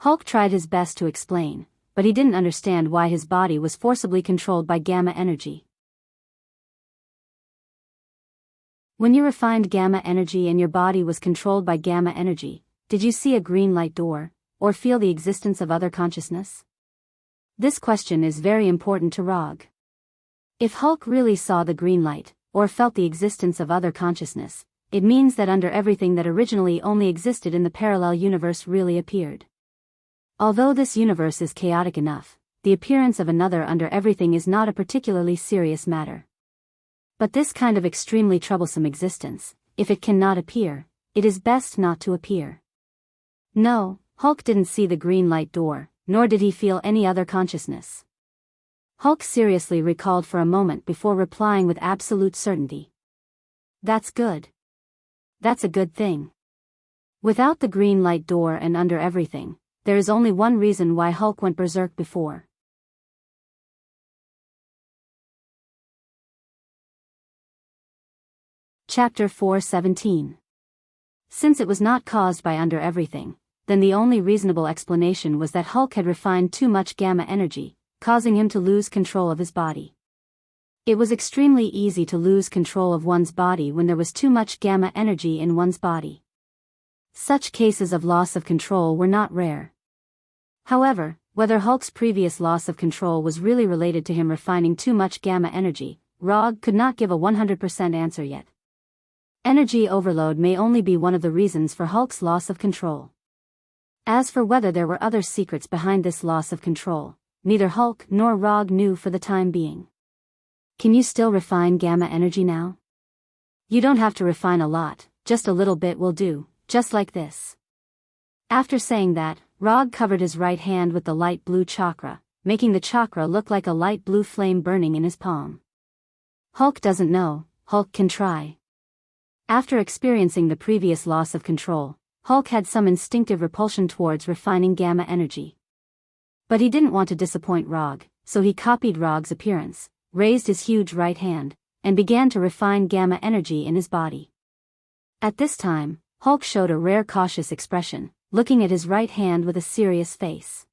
Hulk tried his best to explain, but he didn't understand why his body was forcibly controlled by gamma energy. When you refined gamma energy and your body was controlled by gamma energy, did you see a green light door, or feel the existence of other consciousness? This question is very important to Rog. If Hulk really saw the green light, or felt the existence of other consciousness, it means that under everything that originally only existed in the parallel universe really appeared. Although this universe is chaotic enough, the appearance of another under everything is not a particularly serious matter. But this kind of extremely troublesome existence, if it cannot appear, it is best not to appear. No, Hulk didn't see the green light door, nor did he feel any other consciousness. Hulk seriously recalled for a moment before replying with absolute certainty. That's good. That's a good thing. Without the green light door and under everything, there is only one reason why Hulk went berserk before. Chapter 4:17. Since it was not caused by under everything, then the only reasonable explanation was that Hulk had refined too much gamma energy, causing him to lose control of his body. It was extremely easy to lose control of one's body when there was too much gamma energy in one's body. Such cases of loss of control were not rare. However, whether Hulk's previous loss of control was really related to him refining too much gamma energy, Rog could not give a 100% answer yet. Energy overload may only be one of the reasons for Hulk's loss of control. As for whether there were other secrets behind this loss of control, neither Hulk nor Rog knew for the time being. Can you still refine gamma energy now? You don't have to refine a lot, just a little bit will do, just like this. After saying that, Rog covered his right hand with the light blue chakra, making the chakra look like a light blue flame burning in his palm. Hulk doesn't know, Hulk can try. After experiencing the previous loss of control, Hulk had some instinctive repulsion towards refining gamma energy. But he didn't want to disappoint Rog, so he copied Rog's appearance, raised his huge right hand, and began to refine gamma energy in his body. At this time, Hulk showed a rare cautious expression, looking at his right hand with a serious face.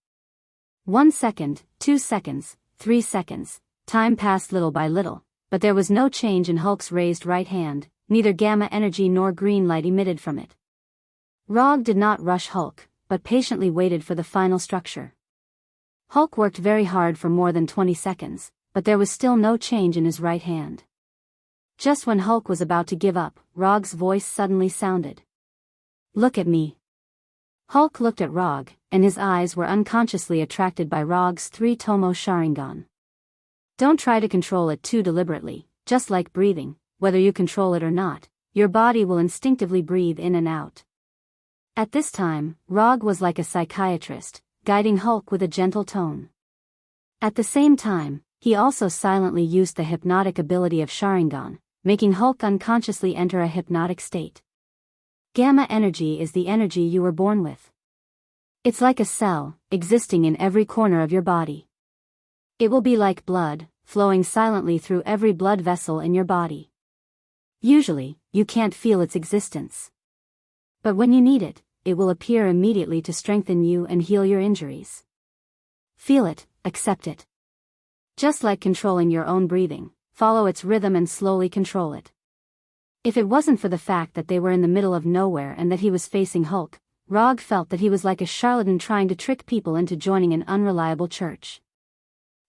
1 second, 2 seconds, 3 seconds, time passed little by little, but there was no change in Hulk's raised right hand, neither gamma energy nor green light emitted from it. Rog did not rush Hulk, but patiently waited for the final structure. Hulk worked very hard for more than 20 seconds, but there was still no change in his right hand. Just when Hulk was about to give up, Rog's voice suddenly sounded. Look at me. Hulk looked at Rog, and his eyes were unconsciously attracted by Rog's 3-tomo Sharingan. Don't try to control it too deliberately, just like breathing, whether you control it or not, your body will instinctively breathe in and out. At this time, Rog was like a psychiatrist, guiding Hulk with a gentle tone. At the same time, he also silently used the hypnotic ability of Sharingan, making Hulk unconsciously enter a hypnotic state. Gamma energy is the energy you were born with. It's like a cell, existing in every corner of your body. It will be like blood, flowing silently through every blood vessel in your body. Usually, you can't feel its existence. But when you need it, it will appear immediately to strengthen you and heal your injuries. Feel it, accept it. Just like controlling your own breathing, follow its rhythm and slowly control it. If it wasn't for the fact that they were in the middle of nowhere and that he was facing Hulk, Rog felt that he was like a charlatan trying to trick people into joining an unreliable church.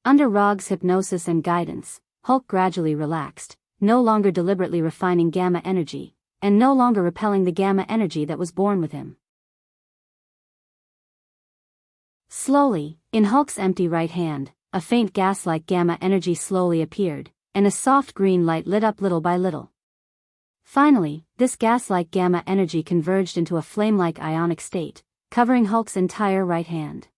Under Rog's hypnosis and guidance, Hulk gradually relaxed, no longer deliberately refining gamma energy, and no longer repelling the gamma energy that was born with him. Slowly, in Hulk's empty right hand, a faint gas-like gamma energy slowly appeared, and a soft green light lit up little by little. Finally, this gas-like gamma energy converged into a flame-like ionic state, covering Hulk's entire right hand.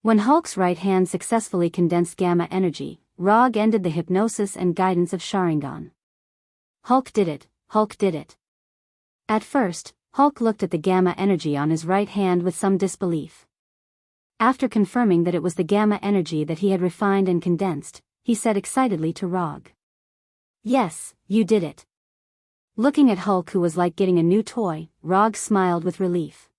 When Hulk's right hand successfully condensed gamma energy, Rog ended the hypnosis and guidance of Sharingan. Hulk did it, Hulk did it. At first, Hulk looked at the gamma energy on his right hand with some disbelief. After confirming that it was the gamma energy that he had refined and condensed, he said excitedly to Rog. Yes, you did it. Looking at Hulk, who was like getting a new toy, Rog smiled with relief.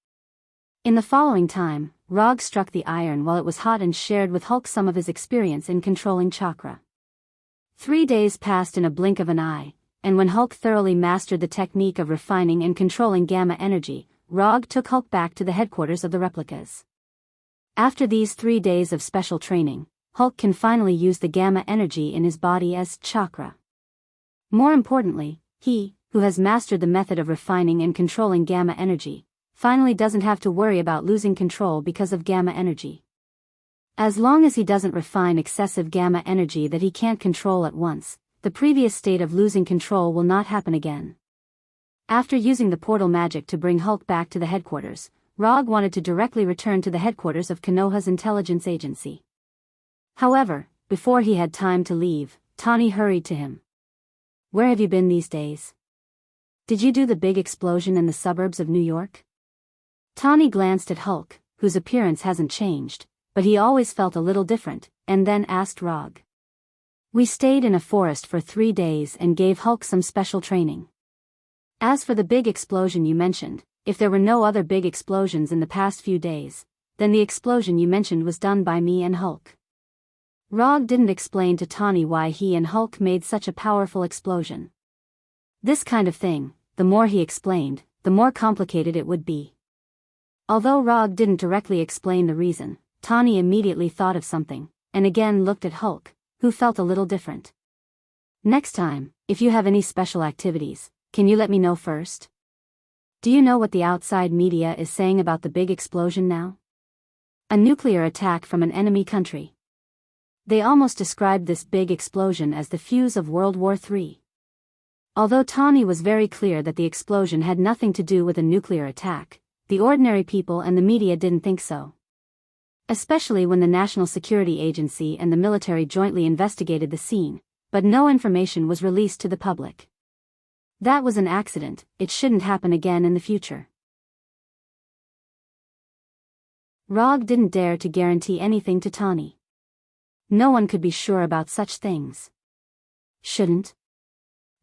In the following time, Rog struck the iron while it was hot and shared with Hulk some of his experience in controlling chakra. 3 days passed in a blink of an eye, and when Hulk thoroughly mastered the technique of refining and controlling gamma energy, Rog took Hulk back to the headquarters of the replicas. After these 3 days of special training, Hulk can finally use the gamma energy in his body as chakra. More importantly, he, who has mastered the method of refining and controlling gamma energy, finally doesn't have to worry about losing control because of gamma energy. As long as he doesn't refine excessive gamma energy that he can't control at once, the previous state of losing control will not happen again. After using the portal magic to bring Hulk back to the headquarters, Rog wanted to directly return to the headquarters of Konoha's intelligence agency. However, before he had time to leave, Tani hurried to him. "Where have you been these days? Did you do the big explosion in the suburbs of New York?" Tani glanced at Hulk, whose appearance hasn't changed, but he always felt a little different, and then asked Rog. "We stayed in a forest for 3 days and gave Hulk some special training. As for the big explosion you mentioned, if there were no other big explosions in the past few days, then the explosion you mentioned was done by me and Hulk." Rog didn't explain to Tani why he and Hulk made such a powerful explosion. This kind of thing, the more he explained, the more complicated it would be. Although Rog didn't directly explain the reason, Tani immediately thought of something, and again looked at Hulk, who felt a little different. "Next time, if you have any special activities, can you let me know first? Do you know what the outside media is saying about the big explosion now? A nuclear attack from an enemy country. They almost described this big explosion as the fuse of World War III. Although Tani was very clear that the explosion had nothing to do with a nuclear attack, the ordinary people and the media didn't think so. Especially when the National Security Agency and the military jointly investigated the scene, but no information was released to the public. That was an accident, it shouldn't happen again in the future. Rog didn't dare to guarantee anything to Tani. No one could be sure about such things. "Shouldn't?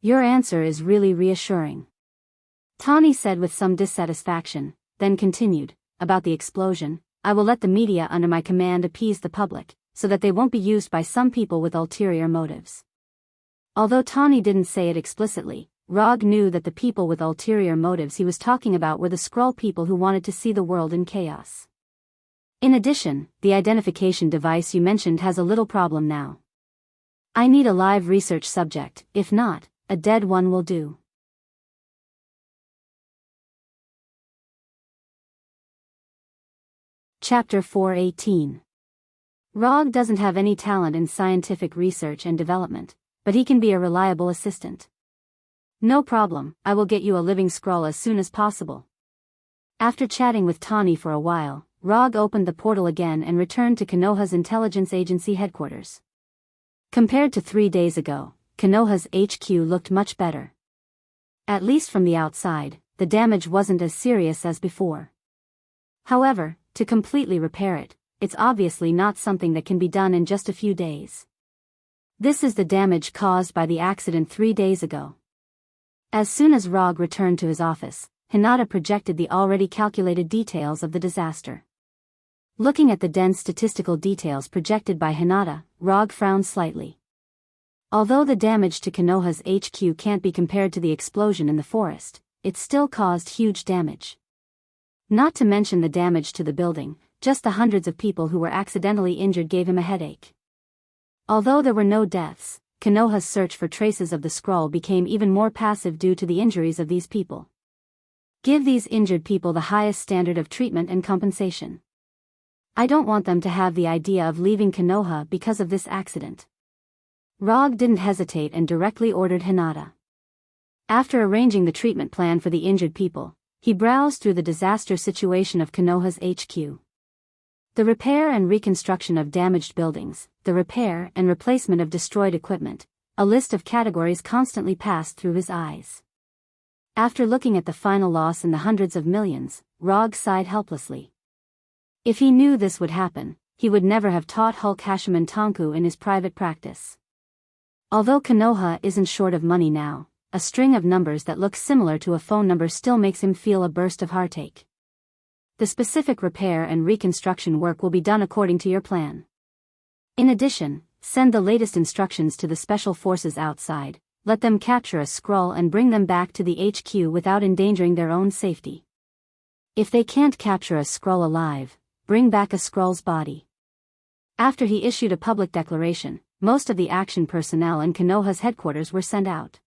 Your answer is really reassuring," Tani said with some dissatisfaction, then continued, "About the explosion, I will let the media under my command appease the public, so that they won't be used by some people with ulterior motives." Although Tani didn't say it explicitly, Rog knew that the people with ulterior motives he was talking about were the Skrull people who wanted to see the world in chaos. In addition, the identification device you mentioned has a little problem now. I need a live research subject, if not, a dead one will do. Chapter 418. Rog doesn't have any talent in scientific research and development, but he can be a reliable assistant. "No problem, I will get you a living Skrull as soon as possible." After chatting with Tani for a while, Rog opened the portal again and returned to Konoha's intelligence agency headquarters. Compared to 3 days ago, Konoha's HQ looked much better. At least from the outside, the damage wasn't as serious as before. However, to completely repair it, it's obviously not something that can be done in just a few days. This is the damage caused by the accident 3 days ago. As soon as Rog returned to his office, Hinata projected the already calculated details of the disaster. Looking at the dense statistical details projected by Hinata, Rog frowned slightly. Although the damage to Konoha's HQ can't be compared to the explosion in the forest, it still caused huge damage. Not to mention the damage to the building, just the hundreds of people who were accidentally injured gave him a headache. Although there were no deaths, Konoha's search for traces of the Skrull became even more passive due to the injuries of these people. Give these injured people the highest standard of treatment and compensation. I don't want them to have the idea of leaving Konoha because of this accident. Rog didn't hesitate and directly ordered Hinata. After arranging the treatment plan for the injured people, he browsed through the disaster situation of Konoha's HQ. The repair and reconstruction of damaged buildings, the repair and replacement of destroyed equipment, a list of categories constantly passed through his eyes. After looking at the final loss in the hundreds of millions, Rog sighed helplessly. If he knew this would happen, he would never have taught Hulk Hashiman Tonku in his private practice. Although Konoha isn't short of money now, a string of numbers that look similar to a phone number still makes him feel a burst of heartache. The specific repair and reconstruction work will be done according to your plan. In addition, send the latest instructions to the special forces outside, let them capture a scroll and bring them back to the HQ without endangering their own safety. If they can't capture a scroll alive, bring back a scroll's body. After he issued a public declaration, most of the action personnel in Konoha's headquarters were sent out.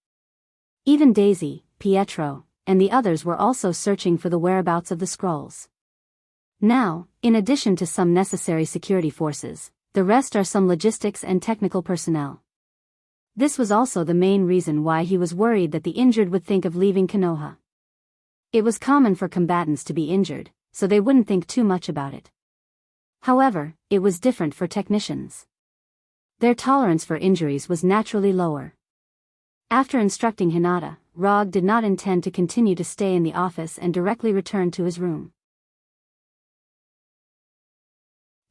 Even Daisy, Pietro, and the others were also searching for the whereabouts of the scrolls. Now, in addition to some necessary security forces, the rest are some logistics and technical personnel. This was also the main reason why he was worried that the injured would think of leaving Konoha. It was common for combatants to be injured, so they wouldn't think too much about it. However, it was different for technicians. Their tolerance for injuries was naturally lower. After instructing Hinata, Rog did not intend to continue to stay in the office and directly returned to his room.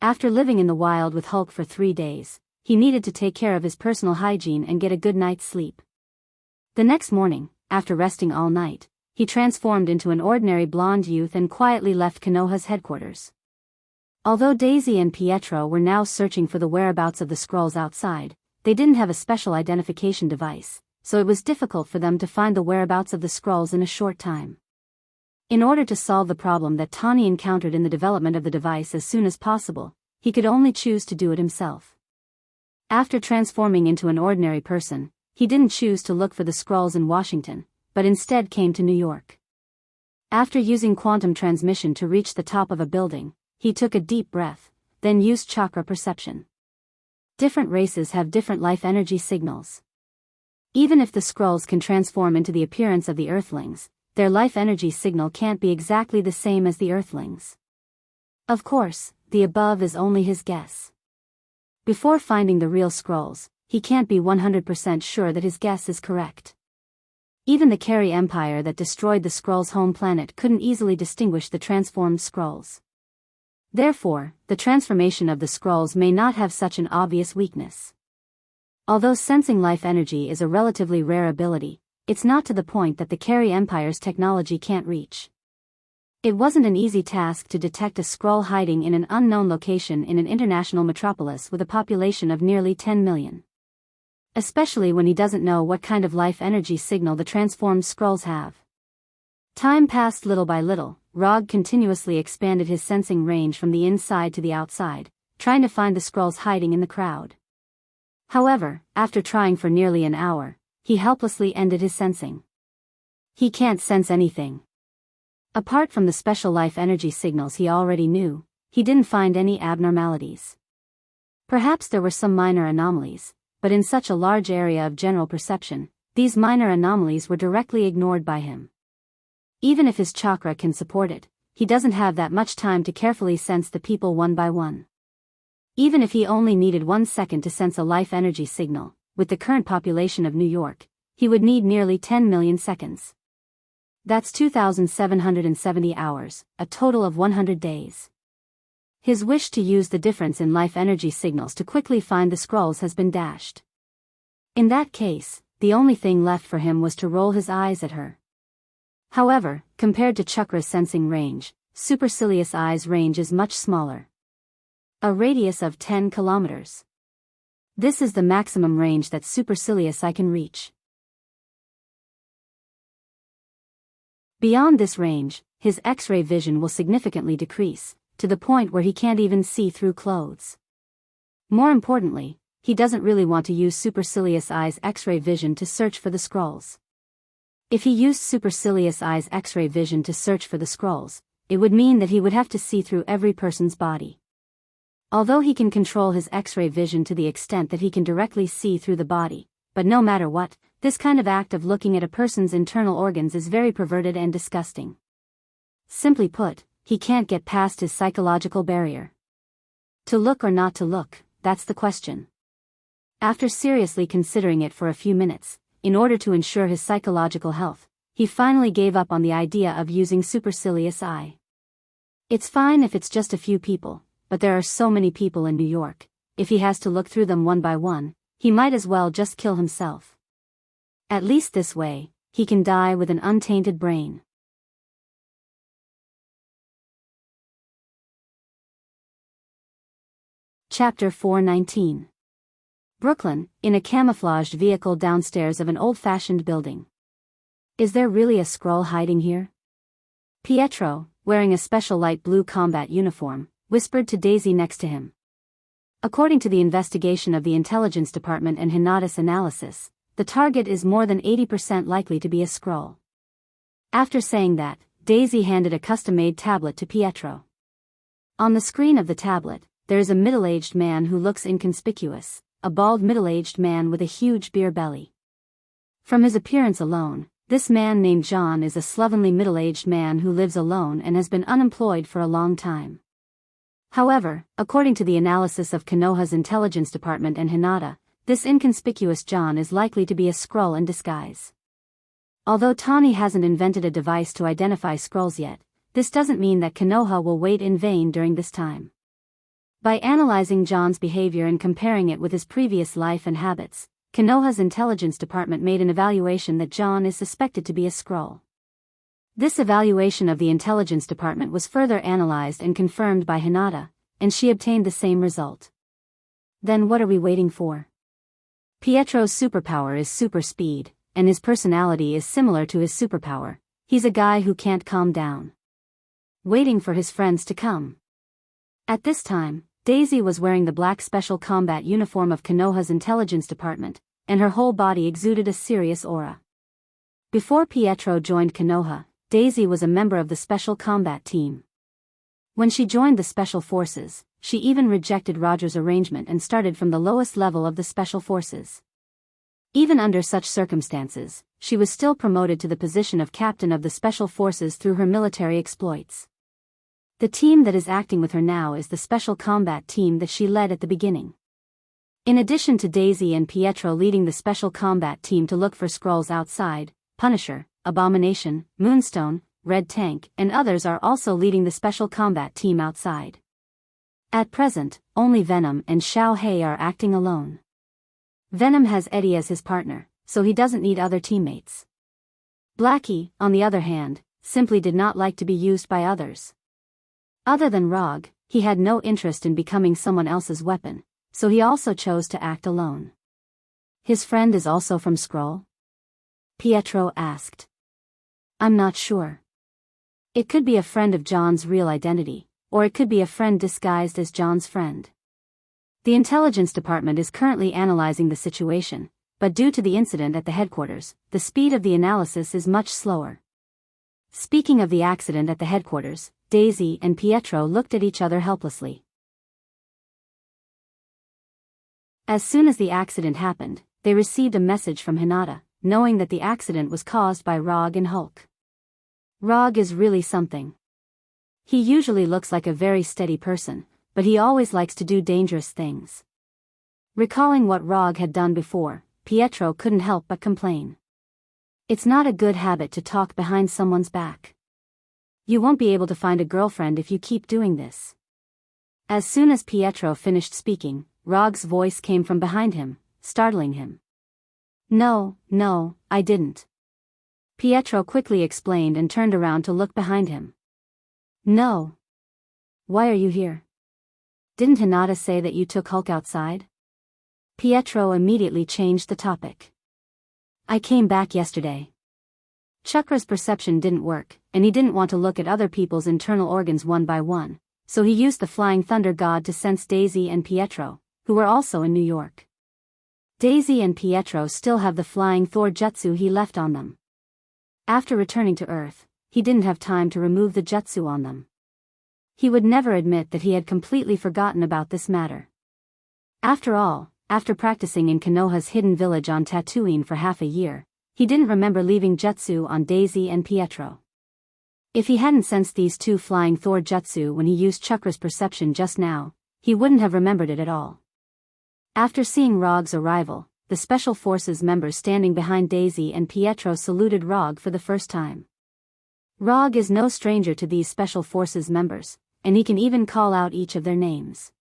After living in the wild with Hulk for 3 days, he needed to take care of his personal hygiene and get a good night's sleep. The next morning, after resting all night, he transformed into an ordinary blonde youth and quietly left Konoha's headquarters. Although Daisy and Pietro were now searching for the whereabouts of the scrolls outside, they didn't have a special identification device, so it was difficult for them to find the whereabouts of the scrolls in a short time. In order to solve the problem that Tani encountered in the development of the device as soon as possible, he could only choose to do it himself. After transforming into an ordinary person, he didn't choose to look for the scrolls in Washington, but instead came to New York. After using quantum transmission to reach the top of a building, he took a deep breath, then used chakra perception. Different races have different life energy signals. Even if the scrolls can transform into the appearance of the Earthlings, their life energy signal can't be exactly the same as the Earthlings. Of course, the above is only his guess. Before finding the real scrolls, he can't be 100% sure that his guess is correct. Even the Carey Empire that destroyed the scrolls' home planet couldn't easily distinguish the transformed scrolls. Therefore, the transformation of the scrolls may not have such an obvious weakness. Although sensing life energy is a relatively rare ability, it's not to the point that the Carey Empire's technology can't reach. It wasn't an easy task to detect a scroll hiding in an unknown location in an international metropolis with a population of nearly 10 million. Especially when he doesn't know what kind of life energy signal the transformed scrolls have. Time passed little by little. Rog continuously expanded his sensing range from the inside to the outside, trying to find the scrolls hiding in the crowd. However, after trying for nearly an hour, he helplessly ended his sensing. He can't sense anything. Apart from the special life energy signals he already knew, he didn't find any abnormalities. Perhaps there were some minor anomalies, but in such a large area of general perception, these minor anomalies were directly ignored by him. Even if his chakra can support it, he doesn't have that much time to carefully sense the people one by one. Even if he only needed 1 second to sense a life energy signal, with the current population of New York, he would need nearly 10 million seconds. That's 2,770 hours, a total of 100 days. His wish to use the difference in life energy signals to quickly find the scrolls has been dashed. In that case, the only thing left for him was to roll his eyes at her. However, compared to Chakra's sensing range, Supercilious Eye's range is much smaller. A radius of 10 kilometers. This is the maximum range that Supercilious Eye can reach. Beyond this range, his X-ray vision will significantly decrease, to the point where he can't even see through clothes. More importantly, he doesn't really want to use Supercilious Eye's X-ray vision to search for the scrolls. If he used Supercilious Eye's X-ray vision to search for the scrolls, it would mean that he would have to see through every person's body. Although he can control his X-ray vision to the extent that he can directly see through the body, but no matter what, this kind of act of looking at a person's internal organs is very perverted and disgusting. Simply put, he can't get past his psychological barrier. To look or not to look, that's the question. After seriously considering it for a few minutes, in order to ensure his psychological health, he finally gave up on the idea of using Supercilious Eye. It's fine if it's just a few people, but there are so many people in New York. If he has to look through them one by one, he might as well just kill himself. At least this way, he can die with an untainted brain. Chapter 419. Brooklyn, in a camouflaged vehicle downstairs of an old-fashioned building. Is there really a Skrull hiding here? Pietro, wearing a special light blue combat uniform, whispered to Daisy next to him. According to the investigation of the Intelligence Department and Hinata's analysis, the target is more than 80% likely to be a Skrull. After saying that, Daisy handed a custom-made tablet to Pietro. On the screen of the tablet, there is a middle-aged man who looks inconspicuous, a bald middle-aged man with a huge beer belly. From his appearance alone, this man named John is a slovenly middle-aged man who lives alone and has been unemployed for a long time. However, according to the analysis of Konoha's Intelligence Department and Hinata, this inconspicuous John is likely to be a Skrull in disguise. Although Tani hasn't invented a device to identify Skrulls yet, this doesn't mean that Konoha will wait in vain during this time. By analyzing John's behavior and comparing it with his previous life and habits, Konoha's Intelligence Department made an evaluation that John is suspected to be a Skrull. This evaluation of the Intelligence Department was further analyzed and confirmed by Hinata, and she obtained the same result. Then what are we waiting for? Pietro's superpower is super speed, and his personality is similar to his superpower. He's a guy who can't calm down. Waiting for his friends to come. At this time, Daisy was wearing the black special combat uniform of Konoha's Intelligence Department, and her whole body exuded a serious aura. Before Pietro joined Konoha, Daisy was a member of the Special Combat Team. When she joined the Special Forces, she even rejected Roger's arrangement and started from the lowest level of the Special Forces. Even under such circumstances, she was still promoted to the position of captain of the Special Forces through her military exploits. The team that is acting with her now is the Special Combat Team that she led at the beginning. In addition to Daisy and Pietro leading the Special Combat Team to look for Skrulls outside, Punisher, Abomination, Moonstone, Red Tank, and others are also leading the Special Combat Team outside. At present, only Venom and Xiao Hei are acting alone. Venom has Eddie as his partner, so he doesn't need other teammates. Blackie, on the other hand, simply did not like to be used by others. Other than Rog, he had no interest in becoming someone else's weapon, so he also chose to act alone. His friend is also from Skrull? Pietro asked. I'm not sure. It could be a friend of John's real identity, or it could be a friend disguised as John's friend. The Intelligence Department is currently analyzing the situation, but due to the incident at the headquarters, the speed of the analysis is much slower. Speaking of the accident at the headquarters, Daisy and Pietro looked at each other helplessly. As soon as the accident happened, they received a message from Hinata, knowing that the accident was caused by Rog and Hulk. Rog is really something. He usually looks like a very steady person, but he always likes to do dangerous things. Recalling what Rog had done before, Pietro couldn't help but complain. It's not a good habit to talk behind someone's back. You won't be able to find a girlfriend if you keep doing this. As soon as Pietro finished speaking, Rog's voice came from behind him, startling him. No, I didn't. Pietro quickly explained and turned around to look behind him. No. Why are you here? Didn't Hinata say that you took Hulk outside? Pietro immediately changed the topic. I came back yesterday. Chakra's perception didn't work, and he didn't want to look at other people's internal organs one by one, so he used the Flying Thunder God to sense Daisy and Pietro, who were also in New York. Daisy and Pietro still have the Flying Thor jutsu he left on them. After returning to Earth, he didn't have time to remove the jutsu on them. He would never admit that he had completely forgotten about this matter. After all, after practicing in Konoha's hidden village on Tatooine for half a year, he didn't remember leaving jutsu on Daisy and Pietro. If he hadn't sensed these two Flying Thor jutsu when he used Chakra's perception just now, he wouldn't have remembered it at all. After seeing Rog's arrival, the Special Forces members standing behind Daisy and Pietro saluted Rog for the first time. Rog is no stranger to these Special Forces members, and he can even call out each of their names.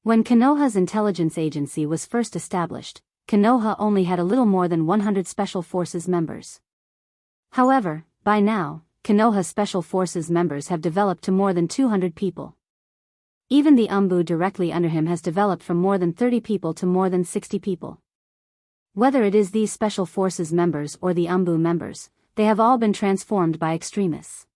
When Konoha's intelligence agency was first established, Konoha only had a little more than 100 Special Forces members. However, by now, Konoha's Special Forces members have developed to more than 200 people. Even the umbu directly under him has developed from more than 30 people to more than 60 people. Whether it is these special forces members or the umbu members, they have all been transformed by extremists.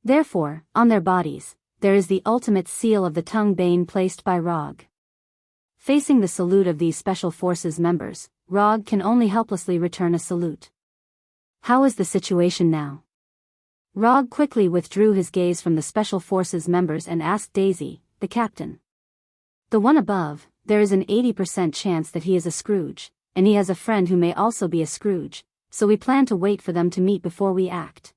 Therefore, on their bodies, there is the ultimate seal of the tongue bane placed by Rog. Facing the salute of these special forces members, Rog can only helplessly return a salute. How is the situation now? Rog quickly withdrew his gaze from the special forces members and asked Daisy, the captain. The one above, there is an 80% chance that he is a Scrooge, and he has a friend who may also be a Scrooge, so we plan to wait for them to meet before we act.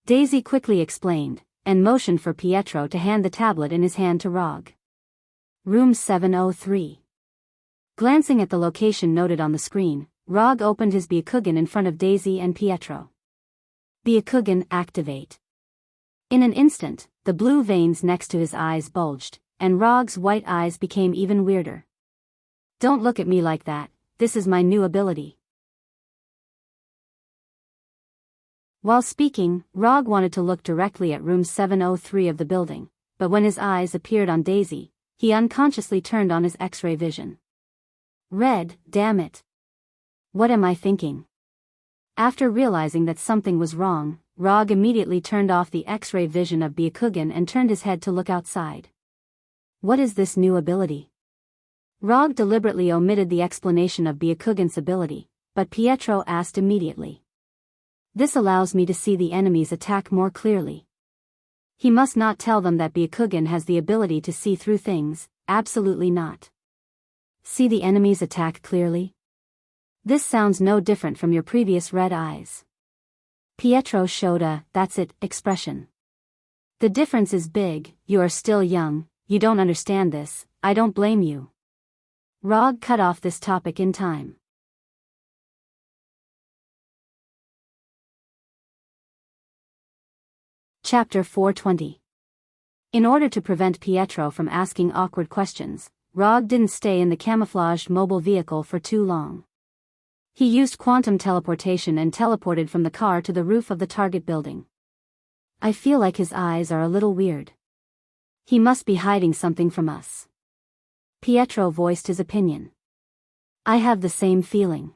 Daisy quickly explained, and motioned for Pietro to hand the tablet in his hand to Rog. Room 703. Glancing at the location noted on the screen, Rog opened his Byakugan in front of Daisy and Pietro. Byakugan activate. In an instant, the blue veins next to his eyes bulged, and Rog's white eyes became even weirder. Don't look at me like that, this is my new ability. While speaking, Rog wanted to look directly at room 703 of the building, but when his eyes appeared on Daisy, he unconsciously turned on his X-ray vision. Red, damn it. What am I thinking? After realizing that something was wrong, Rog immediately turned off the X-ray vision of Byakugan and turned his head to look outside. What is this new ability? Rog deliberately omitted the explanation of Byakugan's ability, but Pietro asked immediately. This allows me to see the enemy's attack more clearly. He must not tell them that Byakugan has the ability to see through things, absolutely not. See the enemy's attack clearly? This sounds no different from your previous red eyes. Pietro showed a, that's it, expression. The difference is big, you are still young, you don't understand this, I don't blame you. Rog cut off this topic in time. Chapter 420. In order to prevent Pietro from asking awkward questions, Rog didn't stay in the camouflaged mobile vehicle for too long. He used quantum teleportation and teleported from the car to the roof of the target building. I feel like his eyes are a little weird. He must be hiding something from us. Pietro voiced his opinion. I have the same feeling.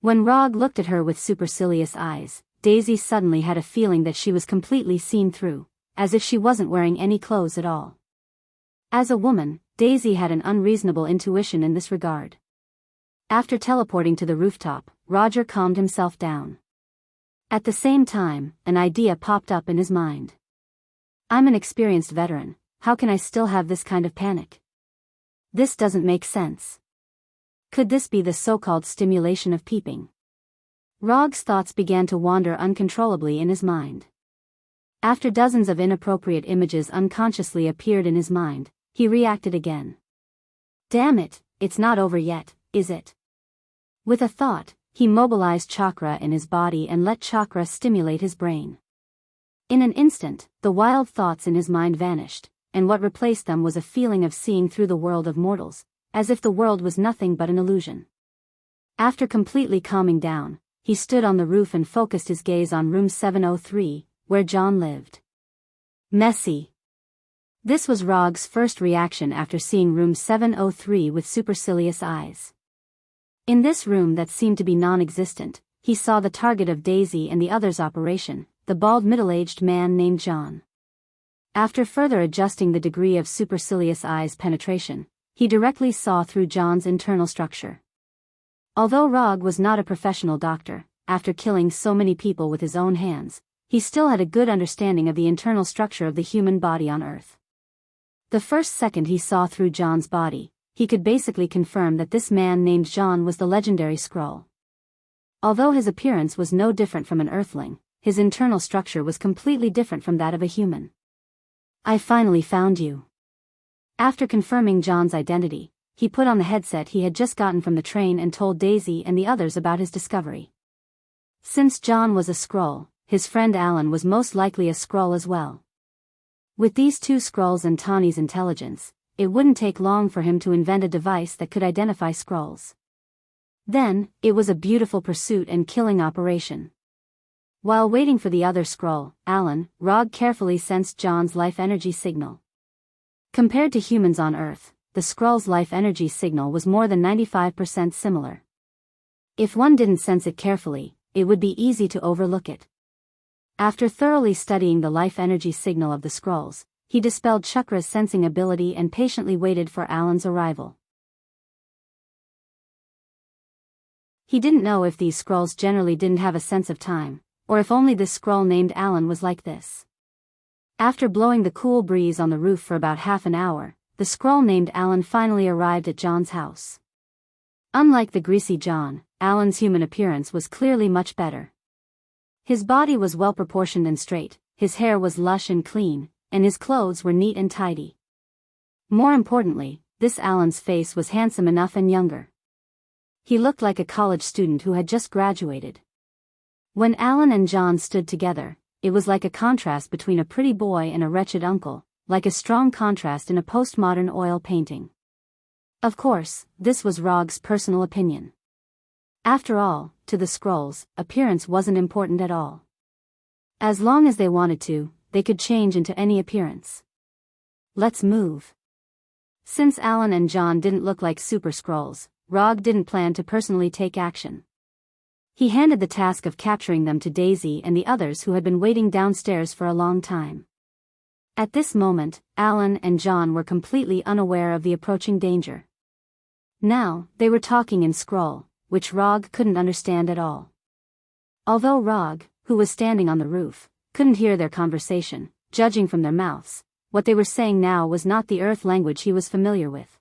When Rog looked at her with supercilious eyes, Daisy suddenly had a feeling that she was completely seen through, as if she wasn't wearing any clothes at all. As a woman, Daisy had an unreasonable intuition in this regard. After teleporting to the rooftop, Roger calmed himself down. At the same time, an idea popped up in his mind. I'm an experienced veteran, how can I still have this kind of panic? This doesn't make sense. Could this be the so-called stimulation of peeping? Rog's thoughts began to wander uncontrollably in his mind. After dozens of inappropriate images unconsciously appeared in his mind, he reacted again. Damn it, it's not over yet, is it? With a thought, he mobilized chakra in his body and let chakra stimulate his brain. In an instant, the wild thoughts in his mind vanished, and what replaced them was a feeling of seeing through the world of mortals, as if the world was nothing but an illusion. After completely calming down, he stood on the roof and focused his gaze on room 703, where John lived. Messy. This was Rog's first reaction after seeing room 703 with supercilious eyes. In this room that seemed to be non-existent, he saw the target of Daisy and the others' operation, the bald middle-aged man named John. After further adjusting the degree of supercilious eyes penetration, he directly saw through John's internal structure. Although Rog was not a professional doctor, after killing so many people with his own hands, he still had a good understanding of the internal structure of the human body on Earth. The first second he saw through John's body, he could basically confirm that this man named John was the legendary Skrull. Although his appearance was no different from an Earthling, his internal structure was completely different from that of a human. I finally found you. After confirming John's identity, he put on the headset he had just gotten from the train and told Daisy and the others about his discovery. Since John was a Skrull, his friend Alan was most likely a Skrull as well. With these two Skrulls and Tawny's intelligence, it wouldn't take long for him to invent a device that could identify Skrulls. Then, it was a beautiful pursuit and killing operation. While waiting for the other Skrull, Alan, Rog carefully sensed John's life energy signal. Compared to humans on Earth, the Skrull's life energy signal was more than 95% similar. If one didn't sense it carefully, it would be easy to overlook it. After thoroughly studying the life energy signal of the Skrulls, he dispelled Chakra's sensing ability and patiently waited for Alan's arrival. He didn't know if these Skrulls generally didn't have a sense of time, or if only this Skrull named Alan was like this. After blowing the cool breeze on the roof for about half an hour, the Skrull named Alan finally arrived at John's house. Unlike the greasy John, Alan's human appearance was clearly much better. His body was well proportioned and straight, his hair was lush and clean, and his clothes were neat and tidy. More importantly, this Alan's face was handsome enough and younger. He looked like a college student who had just graduated. When Alan and John stood together, it was like a contrast between a pretty boy and a wretched uncle, like a strong contrast in a postmodern oil painting. Of course, this was Rog's personal opinion. After all, to the Skrulls, appearance wasn't important at all. As long as they wanted to, they could change into any appearance. Let's move. Since Alan and John didn't look like super Skrulls, Rog didn't plan to personally take action. He handed the task of capturing them to Daisy and the others who had been waiting downstairs for a long time. At this moment, Alan and John were completely unaware of the approaching danger. Now, they were talking in Skrull, which Rog couldn't understand at all. Although Rog, who was standing on the roof, couldn't hear their conversation, judging from their mouths, what they were saying now was not the Earth language he was familiar with.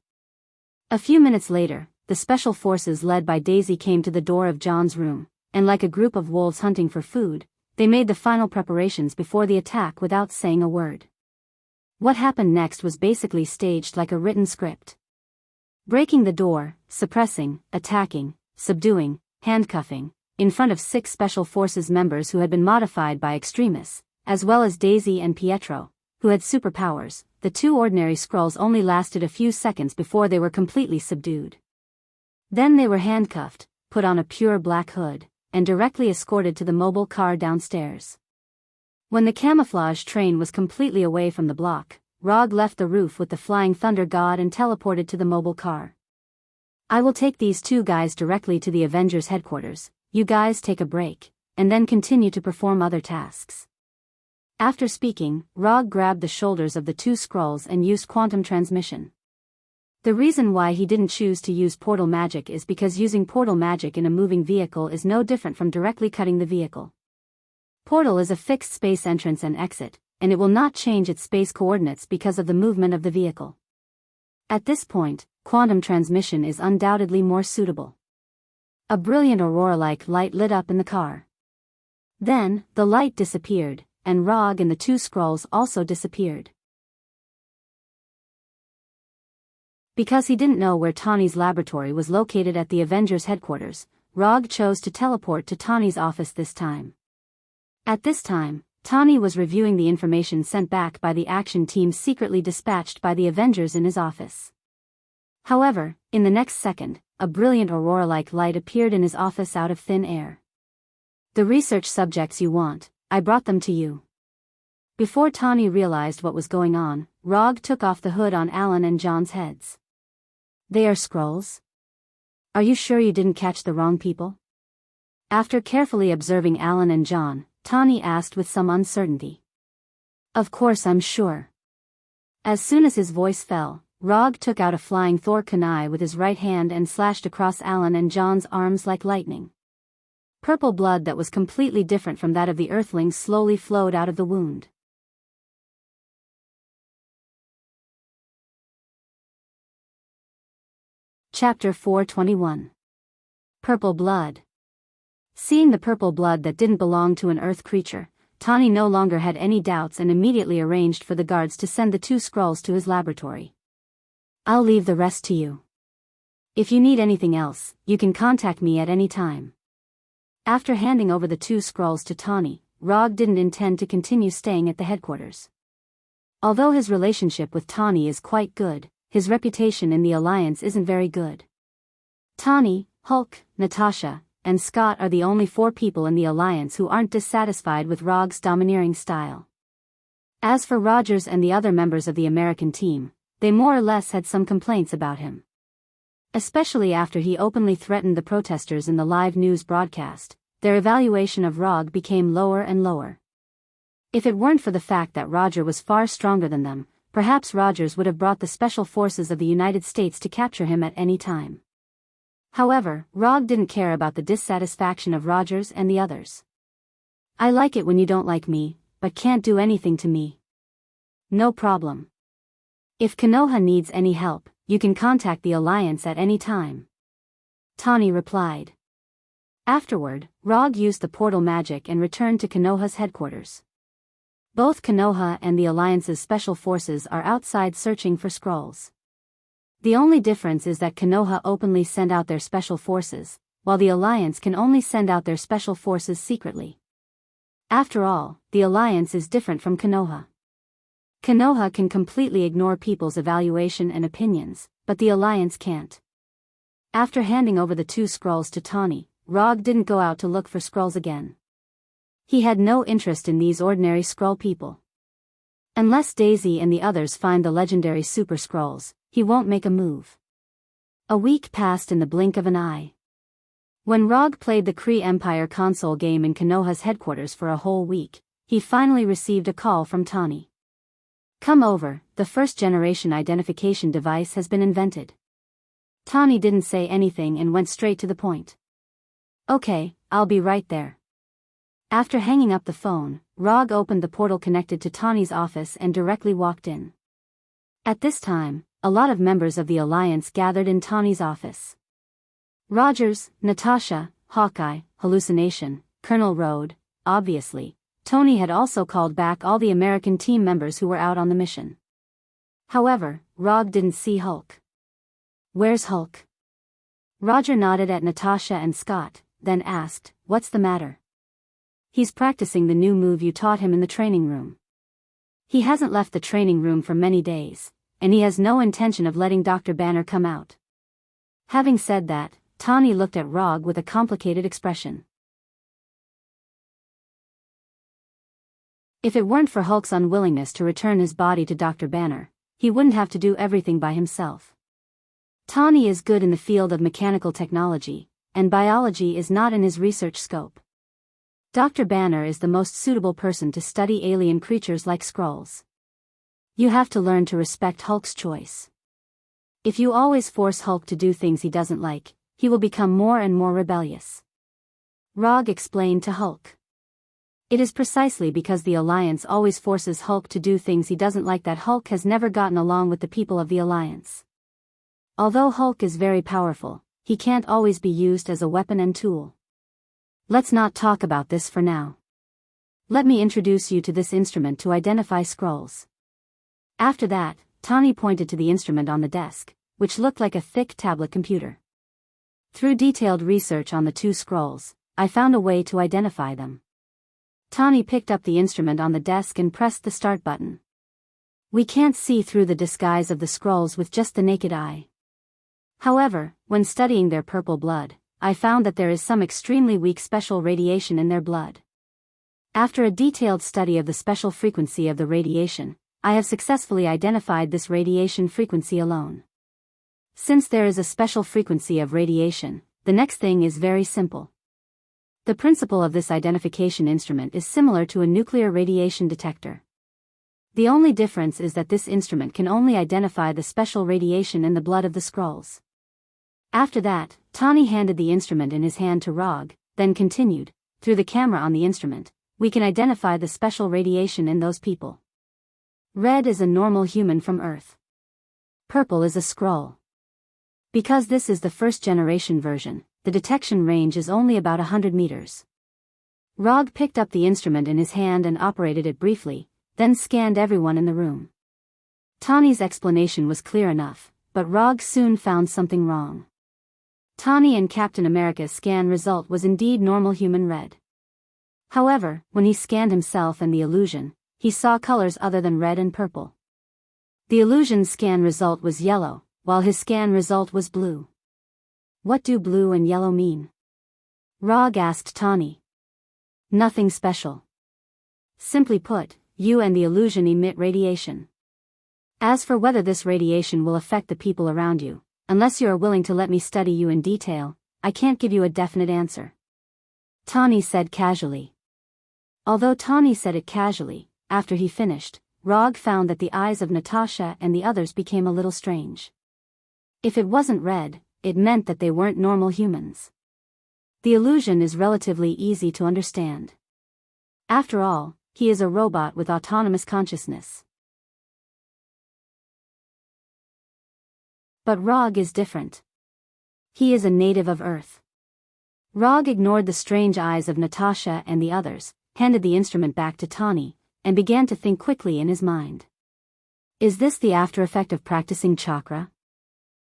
A few minutes later, the special forces led by Daisy came to the door of John's room, and like a group of wolves hunting for food, they made the final preparations before the attack without saying a word. What happened next was basically staged like a written script. Breaking the door, suppressing, attacking, subduing, handcuffing, in front of 6 Special Forces members who had been modified by extremists, as well as Daisy and Pietro, who had superpowers, the 2 ordinary Skrulls only lasted a few seconds before they were completely subdued. Then they were handcuffed, put on a pure black hood, and directly escorted to the mobile car downstairs. When the camouflage train was completely away from the block, Rog left the roof with the Flying Thunder God and teleported to the mobile car. I will take these 2 guys directly to the Avengers headquarters, you guys take a break, and then continue to perform other tasks. After speaking, Rog grabbed the shoulders of the 2 Skrulls and used quantum transmission. The reason why he didn't choose to use portal magic is because using portal magic in a moving vehicle is no different from directly cutting the vehicle. Portal is a fixed space entrance and exit, and it will not change its space coordinates because of the movement of the vehicle. At this point, quantum transmission is undoubtedly more suitable. A brilliant aurora-like light lit up in the car. Then, the light disappeared, and Rog and the 2 Skrulls also disappeared. Because he didn't know where Tawny's laboratory was located at the Avengers headquarters, Rog chose to teleport to Tawny's office this time. At this time, Tawny was reviewing the information sent back by the action team secretly dispatched by the Avengers in his office. However, in the next second, a brilliant aurora-like light appeared in his office out of thin air. The research subjects you want, I brought them to you. Before Tawny realized what was going on, Rog took off the hood on Alan and John's heads. They are Skrulls? Are you sure you didn't catch the wrong people? After carefully observing Alan and John, Tawny asked with some uncertainty. Of course I'm sure. As soon as his voice fell, Rog took out a flying Thor kunai with his right hand and slashed across Alan and John's arms like lightning. Purple blood that was completely different from that of the Earthlings slowly flowed out of the wound. Chapter 421. Purple Blood. Seeing the purple blood that didn't belong to an Earth creature, Tawny no longer had any doubts and immediately arranged for the guards to send the 2 Skrulls to his laboratory. I'll leave the rest to you. If you need anything else, you can contact me at any time. After handing over the 2 Skrulls to Tawny, Rog didn't intend to continue staying at the headquarters. Although his relationship with Tawny is quite good, his reputation in the Alliance isn't very good. Tawny, Hulk, Natasha, and Scott are the only 4 people in the Alliance who aren't dissatisfied with Rog's domineering style. As for Rogers and the other members of the American team, they more or less had some complaints about him. Especially after he openly threatened the protesters in the live news broadcast, their evaluation of Rog became lower and lower. If it weren't for the fact that Roger was far stronger than them, perhaps Rogers would have brought the special forces of the United States to capture him at any time. However, Rog didn't care about the dissatisfaction of Rogers and the others. "I like it when you don't like me, but can't do anything to me." "No problem. If Konoha needs any help, you can contact the Alliance at any time," Tani replied. Afterward, Rog used the portal magic and returned to Konoha's headquarters. Both Konoha and the Alliance's special forces are outside searching for scrolls. The only difference is that Konoha openly send out their special forces, while the Alliance can only send out their special forces secretly. After all, the Alliance is different from Konoha. Konoha can completely ignore people's evaluation and opinions, but the Alliance can't. After handing over the 2 scrolls to Tani, Rog didn't go out to look for scrolls again. He had no interest in these ordinary scroll people. Unless Daisy and the others find the legendary super scrolls, he won't make a move. A week passed in the blink of an eye. When Rog played the Kree Empire console game in Konoha's headquarters for a whole week, he finally received a call from Tani. "Come over, the first-generation identification device has been invented." Tani didn't say anything and went straight to the point. "Okay, I'll be right there." After hanging up the phone, Rog opened the portal connected to Tani's office and directly walked in. At this time, a lot of members of the Alliance gathered in Tani's office. Rogers, Natasha, Hawkeye, Hallucination, Colonel Road, obviously. Tony had also called back all the American team members who were out on the mission. However, Rog didn't see Hulk. "Where's Hulk?" Roger nodded at Natasha and Scott, then asked, "What's the matter?" "He's practicing the new move you taught him in the training room. He hasn't left the training room for many days, and he has no intention of letting Dr. Banner come out." Having said that, Tani looked at Rog with a complicated expression. If it weren't for Hulk's unwillingness to return his body to Dr. Banner, he wouldn't have to do everything by himself. Tani is good in the field of mechanical technology, and biology is not in his research scope. Dr. Banner is the most suitable person to study alien creatures like Skrulls. You have to learn to respect Hulk's choice. If you always force Hulk to do things he doesn't like, he will become more and more rebellious. Rog explained to Hulk. It is precisely because the Alliance always forces Hulk to do things he doesn't like that Hulk has never gotten along with the people of the Alliance. Although Hulk is very powerful, he can't always be used as a weapon and tool. Let's not talk about this for now. Let me introduce you to this instrument to identify Skrulls. After that, Tani pointed to the instrument on the desk, which looked like a thick tablet computer. Through detailed research on the 2 Skrulls, I found a way to identify them. Tani picked up the instrument on the desk and pressed the start button. We can't see through the disguise of the Skrulls with just the naked eye. However, when studying their purple blood, I found that there is some extremely weak special radiation in their blood. After a detailed study of the special frequency of the radiation, I have successfully identified this radiation frequency alone. Since there is a special frequency of radiation, the next thing is very simple. The principle of this identification instrument is similar to a nuclear radiation detector. The only difference is that this instrument can only identify the special radiation in the blood of the Skrulls. After that, Tani handed the instrument in his hand to Rog, then continued, through the camera on the instrument, we can identify the special radiation in those people. Red is a normal human from Earth. Purple is a Skrull. Because this is the first-generation version, the detection range is only about 100 meters. Rog picked up the instrument in his hand and operated it briefly, then scanned everyone in the room. Tani's explanation was clear enough, but Rog soon found something wrong. Tani and Captain America's scan result was indeed normal human red. However, when he scanned himself and the illusion, he saw colors other than red and purple. The illusion's scan result was yellow, while his scan result was blue. What do blue and yellow mean? Rog asked Tani. Nothing special. Simply put, you and the illusion emit radiation. As for whether this radiation will affect the people around you, unless you are willing to let me study you in detail, I can't give you a definite answer. Tawny said casually. Although Tawny said it casually, after he finished, Rog found that the eyes of Natasha and the others became a little strange. If it wasn't red, it meant that they weren't normal humans. The illusion is relatively easy to understand. After all, he is a robot with autonomous consciousness. But Rog is different. He is a native of Earth. Rog ignored the strange eyes of Natasha and the others, handed the instrument back to Tawny, and began to think quickly in his mind. Is this the after effect of practicing chakra?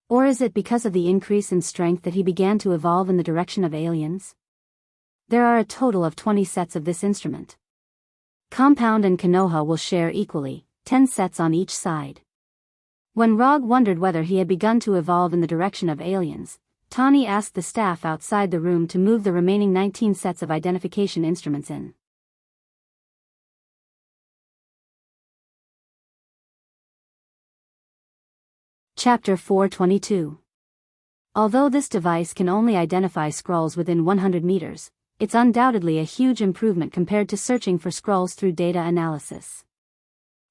Or is it because of the increase in strength that he began to evolve in the direction of aliens? There are a total of 20 sets of this instrument. Compound and Konoha will share equally, 10 sets on each side. When Rog wondered whether he had begun to evolve in the direction of aliens, Tawny asked the staff outside the room to move the remaining 19 sets of identification instruments in. Chapter 422. Although this device can only identify scrolls within 100 meters, it's undoubtedly a huge improvement compared to searching for scrolls through data analysis.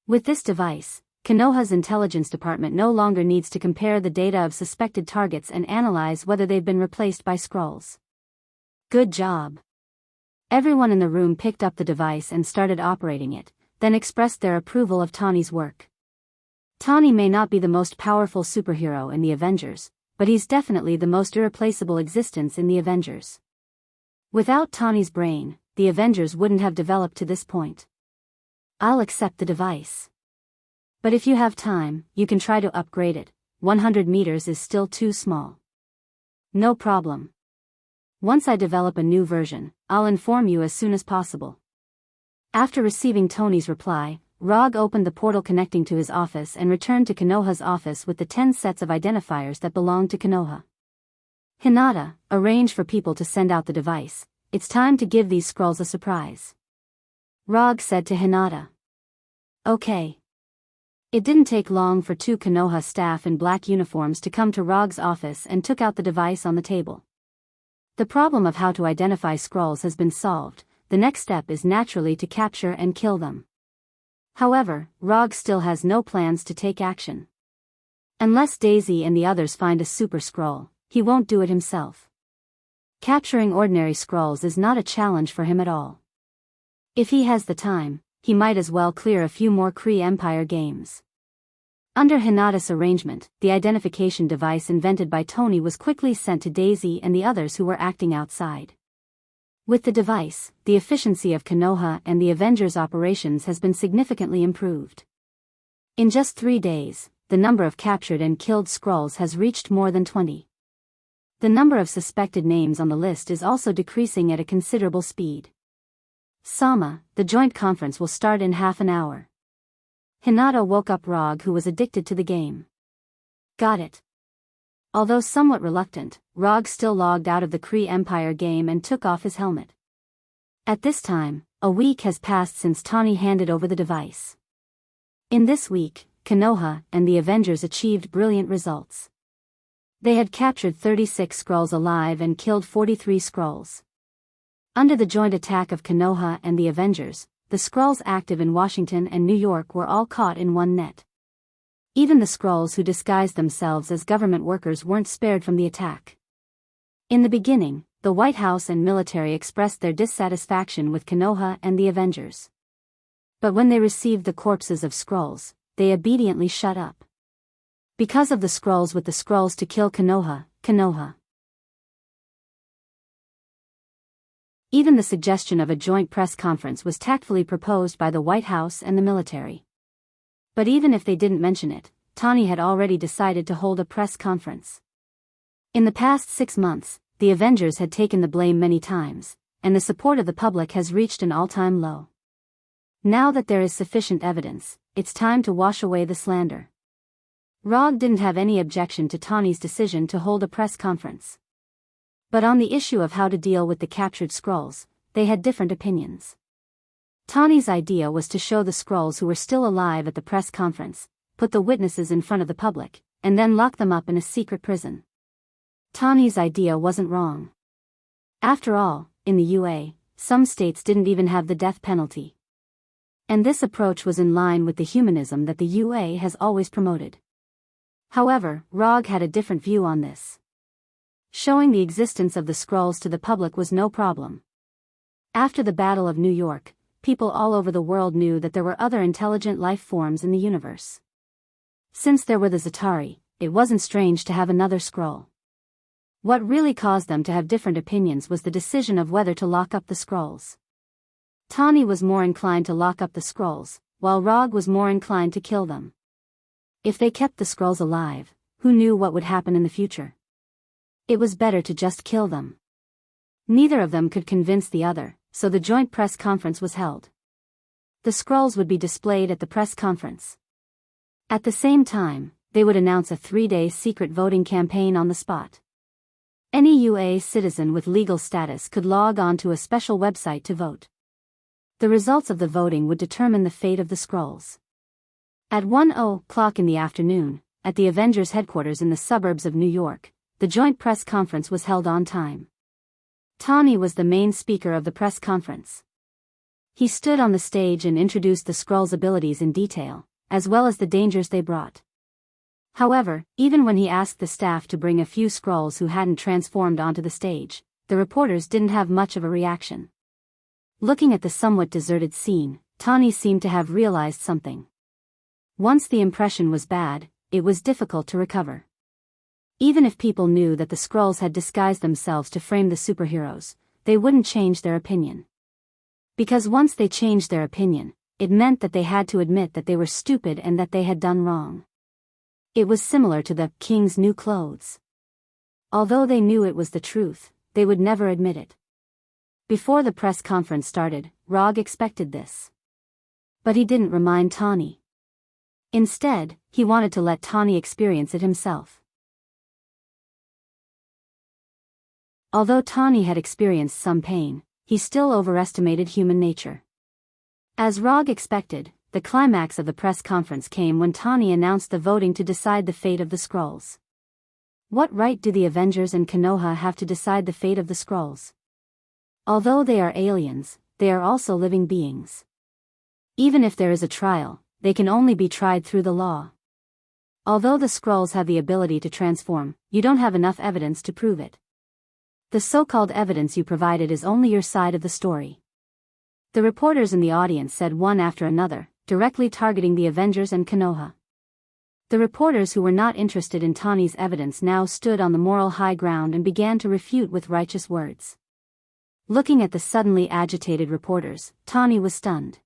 With this device, Konoha's intelligence department no longer needs to compare the data of suspected targets and analyze whether they've been replaced by scrolls. Good job. Everyone in the room picked up the device and started operating it, then expressed their approval of Tawny's work. Tawny may not be the most powerful superhero in the Avengers, but he's definitely the most irreplaceable existence in the Avengers. Without Tawny's brain, the Avengers wouldn't have developed to this point. I'll accept the device. But if you have time, you can try to upgrade it. 100 meters is still too small. No problem. Once I develop a new version, I'll inform you as soon as possible. After receiving Tony's reply, Rog opened the portal connecting to his office and returned to Konoha's office with the 10 sets of identifiers that belonged to Konoha. Hinata, arrange for people to send out the device. It's time to give these scrolls a surprise. Rog said to Hinata. Okay. It didn't take long for 2 Konoha staff in black uniforms to come to Rog's office and took out the device on the table. The problem of how to identify scrolls has been solved. The next step is naturally to capture and kill them. However, Rog still has no plans to take action. Unless Daisy and the others find a super scroll, he won't do it himself. Capturing ordinary scrolls is not a challenge for him at all. If he has the time, he might as well clear a few more Kree Empire games. Under Hinata's arrangement, the identification device invented by Tony was quickly sent to Daisy and the others who were acting outside. With the device, the efficiency of Konoha and the Avengers' operations has been significantly improved. In just 3 days, the number of captured and killed scrolls has reached more than 20. The number of suspected names on the list is also decreasing at a considerable speed. Sama, the joint conference will start in half an hour. Hinata woke up Rog, who was addicted to the game. Got it. Although somewhat reluctant, Rog still logged out of the Kree Empire game and took off his helmet. At this time, a week has passed since Tawny handed over the device. In this week, Konoha and the Avengers achieved brilliant results. They had captured 36 scrolls alive and killed 43 scrolls. Under the joint attack of Konoha and the Avengers, the scrolls active in Washington and New York were all caught in one net. Even the scrolls who disguised themselves as government workers weren't spared from the attack. In the beginning, the White House and military expressed their dissatisfaction with Konoha and the Avengers. But when they received the corpses of scrolls, they obediently shut up. Because of the scrolls with the scrolls to kill Konoha. Even the suggestion of a joint press conference was tactfully proposed by the White House and the military. But even if they didn't mention it, Tawny had already decided to hold a press conference. In the past 6 months, the Avengers had taken the blame many times, and the support of the public has reached an all-time low. Now that there is sufficient evidence, it's time to wash away the slander. Rog didn't have any objection to Tawny's decision to hold a press conference. But on the issue of how to deal with the captured scrolls, they had different opinions. Tawny's idea was to show the scrolls who were still alive at the press conference, put the witnesses in front of the public, and then lock them up in a secret prison. Tani's idea wasn't wrong. After all, in the UA, some states didn't even have the death penalty. And this approach was in line with the humanism that the UA has always promoted. However, Rog had a different view on this. Showing the existence of the scrolls to the public was no problem. After the Battle of New York, people all over the world knew that there were other intelligent life forms in the universe. Since there were the Zatari, it wasn't strange to have another scroll. What really caused them to have different opinions was the decision of whether to lock up the scrolls. Tani was more inclined to lock up the scrolls, while Rog was more inclined to kill them. If they kept the scrolls alive, who knew what would happen in the future? It was better to just kill them. Neither of them could convince the other, so the joint press conference was held. The scrolls would be displayed at the press conference. At the same time, they would announce a 3-day secret voting campaign on the spot. Any UA citizen with legal status could log on to a special website to vote. The results of the voting would determine the fate of the scrolls. At 1:00 in the afternoon, at the Avengers headquarters in the suburbs of New York, the joint press conference was held on time. Tani was the main speaker of the press conference. He stood on the stage and introduced the scrolls' abilities in detail, as well as the dangers they brought. However, even when he asked the staff to bring a few scrolls who hadn't transformed onto the stage, the reporters didn't have much of a reaction. Looking at the somewhat deserted scene, Tani seemed to have realized something. Once the impression was bad, it was difficult to recover. Even if people knew that the scrolls had disguised themselves to frame the superheroes, they wouldn't change their opinion. Because once they changed their opinion, it meant that they had to admit that they were stupid and that they had done wrong. It was similar to the king's new clothes. Although they knew it was the truth, they would never admit it. Before the press conference started, Rog expected this. But he didn't remind Tani. Instead, he wanted to let Tani experience it himself. Although Tani had experienced some pain, he still overestimated human nature. As Rog expected, the climax of the press conference came when Tani announced the voting to decide the fate of the scrolls. What right do the Avengers and Konoha have to decide the fate of the scrolls? Although they are aliens, they are also living beings. Even if there is a trial, they can only be tried through the law. Although the scrolls have the ability to transform, you don't have enough evidence to prove it. The so-called evidence you provided is only your side of the story. The reporters in the audience said one after another, directly targeting the Avengers and Konoha. The reporters who were not interested in Tani's evidence now stood on the moral high ground and began to refute with righteous words. Looking at the suddenly agitated reporters, Tani was stunned.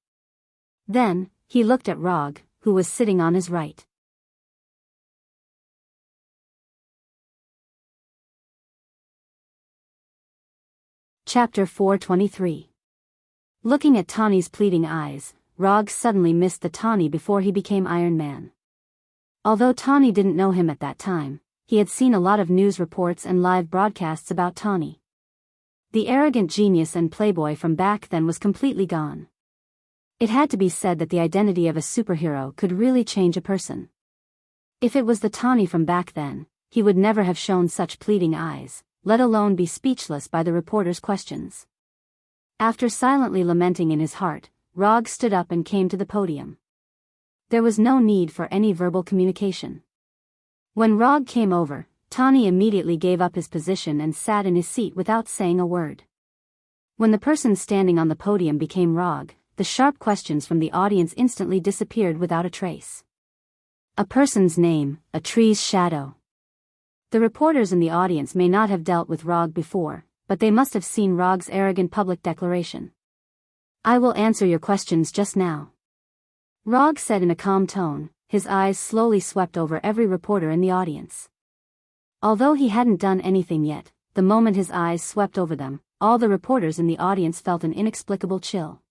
Then, he looked at Rog, who was sitting on his right. Chapter 423. Looking at Tani's pleading eyes, Rog suddenly missed the Tani before he became Iron Man. Although Tani didn't know him at that time, he had seen a lot of news reports and live broadcasts about Tani. The arrogant genius and playboy from back then was completely gone. It had to be said that the identity of a superhero could really change a person. If it was the Tani from back then, he would never have shown such pleading eyes, let alone be speechless by the reporter's questions. After silently lamenting in his heart, Rog stood up and came to the podium. There was no need for any verbal communication. When Rog came over, Tani immediately gave up his position and sat in his seat without saying a word. When the person standing on the podium became Rog, the sharp questions from the audience instantly disappeared without a trace. A person's name, a tree's shadow. The reporters in the audience may not have dealt with Rog before, but they must have seen Rog's arrogant public declaration. "I will answer your questions just now," Rog said in a calm tone. His eyes slowly swept over every reporter in the audience. Although he hadn't done anything yet, the moment his eyes swept over them, all the reporters in the audience felt an inexplicable chill.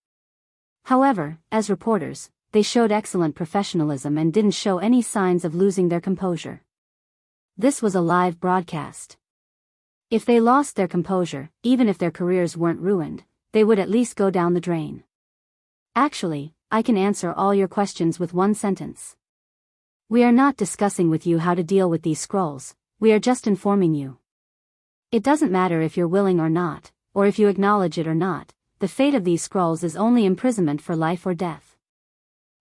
However, as reporters, they showed excellent professionalism and didn't show any signs of losing their composure. This was a live broadcast. If they lost their composure, even if their careers weren't ruined, they would at least go down the drain. "Actually, I can answer all your questions with one sentence." We are not discussing with you how to deal with these scrolls, we are just informing you. It doesn't matter if you're willing or not, or if you acknowledge it or not, the fate of these scrolls is only imprisonment for life or death.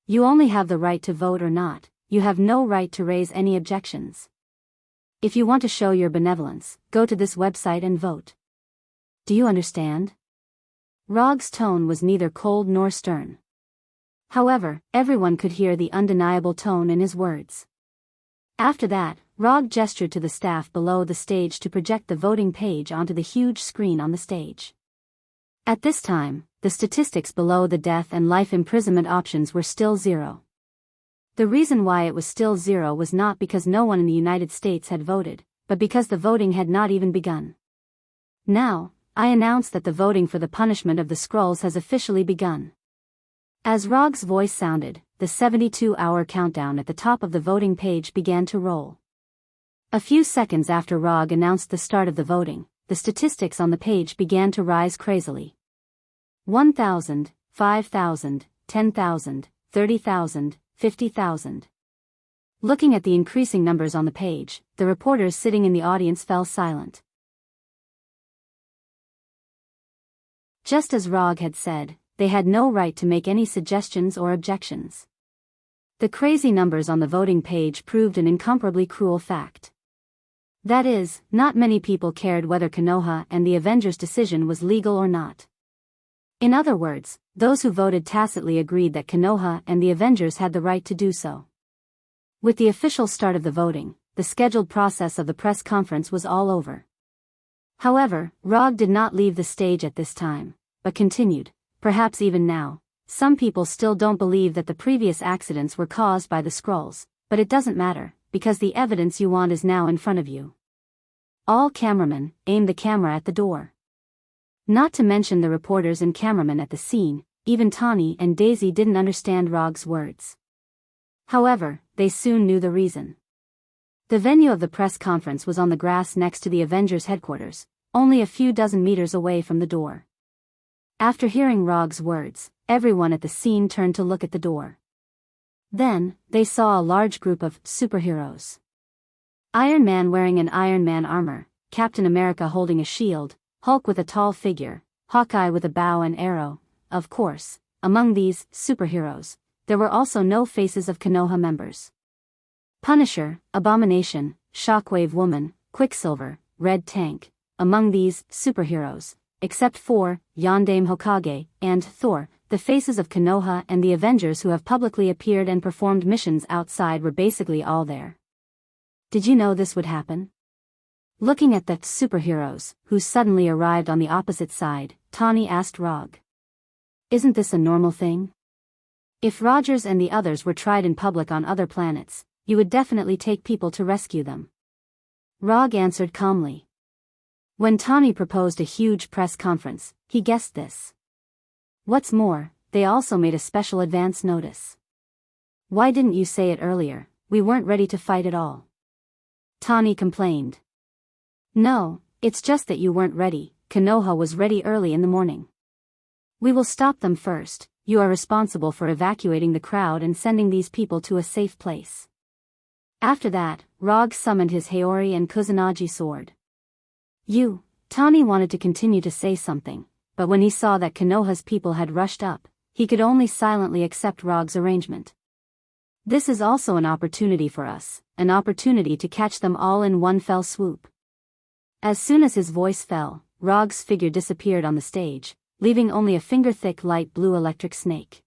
You only have the right to vote or not, you have no right to raise any objections. If you want to show your benevolence, go to this website and vote. Do you understand? Rog's tone was neither cold nor stern. However, everyone could hear the undeniable tone in his words. After that, Rog gestured to the staff below the stage to project the voting page onto the huge screen on the stage. At this time, the statistics below the death and life imprisonment options were still 0. The reason why it was still 0 was not because no one in the United States had voted, but because the voting had not even begun. Now, I announce that the voting for the punishment of the scrolls has officially begun. As Rog's voice sounded, the 72-hour countdown at the top of the voting page began to roll. A few seconds after Rog announced the start of the voting, the statistics on the page began to rise crazily. 1,000, 5,000, 10,000, 30,000, 50,000. Looking at the increasing numbers on the page, the reporters sitting in the audience fell silent. Just as Rog had said, they had no right to make any suggestions or objections. The crazy numbers on the voting page proved an incomparably cruel fact. That is, not many people cared whether Konoha and the Avengers' decision was legal or not. In other words, those who voted tacitly agreed that Konoha and the Avengers had the right to do so. With the official start of the voting, the scheduled process of the press conference was all over. However, Rog did not leave the stage at this time, but continued, perhaps even now, some people still don't believe that the previous accidents were caused by the scrolls, but it doesn't matter, because the evidence you want is now in front of you. All cameramen, aim the camera at the door. Not to mention the reporters and cameramen at the scene, even Tawny and Daisy didn't understand Rog's words. However, they soon knew the reason. The venue of the press conference was on the grass next to the Avengers headquarters, only a few dozen meters away from the door. After hearing Rog's words, everyone at the scene turned to look at the door. Then, they saw a large group of superheroes. Iron Man wearing an Iron Man armor, Captain America holding a shield, Hulk with a tall figure, Hawkeye with a bow and arrow. Of course, among these superheroes, there were also no faces of Konoha members. Punisher, Abomination, Shockwave Woman, Quicksilver, Red Tank, among these superheroes, except for Yondaime Hokage and Thor, the faces of Konoha and the Avengers who have publicly appeared and performed missions outside were basically all there. Did you know this would happen? Looking at the superheroes, who suddenly arrived on the opposite side, Tawny asked Rog. Isn't this a normal thing? If Rogers and the others were tried in public on other planets, you would definitely take people to rescue them. Rog answered calmly. When Tawny proposed a huge press conference, he guessed this. What's more, they also made a special advance notice. Why didn't you say it earlier? We weren't ready to fight at all. Tawny complained. No, it's just that you weren't ready. Konoha was ready early in the morning. We will stop them first. You are responsible for evacuating the crowd and sending these people to a safe place. After that, Rog summoned his Haori and Kusanagi sword. Tawny wanted to continue to say something, but when he saw that Konoha's people had rushed up, he could only silently accept Rog's arrangement. This is also an opportunity for us, an opportunity to catch them all in one fell swoop. As soon as his voice fell, Rog's figure disappeared on the stage, leaving only a finger-thick light blue electric snake.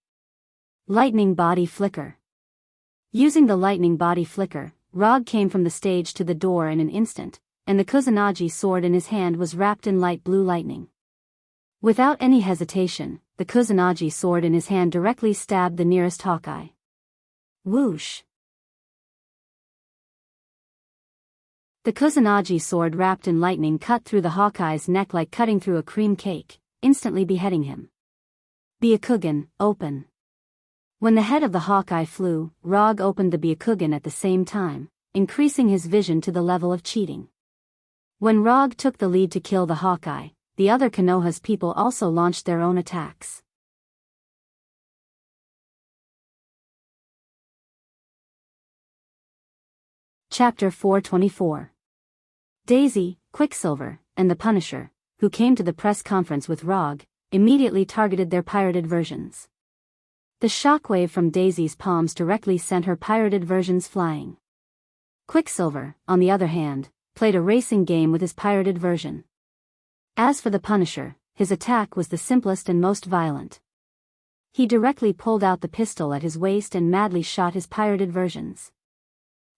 Lightning body flicker. Using the lightning body flicker, Rog came from the stage to the door in an instant, and the Kusanagi sword in his hand was wrapped in light blue lightning. Without any hesitation, the Kusanagi sword in his hand directly stabbed the nearest Hawkeye. Whoosh! The Kusanagi sword wrapped in lightning cut through the Hawkeye's neck like cutting through a cream cake, instantly beheading him. Byakugan, open. When the head of the Hawkeye flew, Rog opened the Byakugan at the same time, increasing his vision to the level of cheating. When Rog took the lead to kill the Hawkeye, the other Konoha's people also launched their own attacks. Chapter 424. Daisy, Quicksilver, and the Punisher, who came to the press conference with Rog, immediately targeted their pirated versions. The shockwave from Daisy's palms directly sent her pirated versions flying. Quicksilver, on the other hand, played a racing game with his pirated version. As for the Punisher, his attack was the simplest and most violent. He directly pulled out the pistol at his waist and madly shot his pirated versions.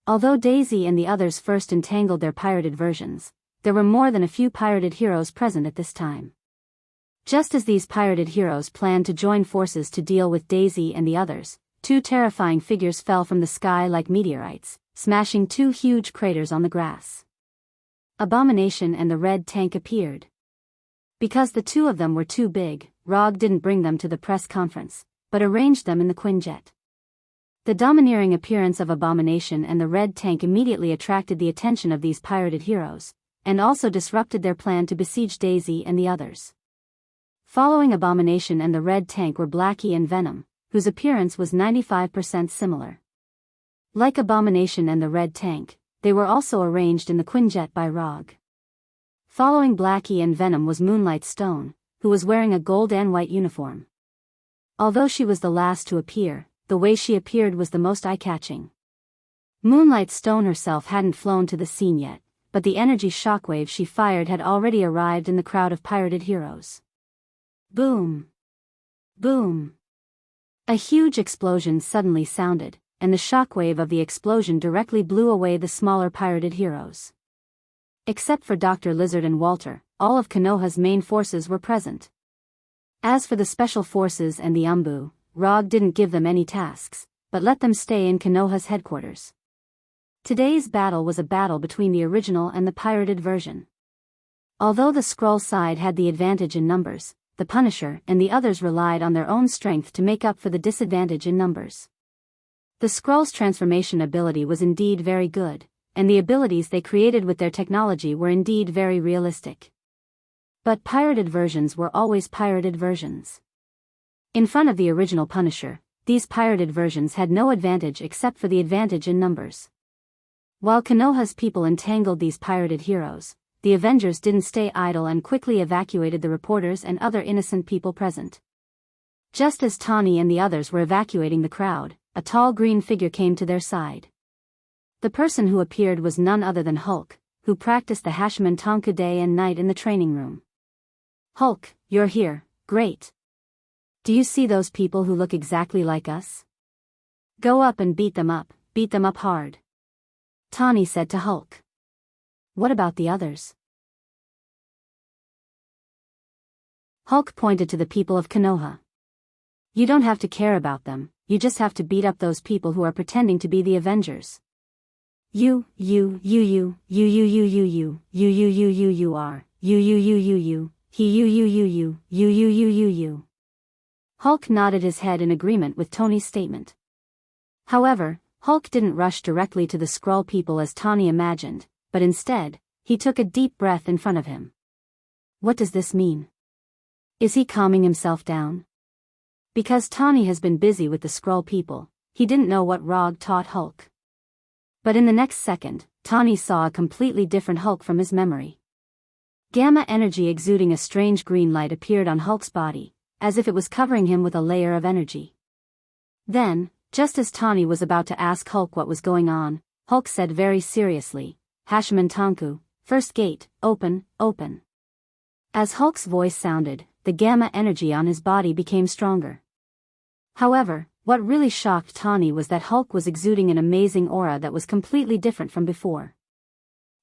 Although Daisy and the others first entangled their pirated versions, there were more than a few pirated heroes present at this time. Just as these pirated heroes planned to join forces to deal with Daisy and the others, two terrifying figures fell from the sky like meteorites, smashing two huge craters on the grass. Abomination and the Red Tank appeared. Because the two of them were too big, Rog didn't bring them to the press conference, but arranged them in the Quinjet. The domineering appearance of Abomination and the Red Tank immediately attracted the attention of these pirated heroes, and also disrupted their plan to besiege Daisy and the others. Following Abomination and the Red Tank were Blackie and Venom, whose appearance was 95% similar. Like Abomination and the Red Tank, they were also arranged in the Quinjet by Rog. Following Blackie and Venom was Moonlight Stone, who was wearing a gold and white uniform. Although she was the last to appear, the way she appeared was the most eye-catching. Moonlight Stone herself hadn't flown to the scene yet, but the energy shockwave she fired had already arrived in the crowd of pirated heroes. Boom! Boom! A huge explosion suddenly sounded, and the shockwave of the explosion directly blew away the smaller pirated heroes. Except for Dr. Lizard and Walter, all of Konoha's main forces were present. As for the special forces and the Umbu, Rog didn't give them any tasks, but let them stay in Konoha's headquarters. Today's battle was a battle between the original and the pirated version. Although the Skrull side had the advantage in numbers, the Punisher and the others relied on their own strength to make up for the disadvantage in numbers. The Skrull's transformation ability was indeed very good, and the abilities they created with their technology were indeed very realistic. But pirated versions were always pirated versions. In front of the original Punisher, these pirated versions had no advantage except for the advantage in numbers. While Konoha's people entangled these pirated heroes, the Avengers didn't stay idle and quickly evacuated the reporters and other innocent people present. Just as Tawny and the others were evacuating the crowd, a tall green figure came to their side. The person who appeared was none other than Hulk, who practiced the Hashman Tonka day and night in the training room. Hulk, you're here, great. Do you see those people who look exactly like us? Go up and beat them up hard. Tawny said to Hulk. What about the others? Hulk pointed to the people of Konoha. You don't have to care about them, you just have to beat up those people who are pretending to be the Avengers. You are. Hulk nodded his head in agreement with Tony's statement. However, Hulk didn't rush directly to the Skrull people as Tawny imagined, but instead, he took a deep breath in front of him. What does this mean? Is he calming himself down? Because Tawny has been busy with the Skrull people, he didn't know what Rog taught Hulk. But in the next second, Tawny saw a completely different Hulk from his memory. Gamma energy exuding a strange green light appeared on Hulk's body, as if it was covering him with a layer of energy. Then, just as Tawny was about to ask Hulk what was going on, Hulk said very seriously, Hashman Tonku, first gate, open, open. As Hulk's voice sounded, the gamma energy on his body became stronger. However, what really shocked Tawny was that Hulk was exuding an amazing aura that was completely different from before.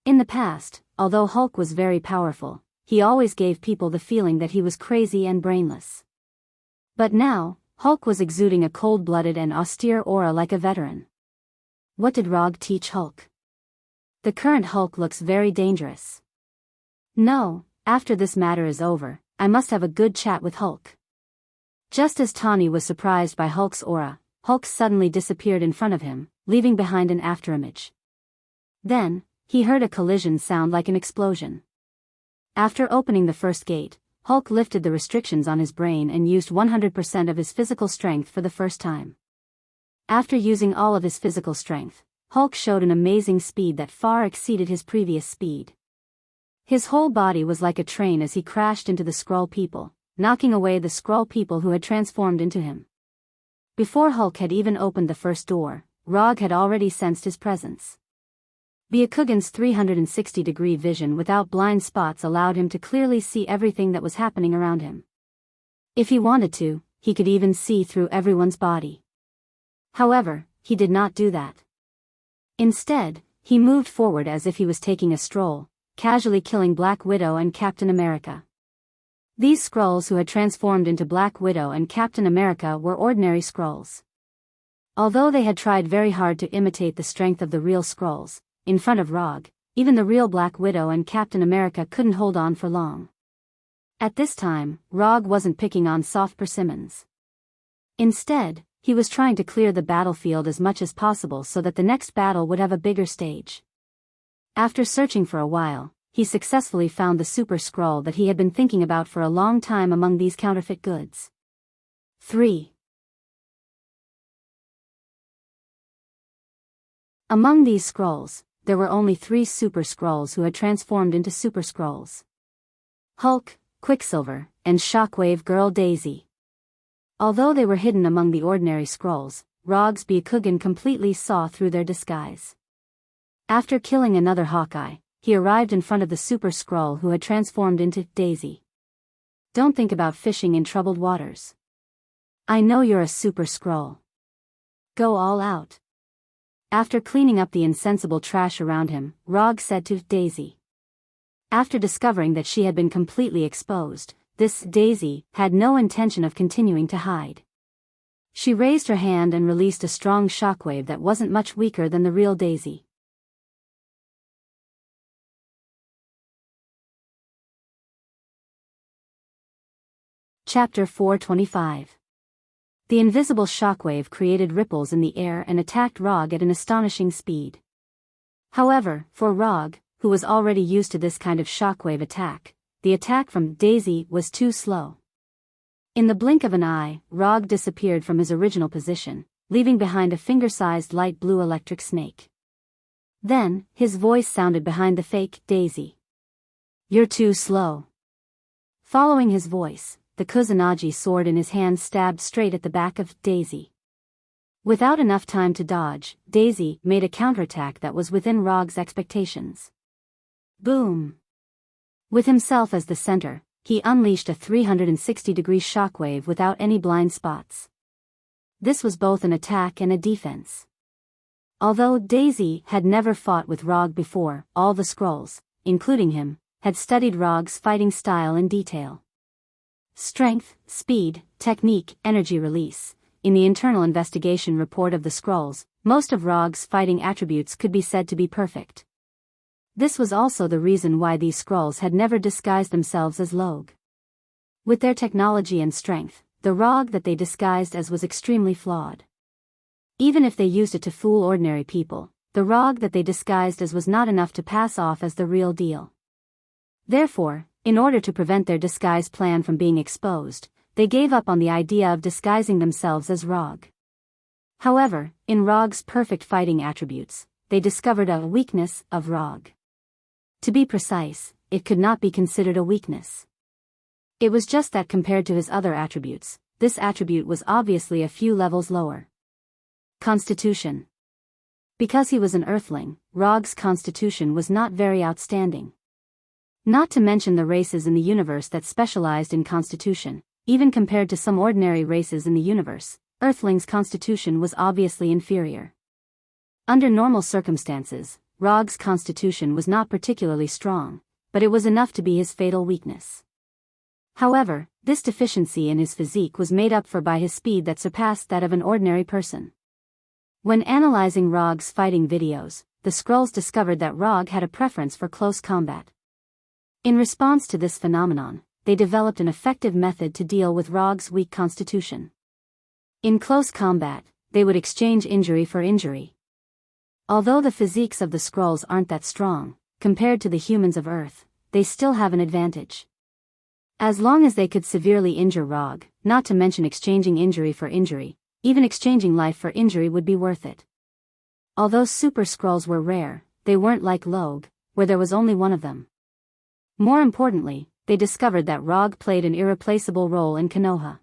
In the past, although Hulk was very powerful, he always gave people the feeling that he was crazy and brainless. But now, Hulk was exuding a cold-blooded and austere aura like a veteran. What did Rog teach Hulk? The current Hulk looks very dangerous. No, after this matter is over, I must have a good chat with Hulk. Just as Tawny was surprised by Hulk's aura, Hulk suddenly disappeared in front of him, leaving behind an afterimage. Then, he heard a collision sound like an explosion. After opening the first gate, Hulk lifted the restrictions on his brain and used 100% of his physical strength for the first time. After using all of his physical strength, Hulk showed an amazing speed that far exceeded his previous speed. His whole body was like a train as he crashed into the Skrull people, knocking away the Skrull people who had transformed into him. Before Hulk had even opened the first door, Rog had already sensed his presence. Byakugan's 360-degree vision without blind spots allowed him to clearly see everything that was happening around him. If he wanted to, he could even see through everyone's body. However, he did not do that. Instead, he moved forward as if he was taking a stroll, casually killing Black Widow and Captain America. These Skrulls who had transformed into Black Widow and Captain America were ordinary Skrulls. Although they had tried very hard to imitate the strength of the real Skrulls, in front of Rog, even the real Black Widow and Captain America couldn't hold on for long. At this time, Rog wasn't picking on soft persimmons. Instead, he was trying to clear the battlefield as much as possible so that the next battle would have a bigger stage. After searching for a while, he successfully found the Super Skrull that he had been thinking about for a long time among these counterfeit goods. 3. Among these Skrulls, there were only 3 Super Skrulls who had transformed into Super Skrulls: Hulk, Quicksilver, and Shockwave Girl Daisy. Although they were hidden among the ordinary Skrulls, Rog's Byakugan completely saw through their disguise. After killing another Hawkeye, he arrived in front of the Super Skrull who had transformed into Daisy. Don't think about fishing in troubled waters. I know you're a Super Skrull. Go all out. After cleaning up the insensible trash around him, Rog said to Daisy. After discovering that she had been completely exposed, this Daisy had no intention of continuing to hide. She raised her hand and released a strong shockwave that wasn't much weaker than the real Daisy. Chapter 425. The invisible shockwave created ripples in the air and attacked Rog at an astonishing speed. However, for Rog, who was already used to this kind of shockwave attack, the attack from Daisy was too slow. In the blink of an eye, Rog disappeared from his original position, leaving behind a finger-sized light blue electric snake. Then, his voice sounded behind the fake Daisy. You're too slow. Following his voice, the Kusanagi sword in his hand stabbed straight at the back of Daisy. Without enough time to dodge, Daisy made a counterattack that was within Rog's expectations. Boom! With himself as the center, he unleashed a 360-degree shockwave without any blind spots. This was both an attack and a defense. Although Daisy had never fought with Rog before, all the Skrulls, including him, had studied Rog's fighting style in detail. Strength, speed, technique, energy release. In the internal investigation report of the Skrulls, most of Rog's fighting attributes could be said to be perfect. This was also the reason why these Skrulls had never disguised themselves as Log. With their technology and strength, the Rog that they disguised as was extremely flawed. Even if they used it to fool ordinary people, the Rog that they disguised as was not enough to pass off as the real deal. Therefore, in order to prevent their disguise plan from being exposed, they gave up on the idea of disguising themselves as Rog. However, in Rog's perfect fighting attributes, they discovered a weakness of Rog. To be precise, it could not be considered a weakness. It was just that compared to his other attributes, this attribute was obviously a few levels lower. Constitution. Because he was an Earthling, Rog's constitution was not very outstanding. Not to mention the races in the universe that specialized in constitution, even compared to some ordinary races in the universe, Earthling's constitution was obviously inferior. Under normal circumstances, Rog's constitution was not particularly strong, but it was enough to be his fatal weakness. However, this deficiency in his physique was made up for by his speed that surpassed that of an ordinary person. When analyzing Rog's fighting videos, the Skrulls discovered that Rog had a preference for close combat. In response to this phenomenon, they developed an effective method to deal with Rog's weak constitution. In close combat, they would exchange injury for injury. Although the physiques of the Skrulls aren't that strong, compared to the humans of Earth, they still have an advantage. As long as they could severely injure Rog, not to mention exchanging injury for injury, even exchanging life for injury would be worth it. Although super scrolls were rare, they weren't like Logue, where there was only one of them. More importantly, they discovered that Rog played an irreplaceable role in Konoha.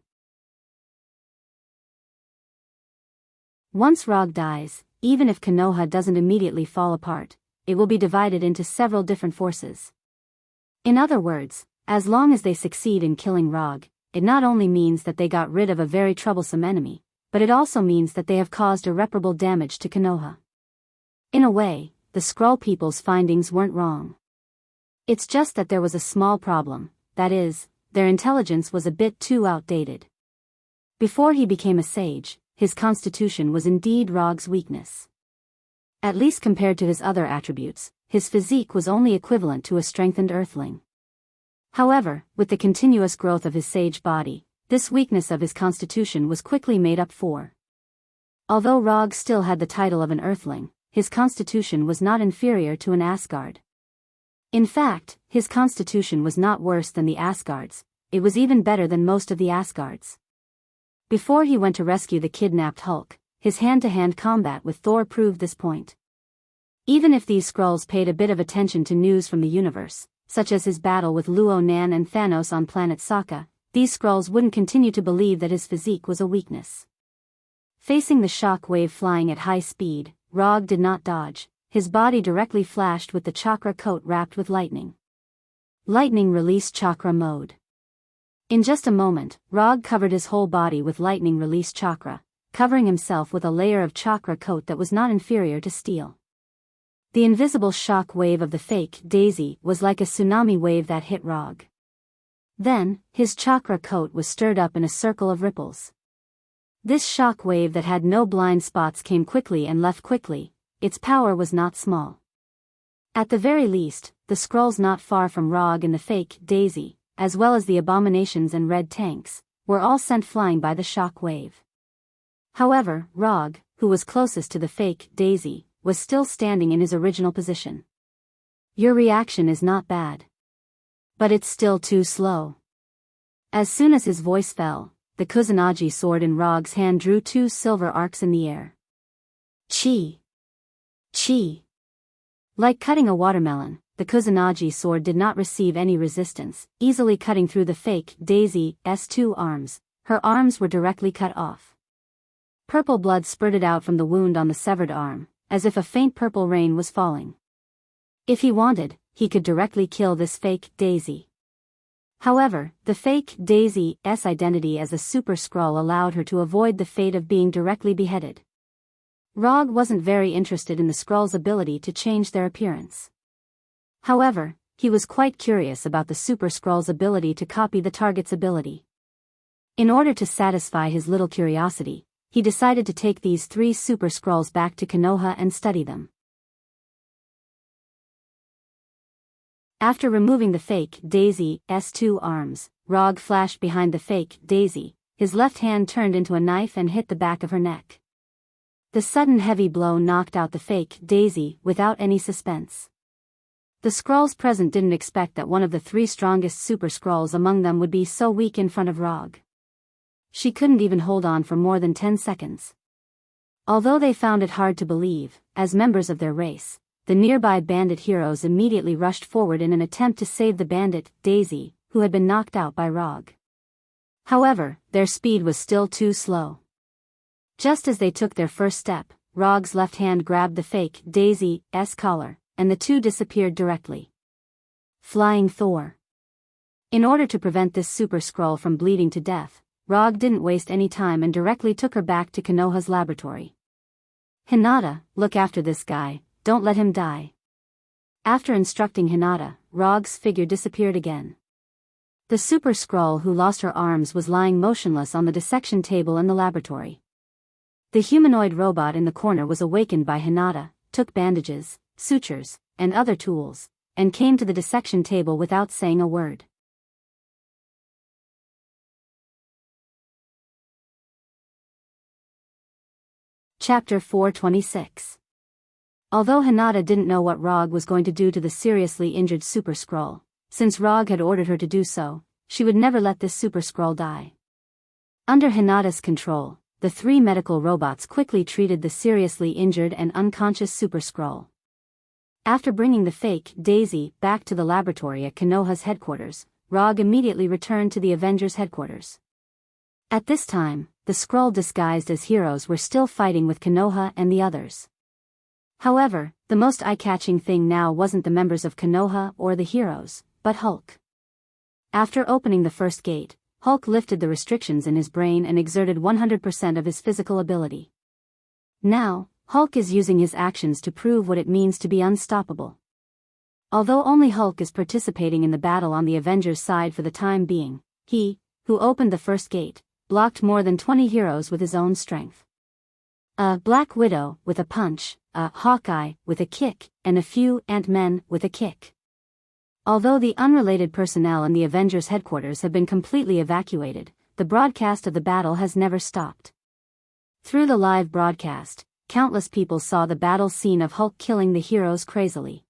Once Rog dies, even if Konoha doesn't immediately fall apart, it will be divided into several different forces. In other words, as long as they succeed in killing Rog, it not only means that they got rid of a very troublesome enemy, but it also means that they have caused irreparable damage to Konoha. In a way, the Skrull people's findings weren't wrong. It's just that there was a small problem, that is, their intelligence was a bit too outdated. Before he became a sage, his constitution was indeed Rog's weakness. At least compared to his other attributes, his physique was only equivalent to a strengthened earthling. However, with the continuous growth of his sage body, this weakness of his constitution was quickly made up for. Although Rog still had the title of an earthling, his constitution was not inferior to an Asgard. In fact, his constitution was not worse than the Asgard's, it was even better than most of the Asgard's. Before he went to rescue the kidnapped Hulk, his hand-to-hand combat with Thor proved this point. Even if these Skrulls paid a bit of attention to news from the universe, such as his battle with Luo Nan and Thanos on planet Saga, these Skrulls wouldn't continue to believe that his physique was a weakness. Facing the shock wave flying at high speed, Rog did not dodge, his body directly flashed with the chakra coat wrapped with lightning. Lightning release chakra mode. In just a moment, Rog covered his whole body with lightning release chakra, covering himself with a layer of chakra coat that was not inferior to steel. The invisible shock wave of the fake Daisy was like a tsunami wave that hit Rog. Then, his chakra coat was stirred up in a circle of ripples. This shock wave that had no blind spots came quickly and left quickly, its power was not small. At the very least, the Skrulls not far from Rog and the fake Daisy, as well as the abominations and red tanks, were all sent flying by the shock wave. However, Rog, who was closest to the fake Daisy, was still standing in his original position. Your reaction is not bad. But it's still too slow. As soon as his voice fell, the Kusanagi sword in Rog's hand drew two silver arcs in the air. Chi! Chi! Like cutting a watermelon, the Kusanagi sword did not receive any resistance, easily cutting through the fake Daisy's two arms. Her arms were directly cut off. Purple blood spurted out from the wound on the severed arm, as if a faint purple rain was falling. If he wanted, he could directly kill this fake Daisy. However, the fake Daisy's identity as a super Skrull allowed her to avoid the fate of being directly beheaded. Rog wasn't very interested in the Skrull's ability to change their appearance. However, he was quite curious about the super Skrull's ability to copy the target's ability. In order to satisfy his little curiosity, he decided to take these three super Skrulls back to Konoha and study them. After removing the fake Daisy's two arms, Rog flashed behind the fake Daisy, his left hand turned into a knife and hit the back of her neck. The sudden heavy blow knocked out the fake Daisy without any suspense. The Skrulls present didn't expect that one of the three strongest super Skrulls among them would be so weak in front of Rog. She couldn't even hold on for more than 10 seconds. Although they found it hard to believe, as members of their race, the nearby bandit heroes immediately rushed forward in an attempt to save the bandit, Daisy, who had been knocked out by Rog. However, their speed was still too slow. Just as they took their first step, Rog's left hand grabbed the fake Daisy's collar, and the two disappeared directly. Flying Thor. In order to prevent this super Skrull from bleeding to death, Rog didn't waste any time and directly took her back to Konoha's laboratory. Hinata, look after this guy, don't let him die. After instructing Hinata, Rog's figure disappeared again. The super Skrull who lost her arms was lying motionless on the dissection table in the laboratory. The humanoid robot in the corner was awakened by Hinata, took bandages, sutures, and other tools, and came to the dissection table without saying a word. Chapter 426. Although Hinata didn't know what Rog was going to do to the seriously injured super Skrull, since Rog had ordered her to do so, she would never let this super Skrull die. Under Hinata's control, the 3 medical robots quickly treated the seriously injured and unconscious Super Skrull. After bringing the fake Daisy back to the laboratory at Konoha's headquarters, Rog immediately returned to the Avengers headquarters. At this time, the Skrull disguised as heroes were still fighting with Konoha and the others. However, the most eye-catching thing now wasn't the members of Konoha or the heroes, but Hulk. After opening the first gate, Hulk lifted the restrictions in his brain and exerted 100% of his physical ability. Now, Hulk is using his actions to prove what it means to be unstoppable. Although only Hulk is participating in the battle on the Avengers side for the time being, he, who opened the first gate, blocked more than 20 heroes with his own strength. A Black Widow with a punch, a Hawkeye with a kick, and a few Ant-Men with a kick. Although the unrelated personnel in the Avengers headquarters have been completely evacuated, the broadcast of the battle has never stopped. Through the live broadcast, countless people saw the battle scene of Hulk killing the heroes crazily.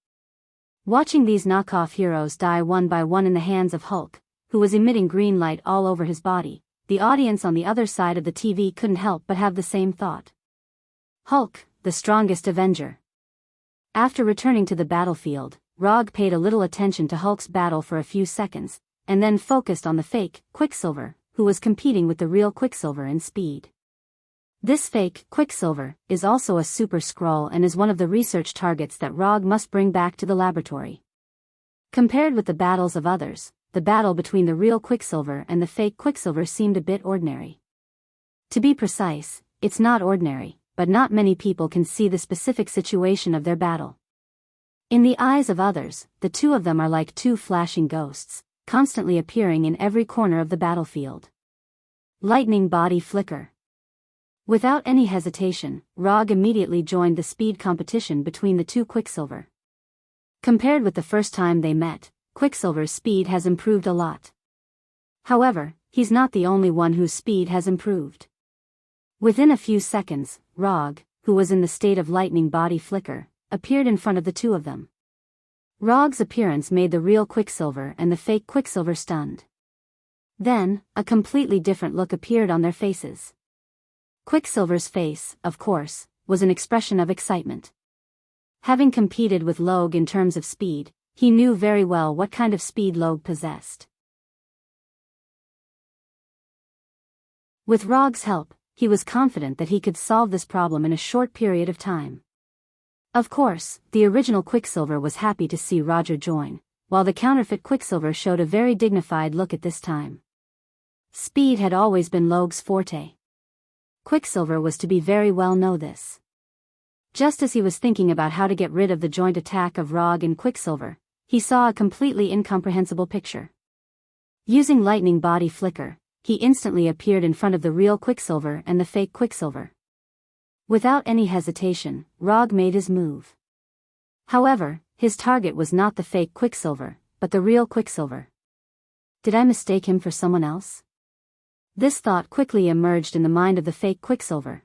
Watching these knockoff heroes die one by one in the hands of Hulk, who was emitting green light all over his body, the audience on the other side of the TV couldn't help but have the same thought. Hulk, the strongest Avenger. After returning to the battlefield, Rog paid a little attention to Hulk's battle for a few seconds, and then focused on the fake Quicksilver, who was competing with the real Quicksilver in speed. This fake Quicksilver is also a Super Skrull and is one of the research targets that Rog must bring back to the laboratory. Compared with the battles of others, the battle between the real Quicksilver and the fake Quicksilver seemed a bit ordinary. To be precise, it's not ordinary, but not many people can see the specific situation of their battle. In the eyes of others, the two of them are like two flashing ghosts, constantly appearing in every corner of the battlefield. Lightning body flicker. Without any hesitation, Rog immediately joined the speed competition between the two Quicksilver. Compared with the first time they met, Quicksilver's speed has improved a lot. However, he's not the only one whose speed has improved. Within a few seconds, Rog, who was in the state of lightning body flicker, appeared in front of the two of them. Rog's appearance made the real Quicksilver and the fake Quicksilver stunned. Then, a completely different look appeared on their faces. Quicksilver's face, of course, was an expression of excitement. Having competed with Logue in terms of speed, he knew very well what kind of speed Logue possessed. With Rog's help, he was confident that he could solve this problem in a short period of time. Of course, the original Quicksilver was happy to see Roger join, while the counterfeit Quicksilver showed a very dignified look at this time. Speed had always been Logue's forte. Quicksilver was to be very well know this. Just as he was thinking about how to get rid of the joint attack of Rog and Quicksilver, he saw a completely incomprehensible picture. Using lightning body flicker, he instantly appeared in front of the real Quicksilver and the fake Quicksilver. Without any hesitation, Rog made his move. However, his target was not the fake Quicksilver, but the real Quicksilver. Did I mistake him for someone else? This thought quickly emerged in the mind of the fake Quicksilver.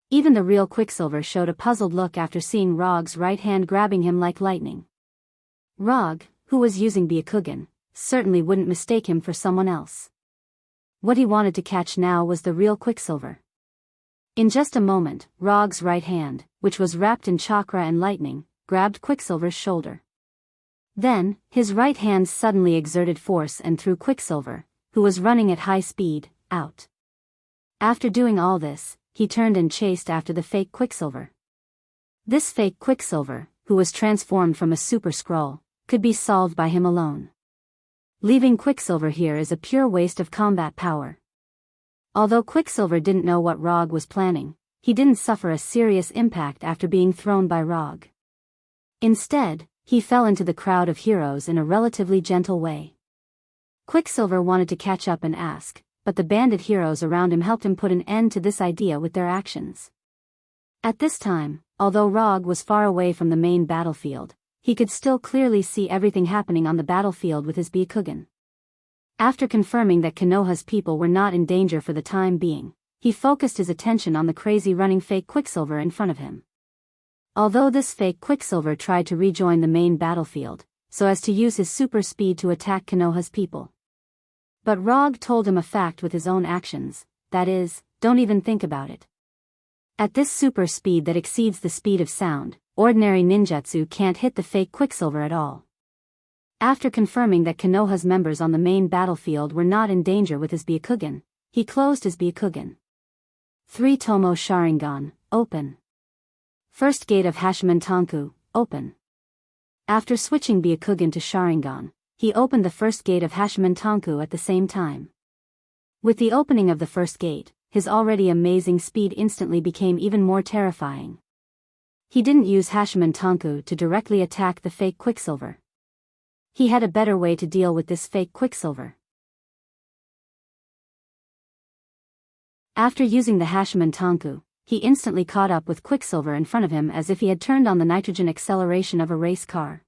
Even the real Quicksilver showed a puzzled look after seeing Rog's right hand grabbing him like lightning. Rog, who was using Byakugan, certainly wouldn't mistake him for someone else. What he wanted to catch now was the real Quicksilver. In just a moment, Rog's right hand, which was wrapped in chakra and lightning, grabbed Quicksilver's shoulder. Then, his right hand suddenly exerted force and threw Quicksilver, who was running at high speed, out. After doing all this, he turned and chased after the fake Quicksilver. This fake Quicksilver, who was transformed from a Super Skrull, could be solved by him alone. Leaving Quicksilver here is a pure waste of combat power. Although Quicksilver didn't know what Rog was planning, he didn't suffer a serious impact after being thrown by Rog. Instead, he fell into the crowd of heroes in a relatively gentle way. Quicksilver wanted to catch up and ask, but the bandit heroes around him helped him put an end to this idea with their actions. At this time, although Rog was far away from the main battlefield, he could still clearly see everything happening on the battlefield with his Byakugan. After confirming that Konoha's people were not in danger for the time being, he focused his attention on the crazy running fake Quicksilver in front of him. Although this fake Quicksilver tried to rejoin the main battlefield, so as to use his super speed to attack Konoha's people. But Rog told him a fact with his own actions, that is, don't even think about it. At this super speed that exceeds the speed of sound, ordinary ninjutsu can't hit the fake Quicksilver at all. After confirming that Konoha's members on the main battlefield were not in danger with his Byakugan, he closed his Byakugan. 3 Tomo Sharingan, open. First gate of Hashimoto Tanku, open. After switching Byakugan to Sharingan, he opened the first gate of Hashimoto Tanku at the same time. With the opening of the first gate, his already amazing speed instantly became even more terrifying. He didn't use Hashimoto Tanku to directly attack the fake Quicksilver. He had a better way to deal with this fake Quicksilver. After using the Hashimoto Tanku, he instantly caught up with Quicksilver in front of him as if he had turned on the nitrogen acceleration of a race car.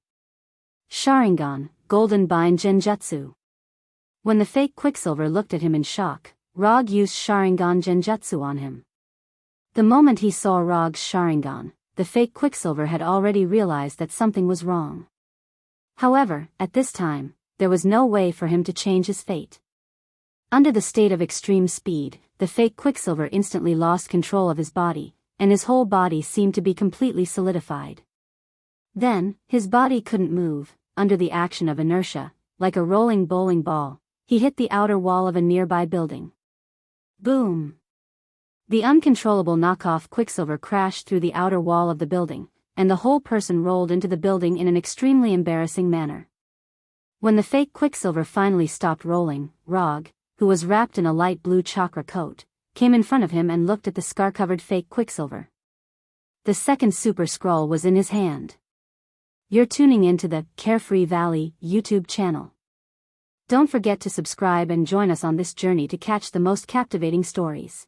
Sharingan, Golden Bind Genjutsu. When the fake Quicksilver looked at him in shock, Rog used Sharingan Genjutsu on him. The moment he saw Rog's Sharingan, the fake Quicksilver had already realized that something was wrong. However, at this time, there was no way for him to change his fate. Under the state of extreme speed, the fake Quicksilver instantly lost control of his body, and his whole body seemed to be completely solidified. Then, his body couldn't move, under the action of inertia, like a rolling bowling ball, he hit the outer wall of a nearby building. Boom! The uncontrollable knockoff Quicksilver crashed through the outer wall of the building, and the whole person rolled into the building in an extremely embarrassing manner. When the fake Quicksilver finally stopped rolling, Rog, who was wrapped in a light blue chakra coat, came in front of him and looked at the scar-covered fake Quicksilver. The second super scroll was in his hand. You're tuning into the Carefree Valley YouTube channel. Don't forget to subscribe and join us on this journey to catch the most captivating stories.